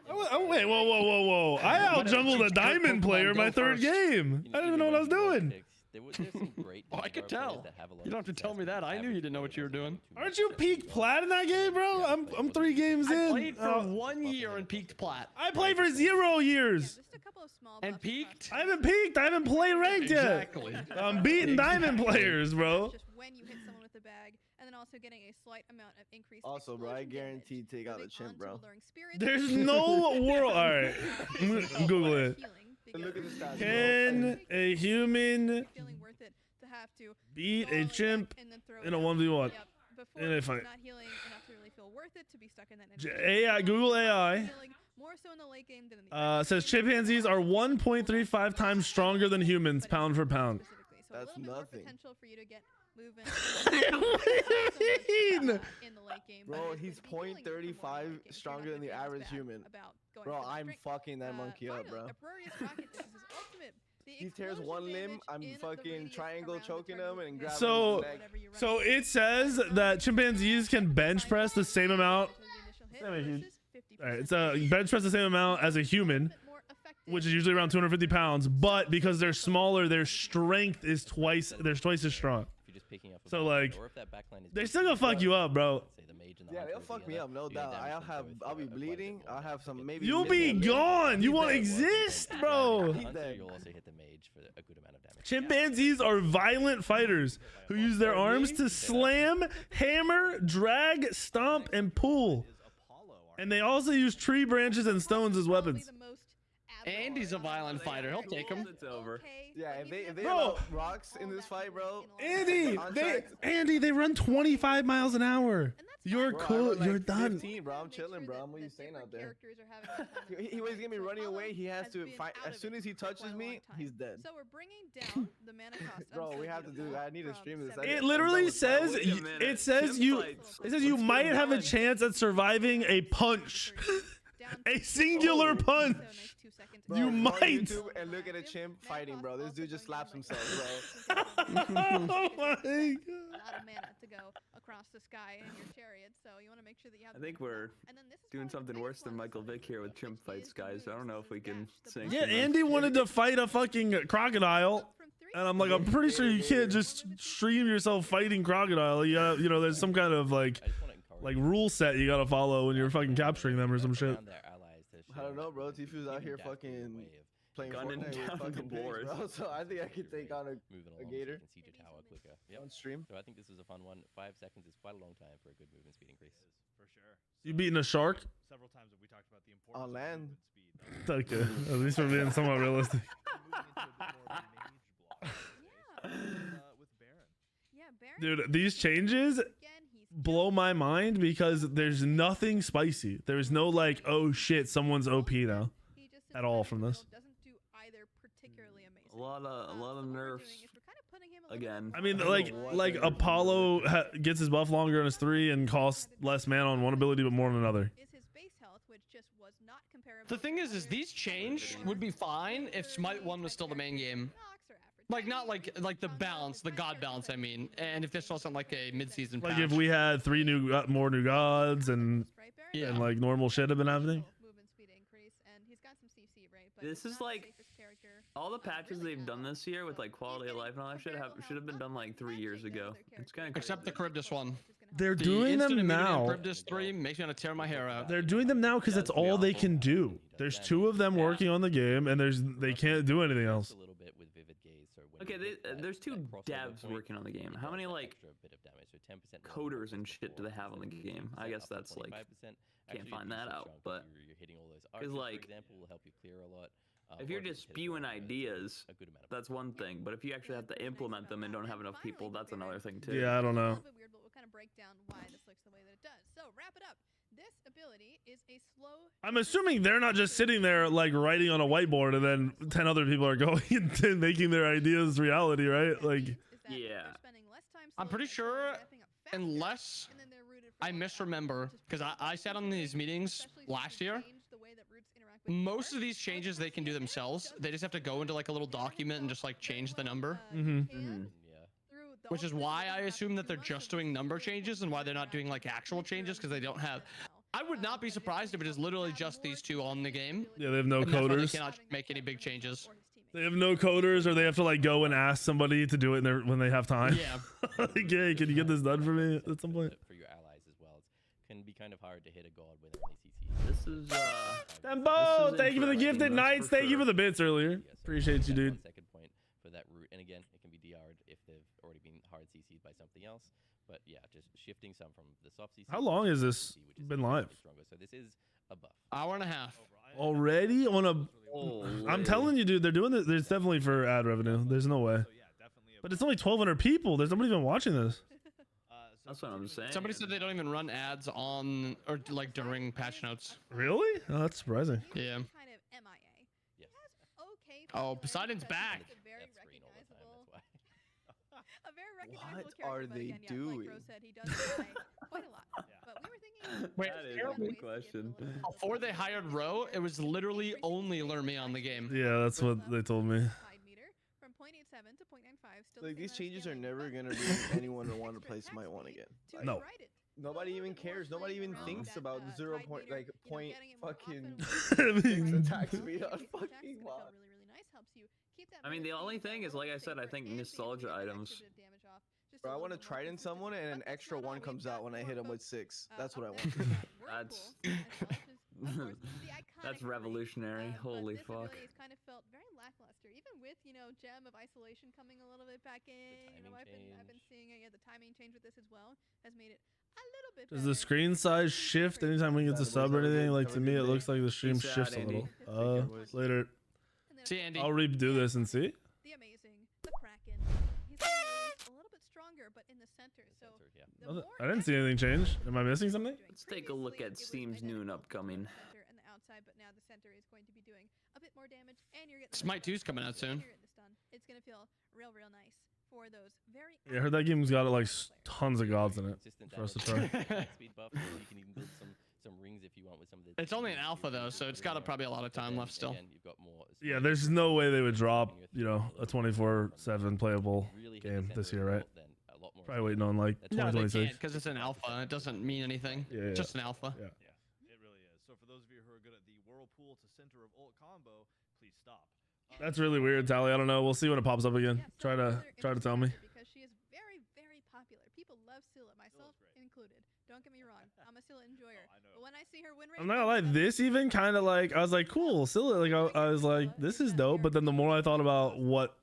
Oh wait, whoa! I out jungled a diamond player my third game. I didn't even know what I was doing. There's some great Oh, I could Dota players tell. that have a lot You don't of have to tell success me with that. I knew average you didn't know what you were players doing. that Aren't do you much peak as plat in that game, bro? I'm 3 games I in. played for 1 year and peaked plat. I played for 0 Yeah, years. just a couple of small And buffs peaked? across I haven't peaked. I haven't played ranked yet. Exactly. I'm beating diamond Exactly. players, bro. Just when you hit someone with the bag, and then also getting a slight amount of increased. Also, bro, I explosion guarantee damage. take out Moving the chimp, on to bro. Alluring Spirits, There's which no is world. All right, Google it. healing, And look at because the stats, bro. Can a human feeling worth it to have to beat go all a the way back chimp and then throw in it a out? 1v1? Yep. Before in a it's fight? not healing enough to really feel worth it to be stuck in that. AI, Google AI. Healing more so in the late game than in the early Says game. chimpanzees are 1.35 times stronger than humans, pound for pound. Specifically. So That's a little bit more nothing. potential for you to get movement. What do you mean? In the late game. Bro, but he's it's going to be healing you for more in the 0.35 late game, so you're stronger not than the gonna feel as average bad human. about going Bro, for the I'm strength. fucking that monkey up, Finally, bro. Uproarious Rocket, this is his ultimate. The He tears explosion one limb, damage I'm in the fucking radius triangle around the choking target him and is grabbing So- his neck. whatever you run So into. it says that chimpanzees can bench press the same amount. All Alright, it's a bench press the same amount as a human, which is usually around 250 pounds. But because they're smaller, their strength is twice. They're twice as strong. If you're just picking up a So, backline, like, or if that backline is They're weak, still gonna fuck you up, bro. say the mage and the Yeah, hunter they'll will fuck be me able up, no to do the doubt. damage I'll themselves I'll for be quite a bit bleeding. more. I'll have some Get maybe. You'll maybe be a little- gone. You He's won't dead. exist, The bro. hunter, dead. you'll also hit the mage for a good amount of damage. Chimpanzees are violent fighters who use their arms to slam, hammer, drag, stomp, and pull. And they also use tree branches and stones as weapons. The most Andy's a violent fighter. He'll take him. It's over. Yeah, if they Bro. allow rocks in this fight, bro. Andy, they run 25 miles an hour. You're Bro, I cool. run, like, You're done. 15, bro. I'm chilling, bro. What are you saying out there? He was gonna be running away. He has to fight. As soon as he touches me, he's dead. So we're bringing down the mana cost. Bro, we have to do that. I need to stream this. It literally says it says you might have a chance at surviving a punch. A singular punch. Bro, You go on might. YouTube and look at a chimp fighting, bro. This dude just slaps himself, bro. Oh my god. A lot of mana to go across the sky in your chariot, so you want to make sure that you have. I think we're And then this is doing probably the something biggest worse than one, Michael so Vick here with which chimp is fights, the guys. I don't know if we can sing. Yeah, Andy wanted to fight a fucking crocodile. And I'm like, I'm pretty sure you can't just stream yourself fighting crocodile. You gotta, there's some kind of like rule set you gotta follow when you're fucking capturing them or some shit. I don't know, bro. Tfu's out here fucking playing Gunning Fortnite down with the fucking pigs, board. bro. So I think I could take on a gator Yep. on stream. So I think this is a fun one. 5 seconds is quite a long time for a good movement speed increase. For sure. You beating a shark? Several times have we talked about the importance On of land. movement speed. Okay, at least we're being somewhat realistic. With Baron. Yeah, Baron. Dude, these changes blow my mind because there's nothing spicy. There's no like, oh shit, someone's OP now He just at all from this. doesn't do either particularly amazing. A lot of So what we're nerfs. doing is we're kind of putting him a little Again. bit I mean, don't like know what like they're Apollo gets his buff longer on his 3 and costs less mana on one ability but more on another. is his base health, which just was not comparable. The thing to is others. these change would be fine if Smite 1 was still the main game. Like not like the balance, the god balance, I mean. And if this wasn't like a mid-season Like patch. if we had 3 more new gods and Yeah. like normal shit have been happening. Movement speed increase, and he's got some CC, right? But This he's is not the like safest character. all the patches they've done this year with like quality of life and all that shit should have been done like 3 years ago. It's kind of Except the Charybdis one. They're The doing instant them immunity on now. Charybdis 3 makes me want to tear my hair out. They're doing them now because that's all they can do. There's 2 of them working on the game and they can't do anything else. A little bit with Vivid Gaze. So when Okay, you hit there's 2 that crossover devs point, working on the game. it How does many that like extra bit of damage, so 10% more coders and damage shit do they before, have on the 10% game? I guess up to that's like 25%. can't Actually, find a that decent out, chunk if but you're hitting all those archers, like, for example, will help you clear a lot. if you're or just hit a spewing lot, ideas, a good amount of that's one thing. But if you actually have to implement them and don't have enough people, that's another thing too. Yeah, I don't know. A little bit weird, but we'll kind of break down why this looks the way that it does. So wrap it up. This ability is a slow. I'm assuming they're not just sitting there like writing on a whiteboard and then 10 other people are going and making their ideas reality, right? Like, Yeah. I'm pretty sure unless I misremember, because I sat on these meetings last year. Most of these changes they can do themselves. They just have to go into like a little document and just like change the number. Yeah. Which is why I assume that they're just doing number changes and why they're not doing like actual changes because they don't have. I would not be surprised if it is literally just these 2 on the game. yeah, they have no And that's why they coders. cannot make any big changes. They have no coders, or they have to like go and ask somebody to do it when they have time. Yeah. Like, hey, can you get this done for me at some point? For your allies as well, it can be kind of hard to hit a god with only CC. This is Tembo, This is thank you for the interesting, gifted that's nights. for Thank you for sure. the bits earlier. Yeah, so Appreciate you, that dude. 1 second point for that route, and again, it can be DR'd if they've already been hard CC'd by something else. But yeah, just shifting some from the soft CC. How to long the has hard this CC, which is been a little live? bit stronger. So this is a buff. Hour and a half. Already on a. Oh, I'm telling you, dude, they're doing this. There's definitely for ad revenue. There's no way. So yeah, definitely. But it's only 1,200 people. There's nobody even watching this. That's what I'm saying. Somebody said they don't even run ads on or like during patch notes. Really? Oh, that's surprising. Yeah. Kind of MIA. Yes. Okay. Oh, Poseidon's back. It's a very Death screen all the time. recognizable. That's why. A very What recognizable are character, but they again, yeah, doing? Like Rose said, he does die quite a lot. But we were thinking. Wait, That is Harold- a good question. Before they hired Ro, it was literally only Lermy on the game. Yeah, that's what they told me. From 0.87 to 0.95, still Like the these same changes amount are of never scaling, gonna but bring anyone to want to extra play attack Smite 1 speed again. to Like, No. override it. Nobody So a even little bit more cares. Nobody playing even around thinks that, about the 0 tide point meter, like you know, point getting it more fucking often I mean, attack with speed on attacks, fucking it's gonna mod. feel really, really nice. Helps you keep that I mean, the movement only speed thing down, is, like I safer, said, I think and nostalgia getting that items. extra bit of damage off, just Bro, I a want to little bit more trident someone and an consistent. But extra that's not 1 all. comes We've out got when I more hit him with folks, 6. That's what I up want. next. That's- Whirlpool, as well, which is, of course, the iconic That's ability. revolutionary. But Holy this fuck. ability has kind of felt very lackluster, even with with, you know, Gem of Isolation coming a little bit back in. You know, I've been seeing it. Yeah, the timing change with this as well has made it a little bit Does the better. screen size shift anytime we get to sub or anything? Like to me, it looks like the stream Peace out, shifts a Andy. little. Later. And then See, Andy. I'll redo this and see. the amazing, the Kraken. He's a little bit stronger, but in the center. So the more I didn't see anything change. Am I missing something? Let's take a look at Steam's noon upcoming. center and the outside, but now the center is going to be doing a bit more damage, and you're getting Smite 2's coming out soon. You're getting the stun. It's gonna feel real nice for those very. Yeah, I heard that game's got like tons of gods in it Consistent for us to damage, try. speed buff, or you can even build some rings if you want with some of the. It's only an alpha though, so it's got probably a lot of time left still. Again, you've got more Yeah, there's no way they would drop, you know, a 24/7 playable game this year, right? Probably waiting on like No, they 2026. can't because it's an alpha. It doesn't mean anything. Yeah, yeah. Just an alpha. Yeah. Yeah, it really is. So for those of you who are good at the whirlpool to center of ult combo, please stop. That's really weird, Tally. I don't know. We'll see when it pops up again. Yeah, so Try to tell me. because she is very popular. People love Scylla, myself included. Don't get me wrong, I'm a Scylla enjoyer. But when I see her win rate, I'm not gonna lie. This even kind of like I was like, cool, Scylla. Like I was like, this is dope. But then the more I thought about what,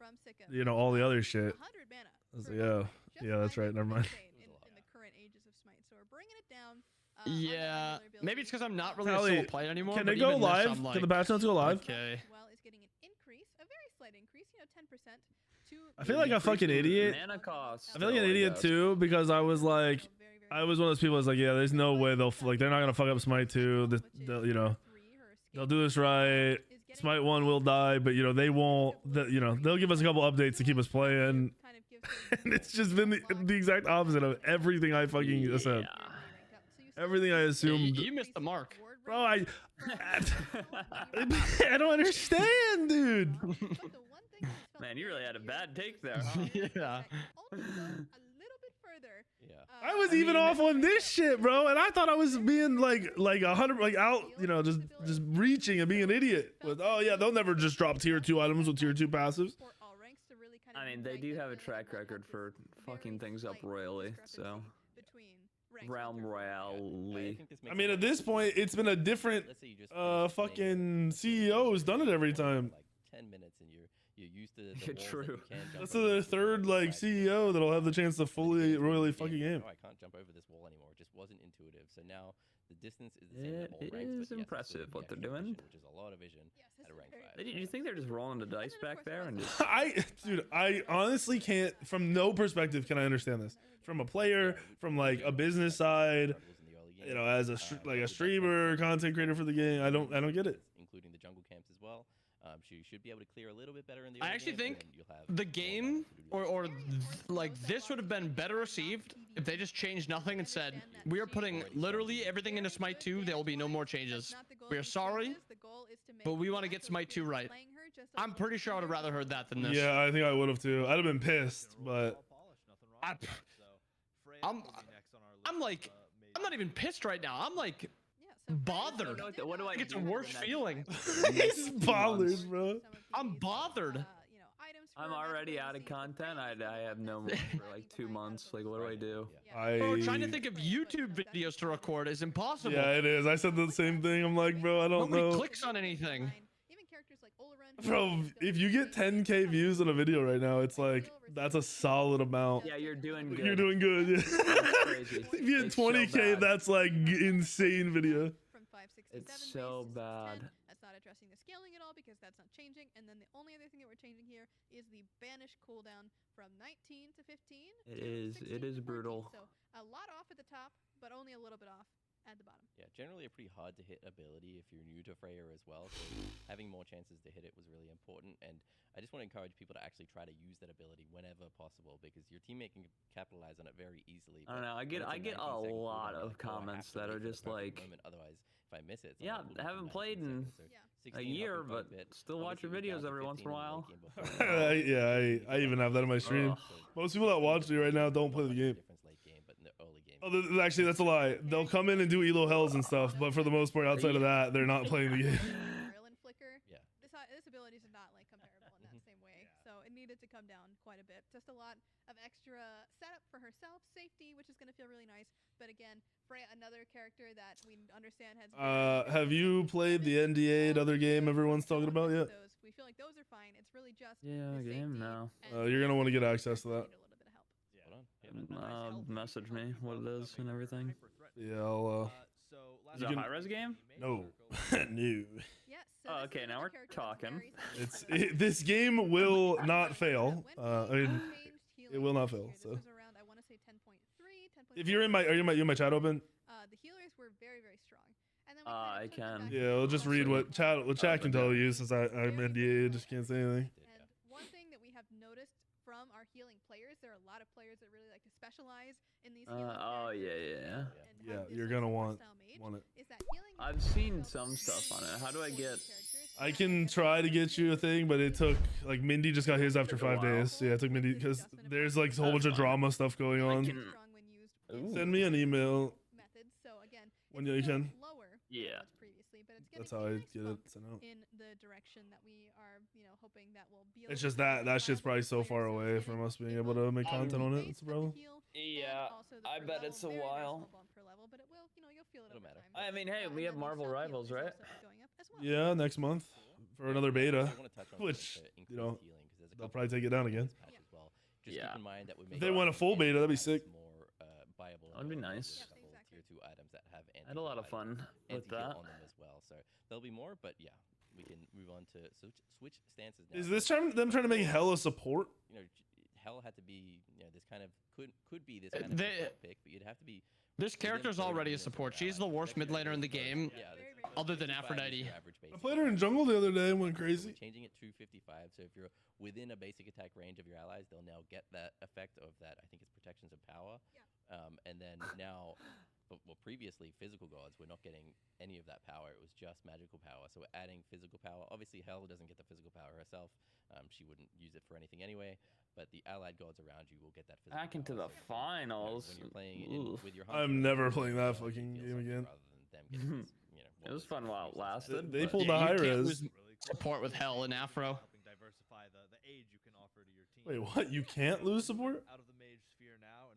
you know, all the other shit, 100 mana. I was like, oh, yeah, that's right. Never mind. In the current ages of Smite, so we're bringing it down. Yeah, maybe it's because I'm not really Tally, a solo player anymore. Can but it go even this, live? I'm like, Can the patch notes go live? Okay. Well, is getting an increase, a very slight increase, you know, 10%. I feel like a fucking idiot. Mana cost. I feel like an idiot too because I was like, I was one of those people that's like, yeah, there's no way they'll like they're not gonna fuck up Smite 2. They'll, you know, they'll do this right. Smite 1 will die, but you know they won't. You know they'll give us a couple updates to keep us playing, and it's just been the exact opposite of everything I fucking said. Everything I assumed. You missed the mark. Bro, I don't understand, dude. Man, you really had a bad take there. Yeah. I was even off on this shit, bro, and I thought I was being like 100, like out, you know, just reaching and being an idiot with, oh yeah, they'll never just drop tier 2 items with tier 2 passives. I mean, they do have a track record for fucking things up royally, so realm royally. I mean, at this point, it's been a different fucking CEO who's done it every time. Like 10 minutes and you're used to the walls True. that you can jump That's over. the third like CEO that'll have the chance to fully royally fucking game. Oh, I can't jump over this wall anymore. It just wasn't intuitive. So now the distance is the same at all It ranks, is but yes, impressive still what the they're extra doing. vision, which is a lot of vision at a rank 5. Do you think they're just rolling the dice back there and just? Dude, I honestly can't. From no perspective can I understand this. From a player, from like a business side, you know, as a like a streamer, content creator for the game, I don't get it. Including the jungle camps as well. You should be able to clear a little bit better in the. I early actually game, think and then you'll have the more game time to do like this would have been better received if they just changed nothing and said, we are putting literally everything into Smite 2. There will be no more changes. We are sorry, but we want to get Smite 2 right. I'm pretty sure I would have rather heard that than this. Yeah, I think I would have too. I'd have been pissed, but I'm like, I'm not even pissed right now. I'm like bothered. What do I It's a do worse next? feeling. he's bothered, bro. I'm bothered. I'm already out of content. I have no more for like 2 months. Like, what do I do? Bro, trying to think of YouTube videos to record is impossible. Yeah, it is. I said the same thing. I'm like, bro, I don't Nobody know. clicks on anything. Bro, if you get 10K views on a video right now, it's like that's a solid amount. Yeah, you're doing good. You're doing good. Yeah. Crazy. If you get It's so 20K, bad. that's like insane video. It's so bad. That's not addressing the scaling at all because that's not changing. And then the only other thing that we're changing here is the banish cooldown from 19 to 15. It is brutal. So a lot off at the top, but only a little bit off at the bottom. Yeah, generally a pretty hard to hit ability if you're new to Freya as well. So having more chances to hit it was really important. And I just want to encourage people to actually try to use that ability whenever possible because your teammate can capitalize on it very easily. I don't know. I get a lot of comments that are just like, otherwise, if I miss it, it's yeah, only cooldown haven't 19 played in seconds, so a 16 year, helping quite but a bit. still watch your Obviously, videos down to every once in a 15 while. late game before. Yeah, I even have that in my stream. Most people that watch me right now don't play the game. Difference late game, but in the early game. Oh, actually, that's a lie. They'll come in and do elo hells and stuff, but for the most part, outside of that, they're not playing the game. Flicker. Yeah. This ability is not like comparable in that same way. So it needed to come down quite a bit. Just a lot of extra setup for herself, safety, which is going to feel really nice. But again, Freya, another character that we understand has. Have you played the NDA, other game everyone's talking about yet? We feel like those are fine. It's really just Yeah, game now. You're gonna want to get access to that. Message me what it is and everything. Yeah, I'll. Is it a high-res game? No, no. Yes. Oh, okay, now we're talking. This game will not fail. I mean, it will not fail. So. If you're in my, are you in my chat open? The healers were very, very strong. And then I can. Yeah, I'll just read what chat can tell you since I'm NDA. Just can't say anything. And one thing that we have noticed from our healing players, there are a lot of players that really like to specialize in these healing Yeah, you're gonna want it. I've seen some stuff on it. How do I get? I can try to get you a thing, but it took like Mindy just got his after 5 days. Yeah, it took Mindy because there's like a whole bunch of drama stuff going on. Send me an email when you can. Yeah. That's how I get it sent out. In the direction that we are, hoping that will be. It's just that shit's probably so far away from us being able to make content on it. It's a problem. Yeah, I bet it's a while. I mean, hey, we have Marvel Rivals, right? Yeah, next month for another beta, which they'll probably take it down again. Yeah. If they want a full beta, that'd be sick. That'd be nice. I had a lot of fun with that. As well, so there'll be more, but yeah, we can move on to switch stances now. Is this them trying to make Hell a support? Hell had to be, this kind of could be this kind of pick, but you'd have to be. This character's already a support. She's the worst mid laner in the game, other than Aphrodite. I played her in jungle the other day and went crazy. Changing it to 55, so if you're within a basic attack range of your allies, they'll now get that effect of that. I think it's protections of power, and then now. Well, previously, physical gods were not getting any of that power. It was just magical power. So we're adding physical power. Obviously, Hell doesn't get the physical power herself. She wouldn't use it for anything anyway. But the allied gods around you will get that physical Back into power. the finals. When you're playing with your I'm never playing that fucking game again. It was fun while it lasted. They pulled the high res. Support with Hell and Afro. Wait, what? You can't lose support?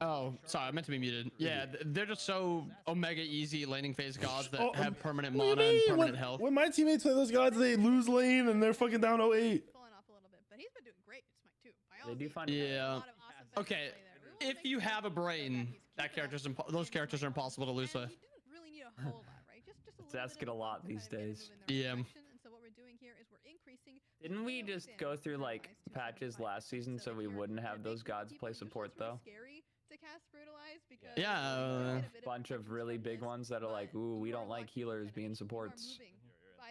Oh, sorry, I meant to be muted. Yeah, they're just so omega easy laning phase gods that have permanent mana and permanent health. When my teammates play those gods, they lose lane and they're fucking down 08. Falling off a little bit, but he's been doing great in Smite too. They do find Okay, if you have a brain, those characters are impossible to lose with. You didn't really need a whole lot, right? Just It's asking a lot these days. Yeah. And so what we're doing here is we're increasing. Didn't we just go through like patches last season so we wouldn't have those gods play support though? To cast brutalize because yeah, a bunch of really big ones that are like, ooh, we don't like healers being supports.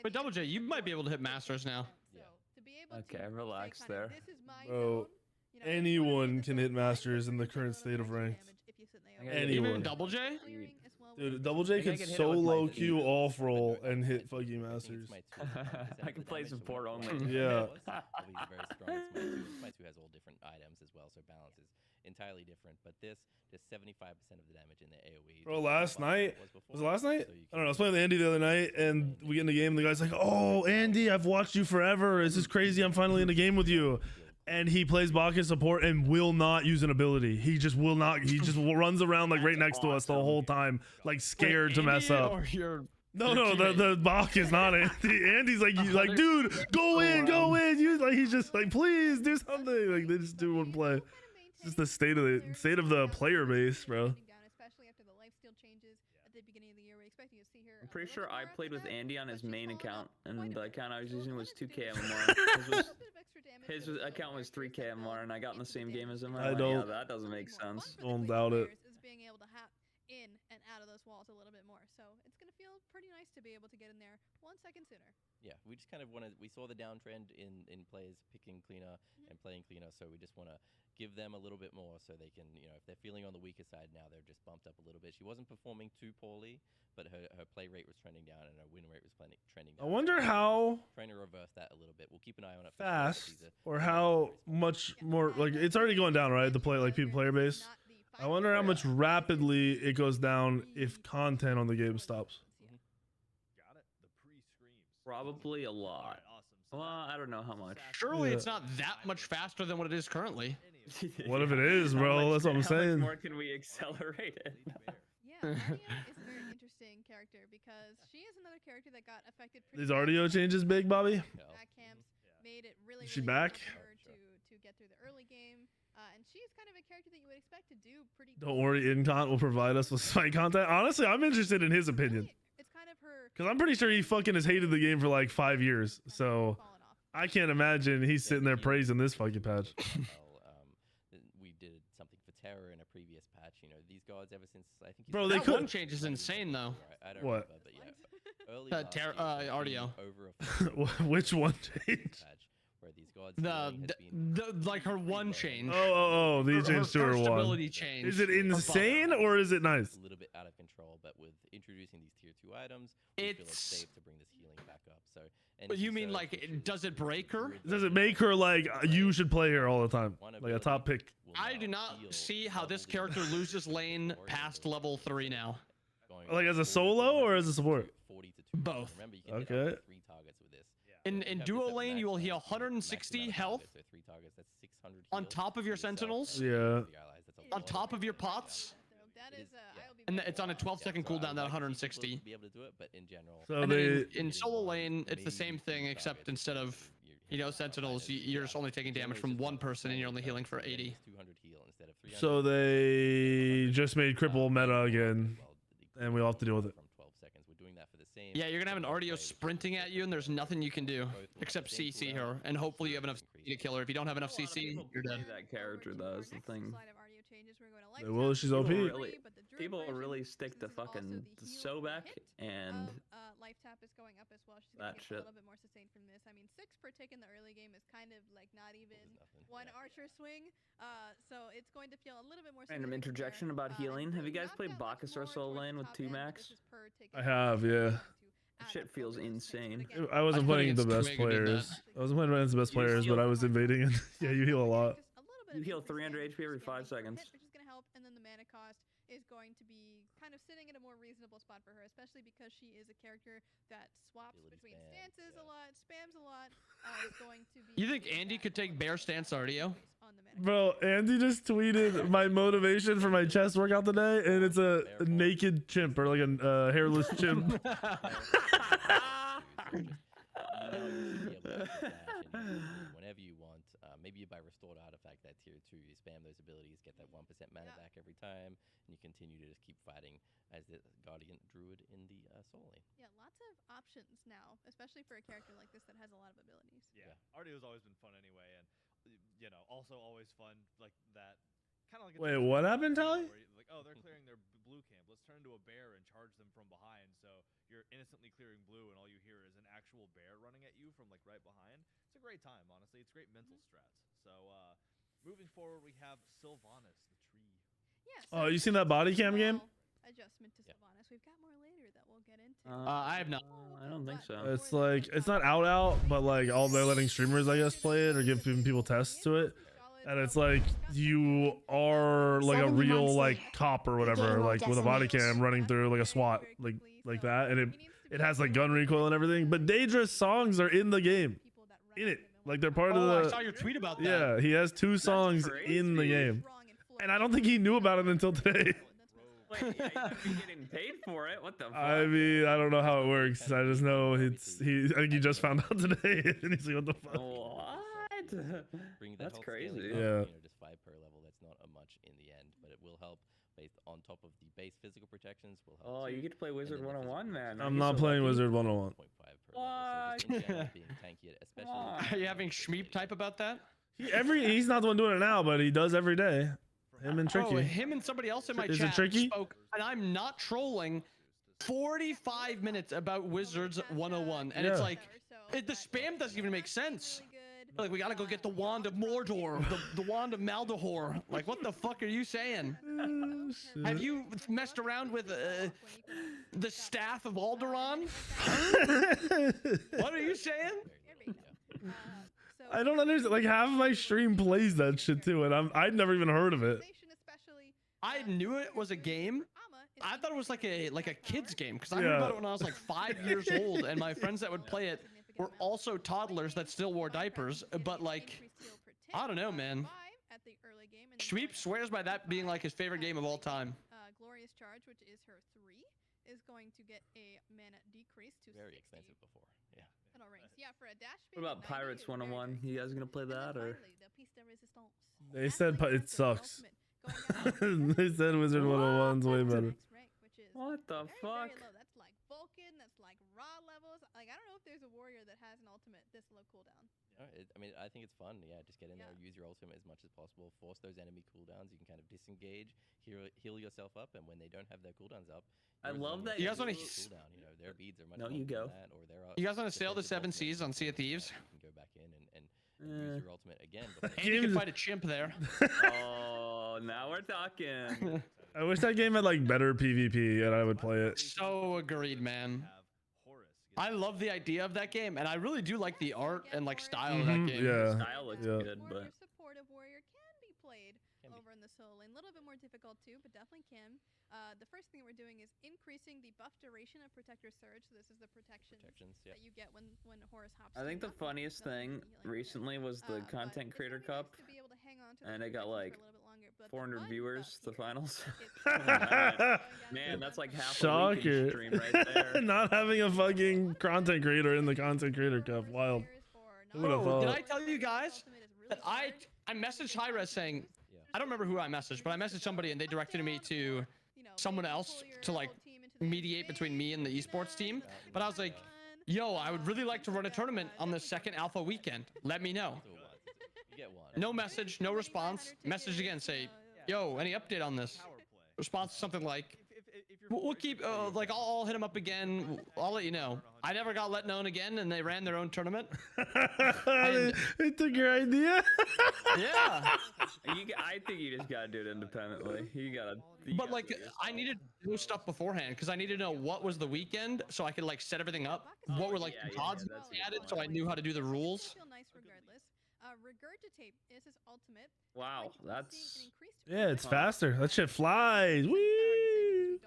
But Double J, you might be able to hit masters now. Okay, relax there. Bro, anyone can hit masters in the current state of ranked. Anyone. Even Double J? Dude, Double J can solo queue off roll and hit fucking masters. I can play support only. Yeah. Very strong. Smite 2 has all different items as well, so balance is entirely different. But this, just 75% of the damage in the AoE. Bro, last night was it last night? I don't know. I was playing with Andy the other night, and we get in the game. And the guy's like, "Oh, Andy, I've watched you forever. This is crazy. I'm finally in the game with you." And he plays Bacchus support and will not use an ability. He just will not. He just runs around like right next to us the whole time, like scared to mess up. No, the Bach is not Andy. Andy's like, dude, go in. He's just like, please do something. Like they just do one play. It's just the state of the player base, bro. I'm pretty sure I played with Andy on his main account, and the account I was using was 2k MMR. His account was 3k MMR, and I got in the same game as him. I don't. Yeah, that doesn't make sense. Don't doubt it. Is being able to hop in and out of those walls a little bit more, so it's gonna feel pretty nice to be able to get in there 1 second sooner. Yeah, we just kind of wanted. We saw the downtrend in players picking cleaner and playing cleaner, so we just want to give them a little bit more so they can, if they're feeling on the weaker side now, they're just bumped up a little bit. She wasn't performing too poorly, but her play rate was trending down and her win rate was trending down. I wonder how trying to reverse that a little bit. We'll keep an eye on it fast, or how much more, like it's already going down, right? The player base. I wonder how much rapidly it goes down if content on the game stops. Probably a lot. Well, I don't know how much. Surely Yeah. it's not that much faster than what it is currently. What if it is, How bro? much- That's what I'm how saying. much more can we accelerate it? Yeah, Nadia is a very interesting character because she is another character that got affected. These RDO changes big, Bobby. Back camps made it really. Is she really back? hard for her to get through the early game, and she's kind of a character that you would expect to do pretty. Don't worry, Incont will provide us with Smite content. Honestly, I'm interested in his opinion. It's kind of her. Because I'm pretty sure he fucking has hated the game for like 5 years. So I can't imagine he's sitting there praising this fucking patch. We did something for Terror in a previous patch. You know, these gods ever since I think. Bro, they That could. one change is insane though. I don't What? remember, but yeah, early last year, RDO. over a Which one changed? patch where these gods Like her one change. Oh, they Her changed to her first one. ability change. Is it insane or is it nice? a little bit out of control, but with introducing these tier 2 items, we feel it's safe to bring this healing back up. So, But you mean like, does it break her? Does it make her like you should play her all the time, like a top pick? I do not see how this character loses lane past level 3 now. Like as a solo or as a support? Both. Remember, you can hit Okay. up to 3 targets with this. In duo lane, you will heal 160 health So 3 targets, that's 600 on heal top of your to yourself sentinels, Yeah. and your allies. That's a on lot top of of your pots, That is, and it's on a 12-second cooldown. That 160. be able to do it, but in general, So And they then in solo lane, it's the same thing, except instead of sentinels, you're just only taking damage from one person, and you're only healing for 80. 200 heal instead of 300. so they just made cripple meta again, and we all have to deal with it. From 12 seconds, we're doing that for the same. Yeah, you're gonna have an RDO sprinting at you, and there's nothing you can do except CC her, and hopefully you have enough CC to kill her. If you don't have enough CC, you're dead. That character does the thing. They will, she's OP. People really stick to fucking Sobek and life tap is going up as well. She's that gonna get shit. a little bit more sustained from this. I mean, 6 per tick in the early game is kind of like not even one archer swing. So it's going to feel a little bit more. Random interjection about healing. Have you guys played Bacchusar solo lane with 2 max? I have, yeah. Shit feels insane. I wasn't playing the best Twig who did players. I wasn't playing against the best players, but I was invading, and yeah, you heal a lot. You heal 300 HP every 5 seconds. Which is going to help, and then the mana cost is going to be kind of sitting in a more reasonable spot for her, especially because she is a character that swaps between stances a lot, spams a lot. Is going to be. You think Andy could take bear stance RDO? Bro, Andy just tweeted my motivation for my chest workout today, and it's a naked chimp or like a hairless chimp. Whenever you want, maybe you buy restored artifact that tier 2, you spam those abilities, get that 1% mana back every time, and you continue to just keep fighting as the guardian druid in the soul lane. Yeah, lots of options now, especially for a character like this that has a lot of abilities. Yeah, RDO's always been fun anyway, and you know, also always fun like that. Kind of like. Wait, what happened, Tally? Like, oh, they're clearing their blue camp. Let's turn into a bear and charge them from behind. So you're innocently clearing blue, and all you hear is an actual bear running at you from like right behind. It's a great time, honestly. It's great mental strats. So moving forward, we have Sylvanas, the tree. Yeah. Oh, you seen that body cam game? Adjustment to Sylvanas. We've got more later that we'll get into. I have not. I don't think so. It's like it's not out, but like all they're letting streamers, I guess, play it or give people tests to it. And it's like you are like a real like cop or whatever, like with a body cam running through like a SWAT, like that, and it has like gun recoil and everything. But Daedra's songs are in the game, in it, like they're part of I the. saw your tweet about that. Yeah, he has 2 songs in the game, and I don't think he knew about it until today. Wait, yeah, you should be getting paid for it. What the fuck? I mean, I don't know how it works. I just know I think he just found out today, and he's like, "What the fuck?" What? Bring That's health crazy. scaling up, Yeah. You know, just 5 per level. That's not a much in the end, but it will help based on top of the base physical protections. Will help. Oh, you get to play Wizard 101, man. I'm not playing Wizard 101. 0.5 per level. So just in general, being tanky, especially. Are you having Schmeep type about that? He's not the one doing it now, but he does every day. Him and Tricky. Oh, him and somebody else in my Is it chat Tricky? spoke, and I'm not trolling. 45 minutes about Wizards 101, and it's Yeah. like the spam doesn't even make sense. Like, we gotta go get the wand of Mordor, the wand of Maldahor. Like, what the fuck are you saying? Have you messed around with the staff of Alderaan? What are you saying? I don't understand. Like half of my stream plays that shit too, and I'd never even heard of it. I knew it was a game. I thought it was like a kid's game because I heard Yeah. about it when I was like 5 years old, and my friends that would play it get were them out. also toddlers that still wore diapers, but like, I don't know, man. At the early game, and then Sweep going swears by that being like his favorite game of all late game, time. Glorious Charge, which is her 3, is going to get a mana decrease to Very 60. expensive before. Yeah. Little rings. Yeah, for a dash speed. What about Pirates 101? You guys gonna play that or? They said it sucks. They said Wizard 101's way better. What the fuck? Very low. That's like Vulcan. That's like raw levels. Like I don't know if there's a warrior that has an ultimate this low cooldown. I mean, I think it's fun. Yeah, just get in there, use your ultimate as much as possible, force those enemy cooldowns. You can kind of disengage, heal yourself up, and when they don't have their cooldowns up, I love that. You guys want to? Cooldown. You know, their beads are much. No, you go. That, or You guys want to sail the 7 seas on Sea of Thieves? You can go back in and use your ultimate again. You can fight a chimp there. Oh, now we're talking. I wish that game had like better PvP and I would play it. So agreed, man. I love the idea of that game, and I really do like the art and like style of that game. Yeah. The style looks good, but Supportive warrior can be played over in the solo lane. A little bit more difficult too, but definitely can. The first thing we're doing is increasing the buff duration of Protector Surge. So this is the protections that you get when Horus hops. I think the funniest thing recently was the Content Creator Cup, and it got like 400 viewers. The finals. Man, that's like half a weekend stream right there. Not having a fucking content creator in the Content Creator Cup. Wild. Who would have Bro, did thought? I tell you guys that I messaged Hi-Res saying, I don't remember who I messaged, but I messaged somebody and they directed me to someone else to like mediate between me and the esports team. But I was like, yo, I would really like to run a tournament on the second alpha weekend. Let me know. You get one. No message, no response. Message again, say, yo, any update on this? Response something like, we'll keep, like, I'll hit him up again. I'll let you know. I never got let known again, and they ran their own tournament. They took your idea. Yeah. I think you just gotta do it independently. But like, I needed to do stuff beforehand because I needed to know what was the weekend so I could like set everything up. What were like the odds added, so I knew how to do the rules. Regurgitate is his ultimate. Wow, that's Yeah, it's faster. That shit flies. Whee!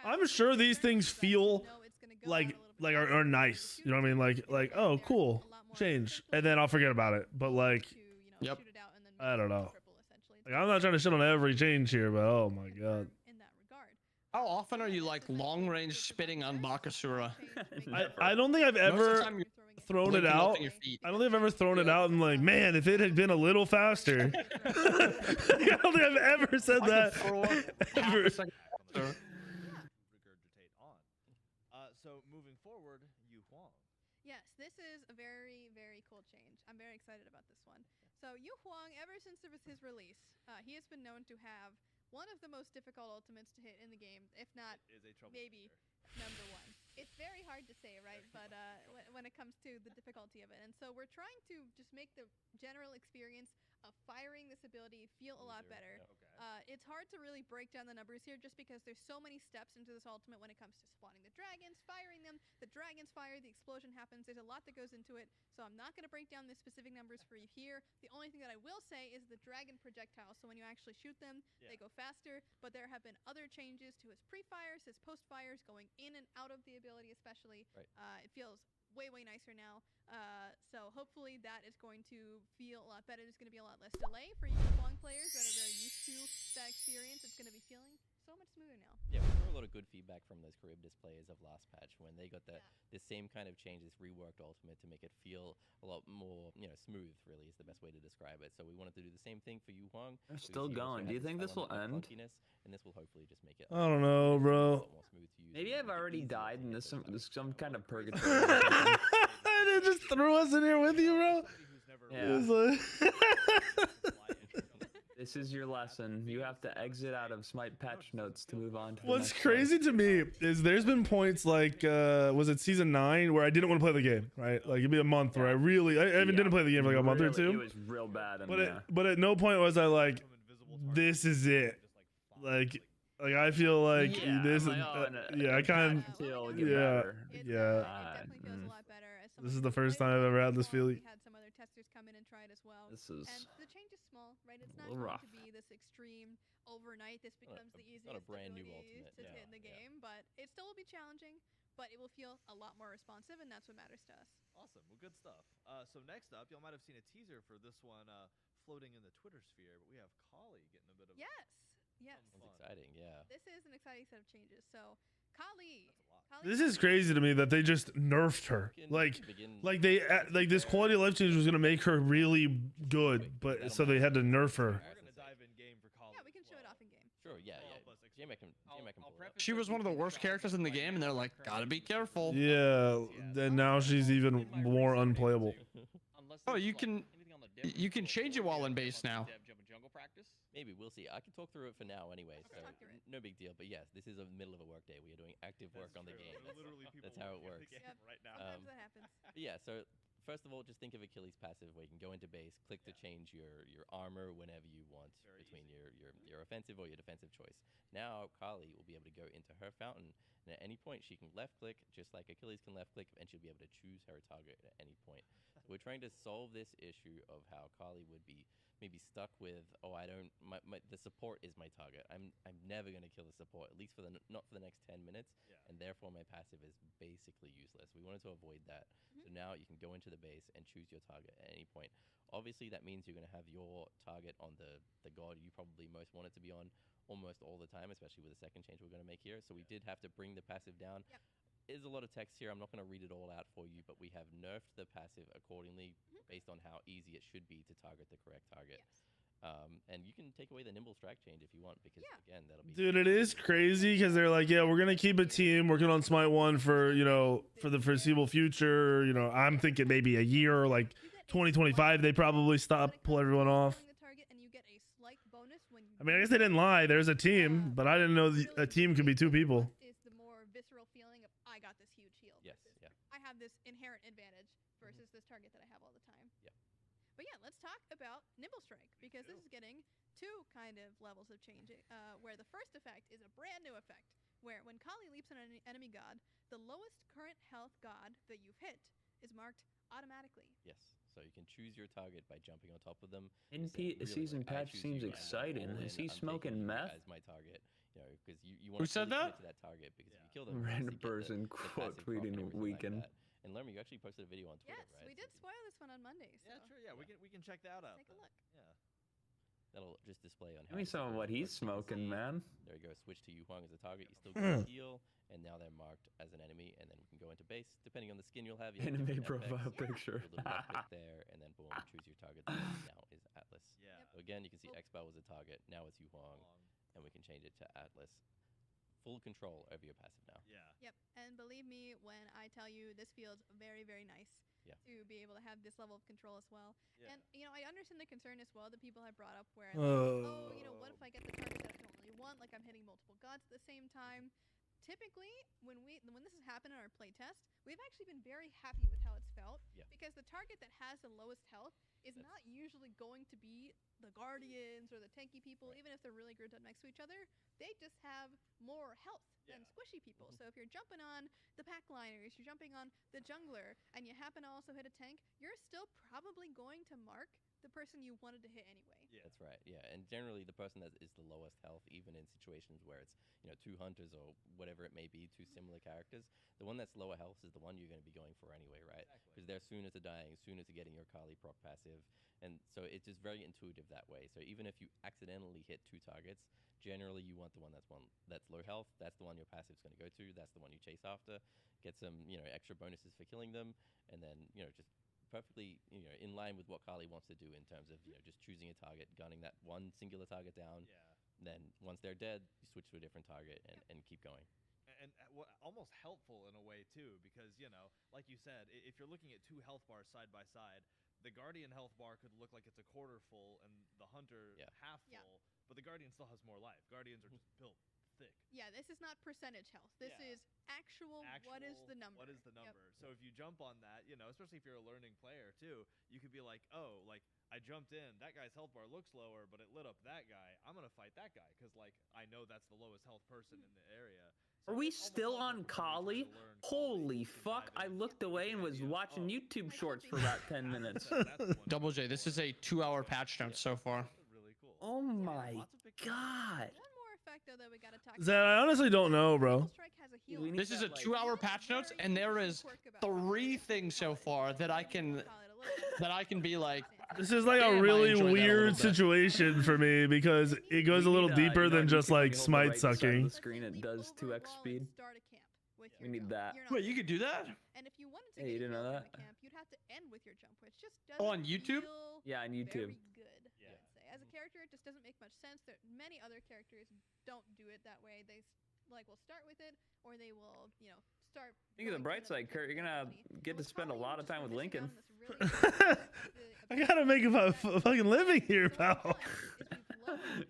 I'm sure these things feel like are nice. You know what I mean? Like oh cool, change, and then I'll forget about it. But like, yep, I don't know. Like, I'm not trying to shit on every change here, but oh my god. How often are you like long range spitting on Bakasura? I don't think I've ever thrown it out. I don't think I've ever thrown it out and like, man, if it had been a little faster. I don't think I've ever said that. Ever. Regurgitate on. So moving forward, Yu Huang. Yes, this is a very, very cool change. I'm very excited about this one. So Yu Huang, ever since it was his release, he has been known to have one of the most difficult ultimates to hit in the game, if not maybe number one. It's very hard to say, right? But when it comes to the difficulty of it. And so we're trying to just make the general experience of firing this ability feel a lot better. It's hard to really break down the numbers here just because there's so many steps into this ultimate when it comes to spawning the dragons, firing them, the dragons fire, the explosion happens. There's a lot that goes into it. So I'm not going to break down the specific numbers for you here. The only thing that I will say is the dragon projectile. So when you actually shoot them, they go faster. But there have been other changes to his pre-fires, his post-fires, going in and out of the ability especially. It feels way nicer now. So hopefully that is going to feel a lot better. There's going to be a lot less delay for you Huang players that are very used to that experience. It's going to be feeling so much smoother now. Yeah, we heard a lot of good feedback from those Charybdis players of last patch when they got the same kind of change, this reworked ultimate to make it feel a lot more, smooth. Really is the best way to describe it. So we wanted to do the same thing for Yu Huang. They're still going. Do you think this will end? And this will hopefully just make it. I don't know, bro. Maybe I've already died and this some kind of purgatory. They just threw us in here with you, bro. Yeah. This is your lesson. You have to exit out of Smite patch notes to move on to the What's next crazy one. to me is there's been points like, was it season 9 where I didn't want to play the game, right? Like it'd be a month where I even didn't play the game for like a month or two. It was real bad. But at no point was I like, this is it. Like I feel like this is, I kind of, This is the first time I've ever had this feeling. We had some other testers come in and try it as well. This is and the change is small, right? It's a not little going rough. to be this extreme overnight. This becomes the easiest not a brand new ability ultimate, to yeah, hit in the yeah. game, but it still will be challenging. But it will feel a lot more responsive, and that's what matters to us. Awesome. Well, good stuff. So next up, y'all might have seen a teaser for this one floating in the Twitter sphere, but we have Kali getting a bit of Yes. That's exciting, yeah. This is an exciting set of changes. So, Kali. This is crazy to me that they just nerfed her. Like this quality of life change was gonna make her really good, but so they had to nerf her. We're gonna dive in game for Kali. Yeah, we can show it off in game. Sure, yeah. J-Mac can pull it up. She was one of the worst characters in the game, and they're like, gotta be careful. Yeah, then now she's even more unplayable. Oh, you can change it while in base now. Maybe, we'll see. I can talk through it for now anyway, so talk through it. no big deal. But yes, this is the middle of a work day. We are doing active work on the game. That's how it works. Yep. right now. Sometimes that happens. But yeah, so first of all, just think of Achilles' passive where you can go into base, click to change your armor whenever you want between your offensive or your defensive choice. Now Kali will be able to go into her fountain, and at any point she can left click, just like Achilles can left click, and she'll be able to choose her target at any point. We're trying to solve this issue of how Kali would be maybe stuck with, oh, the support is my target. I'm never gonna kill the support, at least not for the next 10 minutes, and therefore my passive is basically useless. We wanted to avoid that. So now you can go into the base and choose your target at any point. Obviously that means you're gonna have your target on the god you probably most want it to be on almost all the time, especially with the second change we're gonna make here. So we did have to bring the passive down. There's a lot of text here. I'm not going to read it all out for you, but we have nerfed the passive accordingly based on how easy it should be to target the correct target. And you can take away the nimble strike change if you want, because again, that'll be. Dude, it is crazy because they're like, yeah, we're gonna keep a team working on Smite 1 for for the foreseeable future. I'm thinking maybe a year, like 2025. They probably pull everyone off. I mean, I guess they didn't lie. There's a team, but I didn't know a team could be 2 people. Is the more visceral feeling of I got this huge heal. Yes, versus yeah. I have this inherent advantage versus this target that I have all the time. Yeah. But yeah, let's talk about Nimble Strike, because this is getting 2 kind of levels of change. Where the first effect is a brand new effect, where when Kali leaps on an enemy god, the lowest current health god that you've hit is marked automatically. Yes. So you can choose your target by jumping on top of them. Season patch seems exciting. Is he smoking meth? As my target, because you want Who said that? to that target, because if you kill them, Random you get person the quote passive proc and tweeting everything weekend. Like that. And Lermy, you actually posted a video on Twitter, Yes, right? we did spoil this one on Monday. So. Yeah, true. Yeah, we can check that out. Take a look. Yeah. That'll just display on. Give me some of what he's smoking, man. There we go. Switch to Yu Huang as a target. You still get a heal, and now they're marked as an enemy, and then we can go into base. Depending on the skin you'll have. You Anime have profile FX, picture. do a little left click there, and then boom, choose your target. That now is Atlas. Yeah. So again, you can see X-Bow was a target. Now it's Yu Huang, and we can change it to Atlas. Full control over your passive now. Yeah. Yep, and believe me when I tell you this feels very, very nice to be able to have this level of control as well. Yeah. And, I understand the concern as well that people have brought up where, like, what if I get the target that I don't really want, like I'm hitting multiple gods at the same time? Typically, when this has happened in our playtest, we've actually been very happy with how it's felt, because the target that has the lowest health is not usually going to be the guardians or the tanky people, even if they're really grouped up next to each other. They just have more health than squishy people. So if you're jumping on the pack liners, you're jumping on the jungler, and you happen to also hit a tank, you're still probably going to mark the person you wanted to hit anyway. Yeah. That's right. Yeah, and generally the person that is the lowest health, even in situations where it's 2 hunters or whatever it may be, 2 similar characters, the one that's lower health is the one you're going to be going for anyway, right? Because they're sooner to dying, sooner to getting your Kali proc passive, and so it's just very intuitive that way. So even if you accidentally hit 2 targets, generally you want the one that's low health. That's the one your passive's going to go to. That's the one you chase after. Get some extra bonuses for killing them, and then just perfectly in line with what Kali wants to do in terms of just choosing a target, gunning that one singular target down. Then once they're dead, you switch to a different target and keep going. And almost helpful in a way too, because like you said, if you're looking at 2 health bars side by side, the Guardian health bar could look like it's a quarter full and the Hunter half full, but the Guardian still has more life. Guardians are just built thick. Yeah, this is not percentage health. This Yeah. is actual. What is the number? What is the number? So if you jump on that, you know, especially if you're a learning player too, you could be like, oh, like I jumped in, that guy's health bar looks lower, but it lit up that guy. I'm gonna fight that guy because like I know that's the lowest health person in the area. Are we still on Kali? Holy fuck! I looked away and was watching YouTube shorts for about 10 minutes. Double J, this is a 2-hour patch note so far. Really cool. Oh my god! One more effect though that we gotta talk Zed, I honestly don't know, bro. Strike has a heal. This is a 2-hour patch notes, and there is 3 things so far that I can be like. This is like Damn, a I really enjoyed that a little weird bit. situation for me because it goes a little deeper you know, than you just can like hold the Smite right side of sucking. The screen it does 2x speed. We need that. Wait, you could do that? And if you wanted to Hey, you get didn't know healed that? from the camp, you'd have to end with your jump, which just doesn't Oh, on YouTube? feel Yeah, on YouTube. very good. Yeah. I would say. As a character, it just doesn't make much sense. There many other characters don't do it that way. They will start with it, or they will, you know, start. Think of the bright side, Kurt. You're gonna get to spend a lot of time with Lincoln. I gotta make a fucking living here, pal.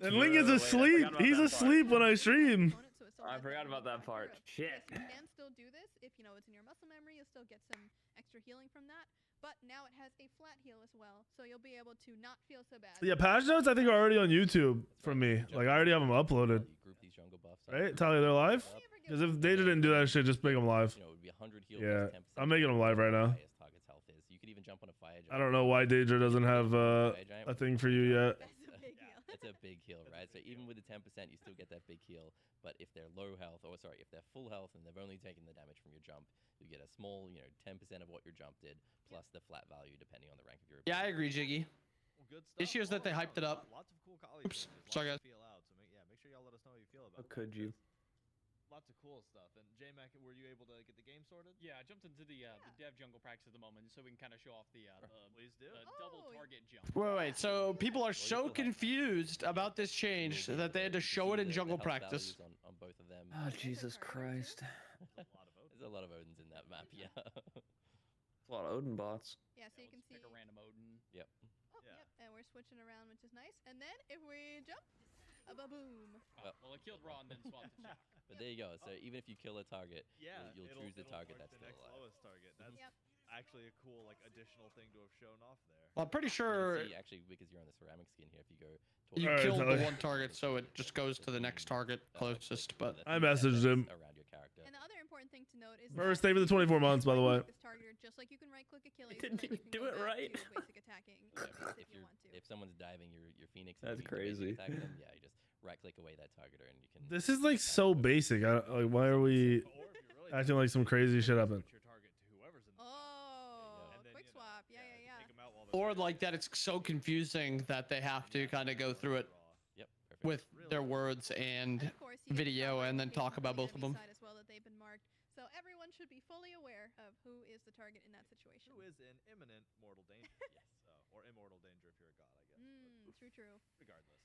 And Lincoln's Wait, I asleep. forgot about He's that part. asleep when I stream. I forgot about that part. Shit. Yes, you can still do this if you know it's in your muscle memory. You'll still get some extra healing from that. But now it has a flat heal as well, so you'll be able to not feel so bad. Yeah, patch notes I think are already on YouTube from me. Like I already have them uploaded. You group these jungle buffs up, Right? Talia, they're live? Because if Deja didn't do that shit, just make them live. You know, it would be 100 heal Yeah, plus 10% I'm making them live right now. highest target's health is. You could even jump on a fire I don't know why Deja doesn't have a thing for you yet. That's a big heal. It's a big heal, right? So even with the 10%, you still get that big heal. But if they're low health, or sorry, if they're full health and they've only taken the damage from your jump, you get a small, 10% of what your jump did, plus the flat value depending on the rank of your. Yeah, I agree, Jiggy. Well, good stuff. Issue is that they all hyped it around. up. Lots of cool colleagues. Oops, There's sorry, lots guys. to feel out. So make sure y'all let us know how you feel about How it. could you? Lots of cool stuff. And J-Mac, were you able to get the game sorted? Yeah, I jumped into the dev jungle practice at the moment, so we can kind of show off the Please do. double target jump. Wait. So people are so confused about this change that they had to show it in jungle practice. On both of them. Oh, Jesus Christ. There's There's a a lot of lot of Odins in that map, yeah. A lot of Odin bots. Yeah, so you can see. Pick a random Odin. Yep. Oh, yep, and we're switching around, which is nice. And then if we jump, ba-boom. Well, it killed Raw and then swapped to shock. But there you go. So even if you kill a target, you'll choose the target mark that's the still next alive. lowest target. That's Yep. actually a cool additional thing to have shown off there. Well, I'm pretty You sure can see, actually, because you're on the ceramic skin here, if you go. you Alright, killed Talia. the one target, so it just goes to the next target closest. But I messaged him. Around your character. And the other important thing to note is First, that stay for the 24 months, by the way. This targeter, just like you can right-click Achilles, didn't so that you even can do go it back right. to basic attacking if you want to. If someone's diving your Phoenix, and That's you need to basic crazy. attack them, yeah, you just right-click away that targeter, and you can. This is like so basic. Like, why are we Or if you're really acting like some crazy shit happened? switch your target to whoever's in the Oh, and then, quick you know, swap. Yeah. take 'em out while they're or there. like that, it's so confusing that they have to kind of go through it Yep. Perfect. with their words and Of course, you get video, and then notifications talk on about the both of enemy them. side as well that they've been marked. So everyone should be fully aware of who is the target in that situation. Who is in imminent mortal danger? Yes. Or immortal danger if you're a god, I guess. True. Regardless.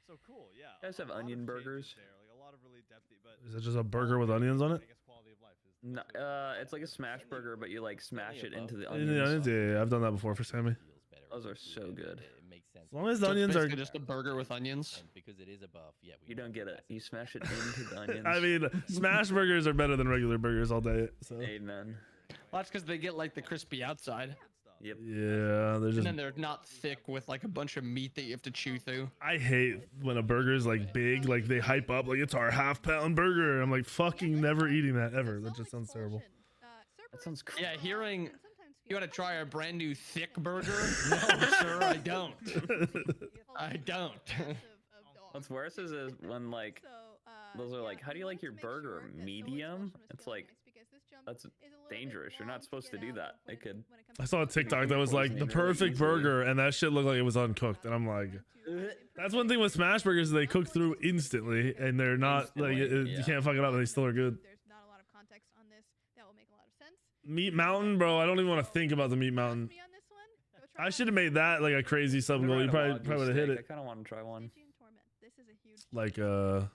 So cool, yeah. You guys have a lot of onion changes burgers? There, a lot of really depthy, but Is it just a burger with onions on it? I guess quality of life is. No, it's like a smash burger, but you smash it into the In the onions. onions? Yeah, I've done that before for Sammy. Feels better Those when are you so do it. good. It makes sense. As long as the So it's onions are. basically just a burger with onions. And because it is a buff, yeah. You don't get it. You smash it into the onions. I mean, smash burgers are better than regular burgers all day. So Amen. Well, that's because they get like the crispy outside, Yep. yeah, they're and just. then they're not thick with like a bunch of meat that you have to chew through. I hate when a burger's like big, like they hype up like it's our half-pound burger. I'm like fucking never eating that ever. That just sounds terrible. That sounds crazy. Yeah, hearing you want to try a brand new thick burger? No, sir, I don't. I don't. What's worse is when those are like, how do you like your burger? Medium? It's like, that's dangerous. You're not supposed to do that. It could. I saw a TikTok that was like the perfect burger, and that shit looked like it was uncooked, and I'm like, that's one thing with smash burgers, they cook through instantly, and they're not like you can't fuck it up, and they still are good. There's not a lot of context on this. That will make a lot of sense. Meat Mountain, bro. I don't even want to think about the Meat Mountain. Me on this one. Go try I it should out. have made that like a crazy sub goal. You probably would have hit I it. kind of want to try one. Stygian Torment. This is a huge Like Cerberus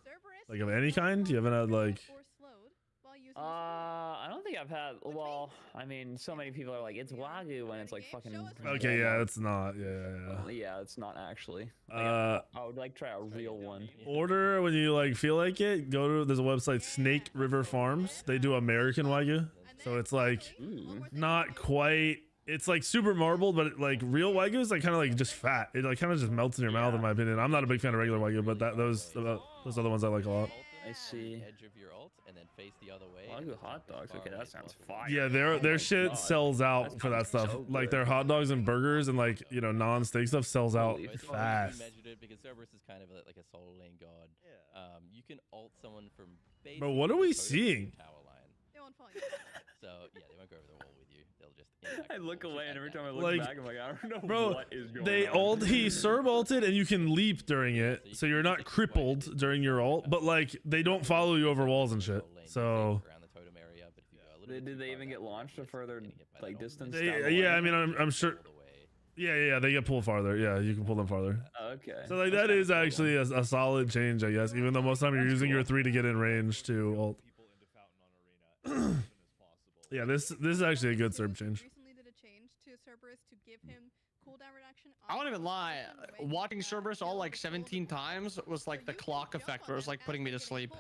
like of any kind. You haven't had like. or slowed while I don't think I've had. Well, I mean, so many people are like, it's Wagyu when it's like fucking. Okay, yeah, it's not. Yeah. Yeah, it's not actually. Like, I would like try a real one. Order when you like feel like it. Go to there's a website, Snake River Farms. They do American Wagyu, so it's like not quite. It's like super marbled, but like real Wagyu is like kind of like just fat. It like kind of just melts in your mouth, in my opinion. I'm not a big fan of regular Wagyu, but those other ones I like a lot. I see. Edge of your ult and then face the other way. Wagyu hot dogs. Okay, that sounds fire. Yeah, their shit sells out for that stuff. Like their hot dogs and burgers and like non-steak stuff sells out fast. Measured it because Cerberus is kind of like a soul lane god. You can ult someone from base. But what are we seeing? Tower line. They won't follow you. So yeah, they won't go over the wall with you. They'll just. I look away, and every time I look Like, back, I'm like, I don't know bro, what is going they on. he Serb ulted and you can leap during it, so you're not crippled during your ult, but like they don't follow you over walls and shit. So Did they even get launched a further like distance? yeah, I mean I'm sure. Yeah, they get pulled farther. Yeah, you can pull them farther. Okay. So like that is actually a solid change, I guess. Even though most of the time you're using your 3 to get in range to ult. Yeah, this is actually a good Serb change. Recently did a change to Cerberus to give him cooldown reduction. I won't even lie. Watching Cerberus all like 17 times was like the clock effect where it was like putting me to sleep.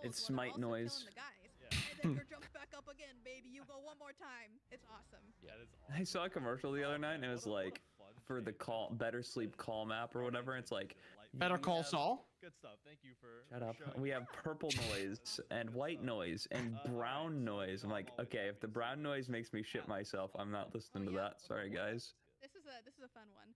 It's Smite noise. And then your jump back up again, baby. You go one more time. It's awesome. Yeah, I saw a commercial the other night, and it was like for the Better Sleep Calm app or whatever. It's like Better Call Saul. Good stuff. Thank you for. Shut up. We have purple noise and white noise and brown noise. I'm like, okay, if the brown noise makes me shit myself, I'm not listening to that. Sorry, guys. This is a fun one.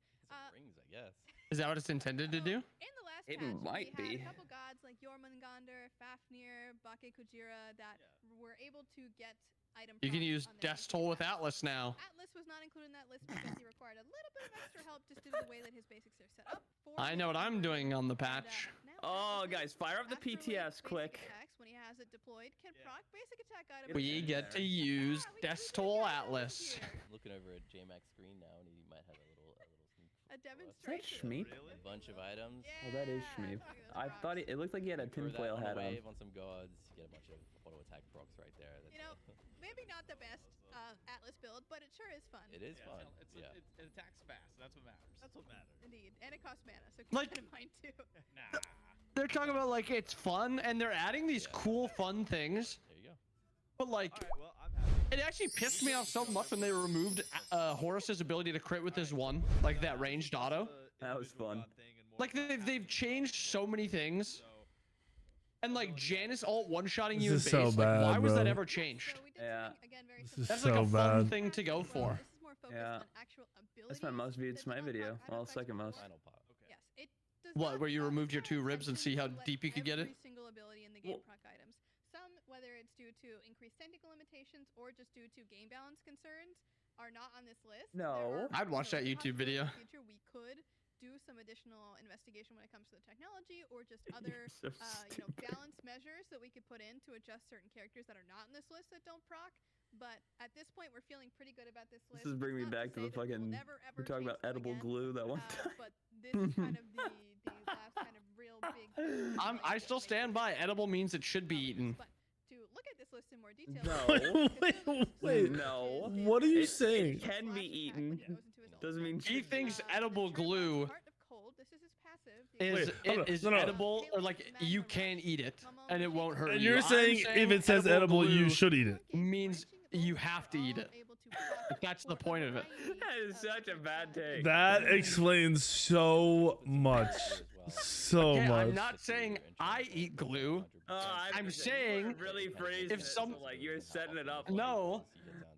Rings, I guess. Is that what it's intended to do? In the last It patch, might we be. had a couple gods like Jormungandr, Fafnir, Bake Kujira that were able to get item. You can procs use on their Destol with Atlas now. Atlas was not included in that list because he required a little bit of extra help just due to the way that his basics are set up. I know what I'm doing on the patch. Oh, guys, fire up the PTS quick. When he has it deployed, can proc basic attack items. We get to use Destol Atlas. Looking over at JMac's screen now, and he might have a little sneak. A Is that demonstration. Shmeep? A bunch of items. Oh, that is Shmeep. I thought it looked like he had a Throw that tinfoil on a hat on. wave on some gods. You get a bunch of auto attack procs right there. That's You know, maybe not the best Atlas build, but it sure is fun. it is fun. It attacks fast. That's what matters. That's what matters. Indeed, and it costs mana, so keep Like- that in mind too. Nah. They're talking about like it's fun and they're adding these cool fun things, There you go. but like All right, well, I'm happy. it actually pissed me off so much when they removed Horus's ability to crit with his one, like that ranged auto. That was fun. Like they've changed so many things, and like Janice alt one-shotting you in This base. is so Like, why bad, was that bro. ever changed? So we did Yeah. something, again, very This similar. is That's like so a fun bad. thing to go for. This is more focused Yeah. on actual abilities. That's my most viewed that Smite don't video. proc item Well, effects second most. Final pop. Yes, it does What, not where you proc removed your its 2 own ribs and see how select deep you could get it? Every single ability in the game Well- proc items. Some, whether it's due to increased technical limitations or just due to game balance concerns, are not on this list. No. There are I'd watch that YouTube possibilities video. In the future, we could do some additional investigation when it comes to the technology or just other so stupid. balance measures that we could put in to adjust certain characters that are not in this list that don't proc. But at this point, we're feeling pretty good about this list. This is bringing me It's not back to say the that we'll fucking. never, ever We're talking change about them edible again, glue that one time. But this is kind of the last kind of real big. I still stand by edible means it should be eaten. But to look at this list in more detail. No. Wait, No. what are you It saying? can be eaten. Doesn't mean. He thinks edible glue is Wait, hold on. it is No, no. edible, or like you can eat it and it won't hurt And you. you're I'm saying if it says edible, you glue should eat it. means you have to eat it. That's the point of it. That is such a bad take. That explains so much. So Okay, much. I'm not saying I eat glue. I'm saying really phrased if it, some- so, like you're setting it up. No,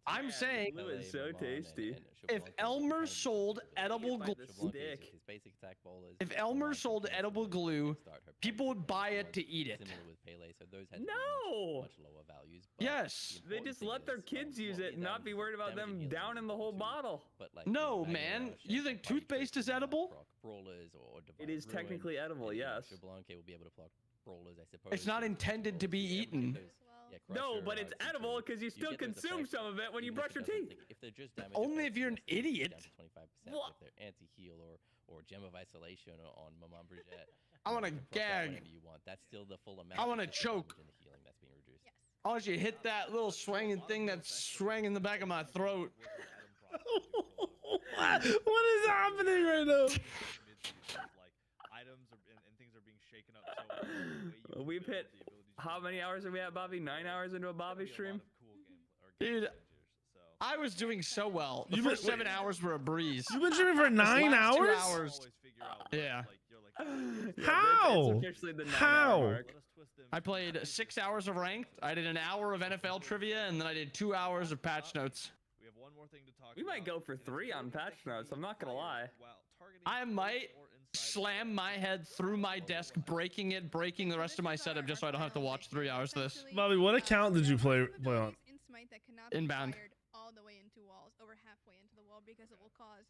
I'm saying Glue is so tasty. if Elmer sold edible glue, Dick. if Elmer sold edible glue, people would buy it to eat it. No! Yes. They just let their kids use it and not be worried about them downing the whole bottle. No, man. You think toothpaste is edible? It is technically edible, yes. It's not intended to be eaten. No, but it's edible because you still consume some of it when you brush your teeth. Only if you're an idiot. What? If they're anti-heal or gem of isolation on Maman Brigitte. I want to You can prop out gag. whenever you want. That's still the full amount. I want to It's just the damage choke. and the healing that's being reduced. Yes. I want you to hit that little swinging thing that's swinging in the back of my throat. What is happening right now? Like items and things are being shaken up so much, the way you We've build, hit. the abilities How many hours are we at, Bobby? 9 hours into a Bobby There's gonna stream? be a lot of cool game Dude, so I was doing so well. The You first wait- 7 hours were a breeze. You've been streaming for 9 last 2 hours? hours. always figure out Yeah. like you're like Yeah, How? It's officially the 9 How? hour mark. let us twist them. I played 6 hours of ranked. I did an hour of NFL trivia, and then I did 2 hours of patch notes. We have one more thing to talk We about. might go for and it's 3 on abilities patch that can notes, be I'm not gonna lie. fired while targeting I close might or inside slam my head through my desk, breaking the rest of my setup just so I don't have to watch 3 hours of this. Bobby, what account did you play on? In Smite that cannot be Inbound. fired all the way into walls, over halfway into the wall, because it will cause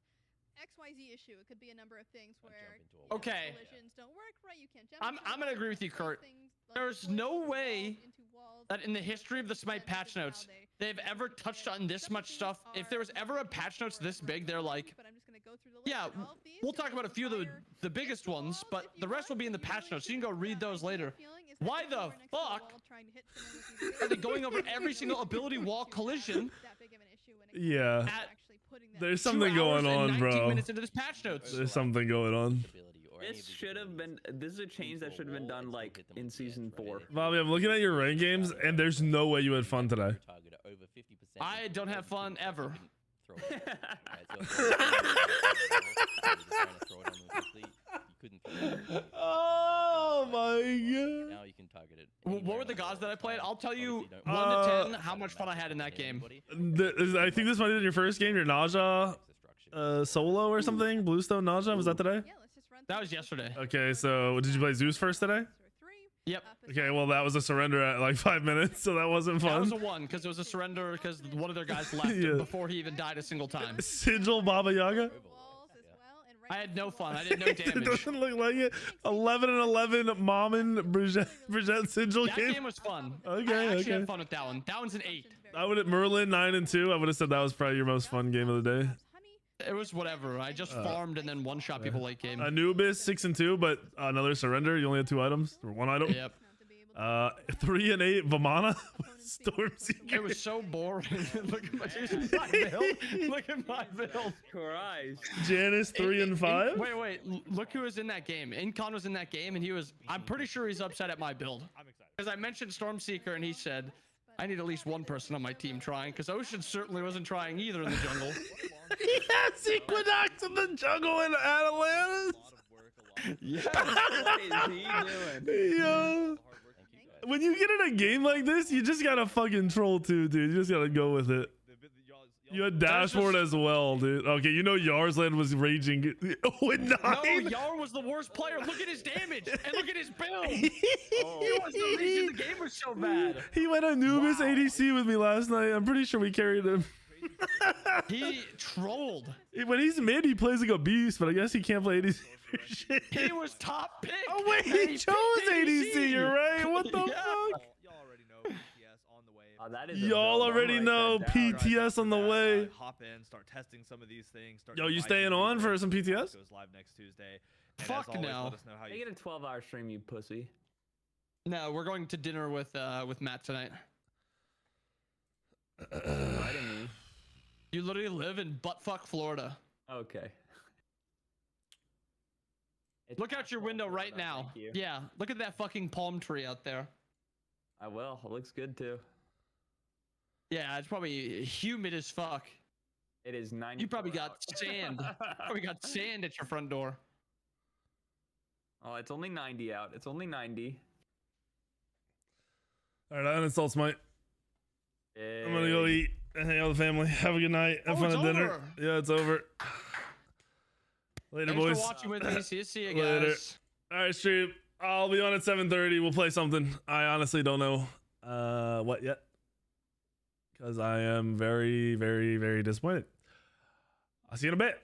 XYZ issue. It could be a number of things Jump where into a you know, wall. Okay. collisions don't work right. You can't jump. I'm into a gonna wall, agree with you, those Kurt. things, like, There's force no those way walls into walls that in the and history of the Smite that patch is how notes, they they've ever touched on this much stuff. If there was ever a patch notes this big, they're like, But I'm just gonna go through the list, yeah, and all of these we'll can talk about a also few of fire the biggest into ones, walls but if you the rest will want, be in the but you patch really notes. You can go shouldn't. read those My later. feeling is that Why if you the were next to a fuck wall trying to hit someone with are these they going over abilities, every you single know, ability it's wall not collision? that big of an issue when it comes Yeah. to At- actually putting them There's 2 something going hours and on, 19 bro. minutes into this patch notes. There's something going on. Stability or any of This these should have abilities. been. This is a change that should have been done like in season 4. Bobby, I'm looking at your rank games, and there's no way you had fun today. Target at over 50%, I don't have fun ever. You couldn't throw it. Right, so if you're trying to throw it on them quickly, you couldn't throw it quickly. Oh my god. Now you can target it. What anywhere were on the gods that I played? board. I'll tell you Obviously, don't 1 to Uh, 10 how much fun I had in that game. I think this might have been your first game, your Naja solo or something? Bluestone Naja? Was that today? Yeah, let's just run That through was the yesterday. Okay, so did you play Zeus first today? Yep. Okay, well that was a surrender at like 5 minutes, so that wasn't That was fun. a 1 because it was a surrender because one of their guys left Yeah. before he even died a single time. Sigil Baba Yaga? walls as well, and I right had no next to fun. the I did no walls. It damage. doesn't look like it. 11 and 11 Momon Brigitte Sigil That game. game was fun. Okay, I actually okay. had fun with that one. That one's an 8. I would have Merlin 9 and 2. I would have said that was probably your most fun game of the day. It was whatever. I just farmed and then one-shot people late game. Anubis 6 and 2, but another surrender. You only had 2 items or 1 item. Yep. 3 and 8 Vamana. Stormseeker. It was so boring. Look at my build. Look at my build. Christ. Janice 3 and 5. Wait. Look who was in that game. Incon was in that game, and he was. I'm pretty sure he's upset at my build. I'm excited. Because I mentioned Stormseeker, and he said, I need at least one person on my team trying, because Ocean certainly wasn't trying either in the jungle. Yes, Equinox in the jungle in Atlantis. Yeah. What is he doing? Yo. Thank you, guys. When you get in a game like this, you just gotta fucking troll too, dude. You just gotta go with it. You had dashboard as well, dude. Okay, you know Yarsland was raging with 9. No, Yar was the worst player. Look at his damage, and look at his build. He was the reason the game was so bad. He went Anubis ADC with me last night. I'm pretty sure we carried him. He trolled. When he's mid, he plays like a beast, but I guess he can't play ADC for shit. He was top pick. Oh wait, and he chose ADC. You're right. What the Yeah. fuck? Y'all already know PTS on the way. Oh, that is a Y'all build. I'm already writing know that down. PTS on the way. Hop in, start testing some of these things. Start Yo, you inviting staying on people. for some PTS? Goes live next Tuesday. And Fuck as always, no. Let us know how Make you it a 12-hour stream, you pussy. No, we're going to dinner with Matt tonight. Inviting me. You literally live in buttfuck Florida. Okay. It's Look out your asphalt window Florida, right now. thank you. Yeah, look at that fucking palm tree out there. I will. It looks good too. Yeah, it's probably humid as fuck. It is 90. You probably got sand. Probably got sand at your front door. Oh, it's only 90 out. It's only 90. All right, I uninstalled Smite. I'm gonna go eat and hang out with the family. Have a good night. Have Oh, fun it's at dinner. over. Yeah, it's over. Later, Thanks boys. for watching with me. See you Later. guys. All right, stream. I'll be on at 7:30. We'll play something. I honestly don't know what yet, because I am very, very, very disappointed. I'll see you in a bit.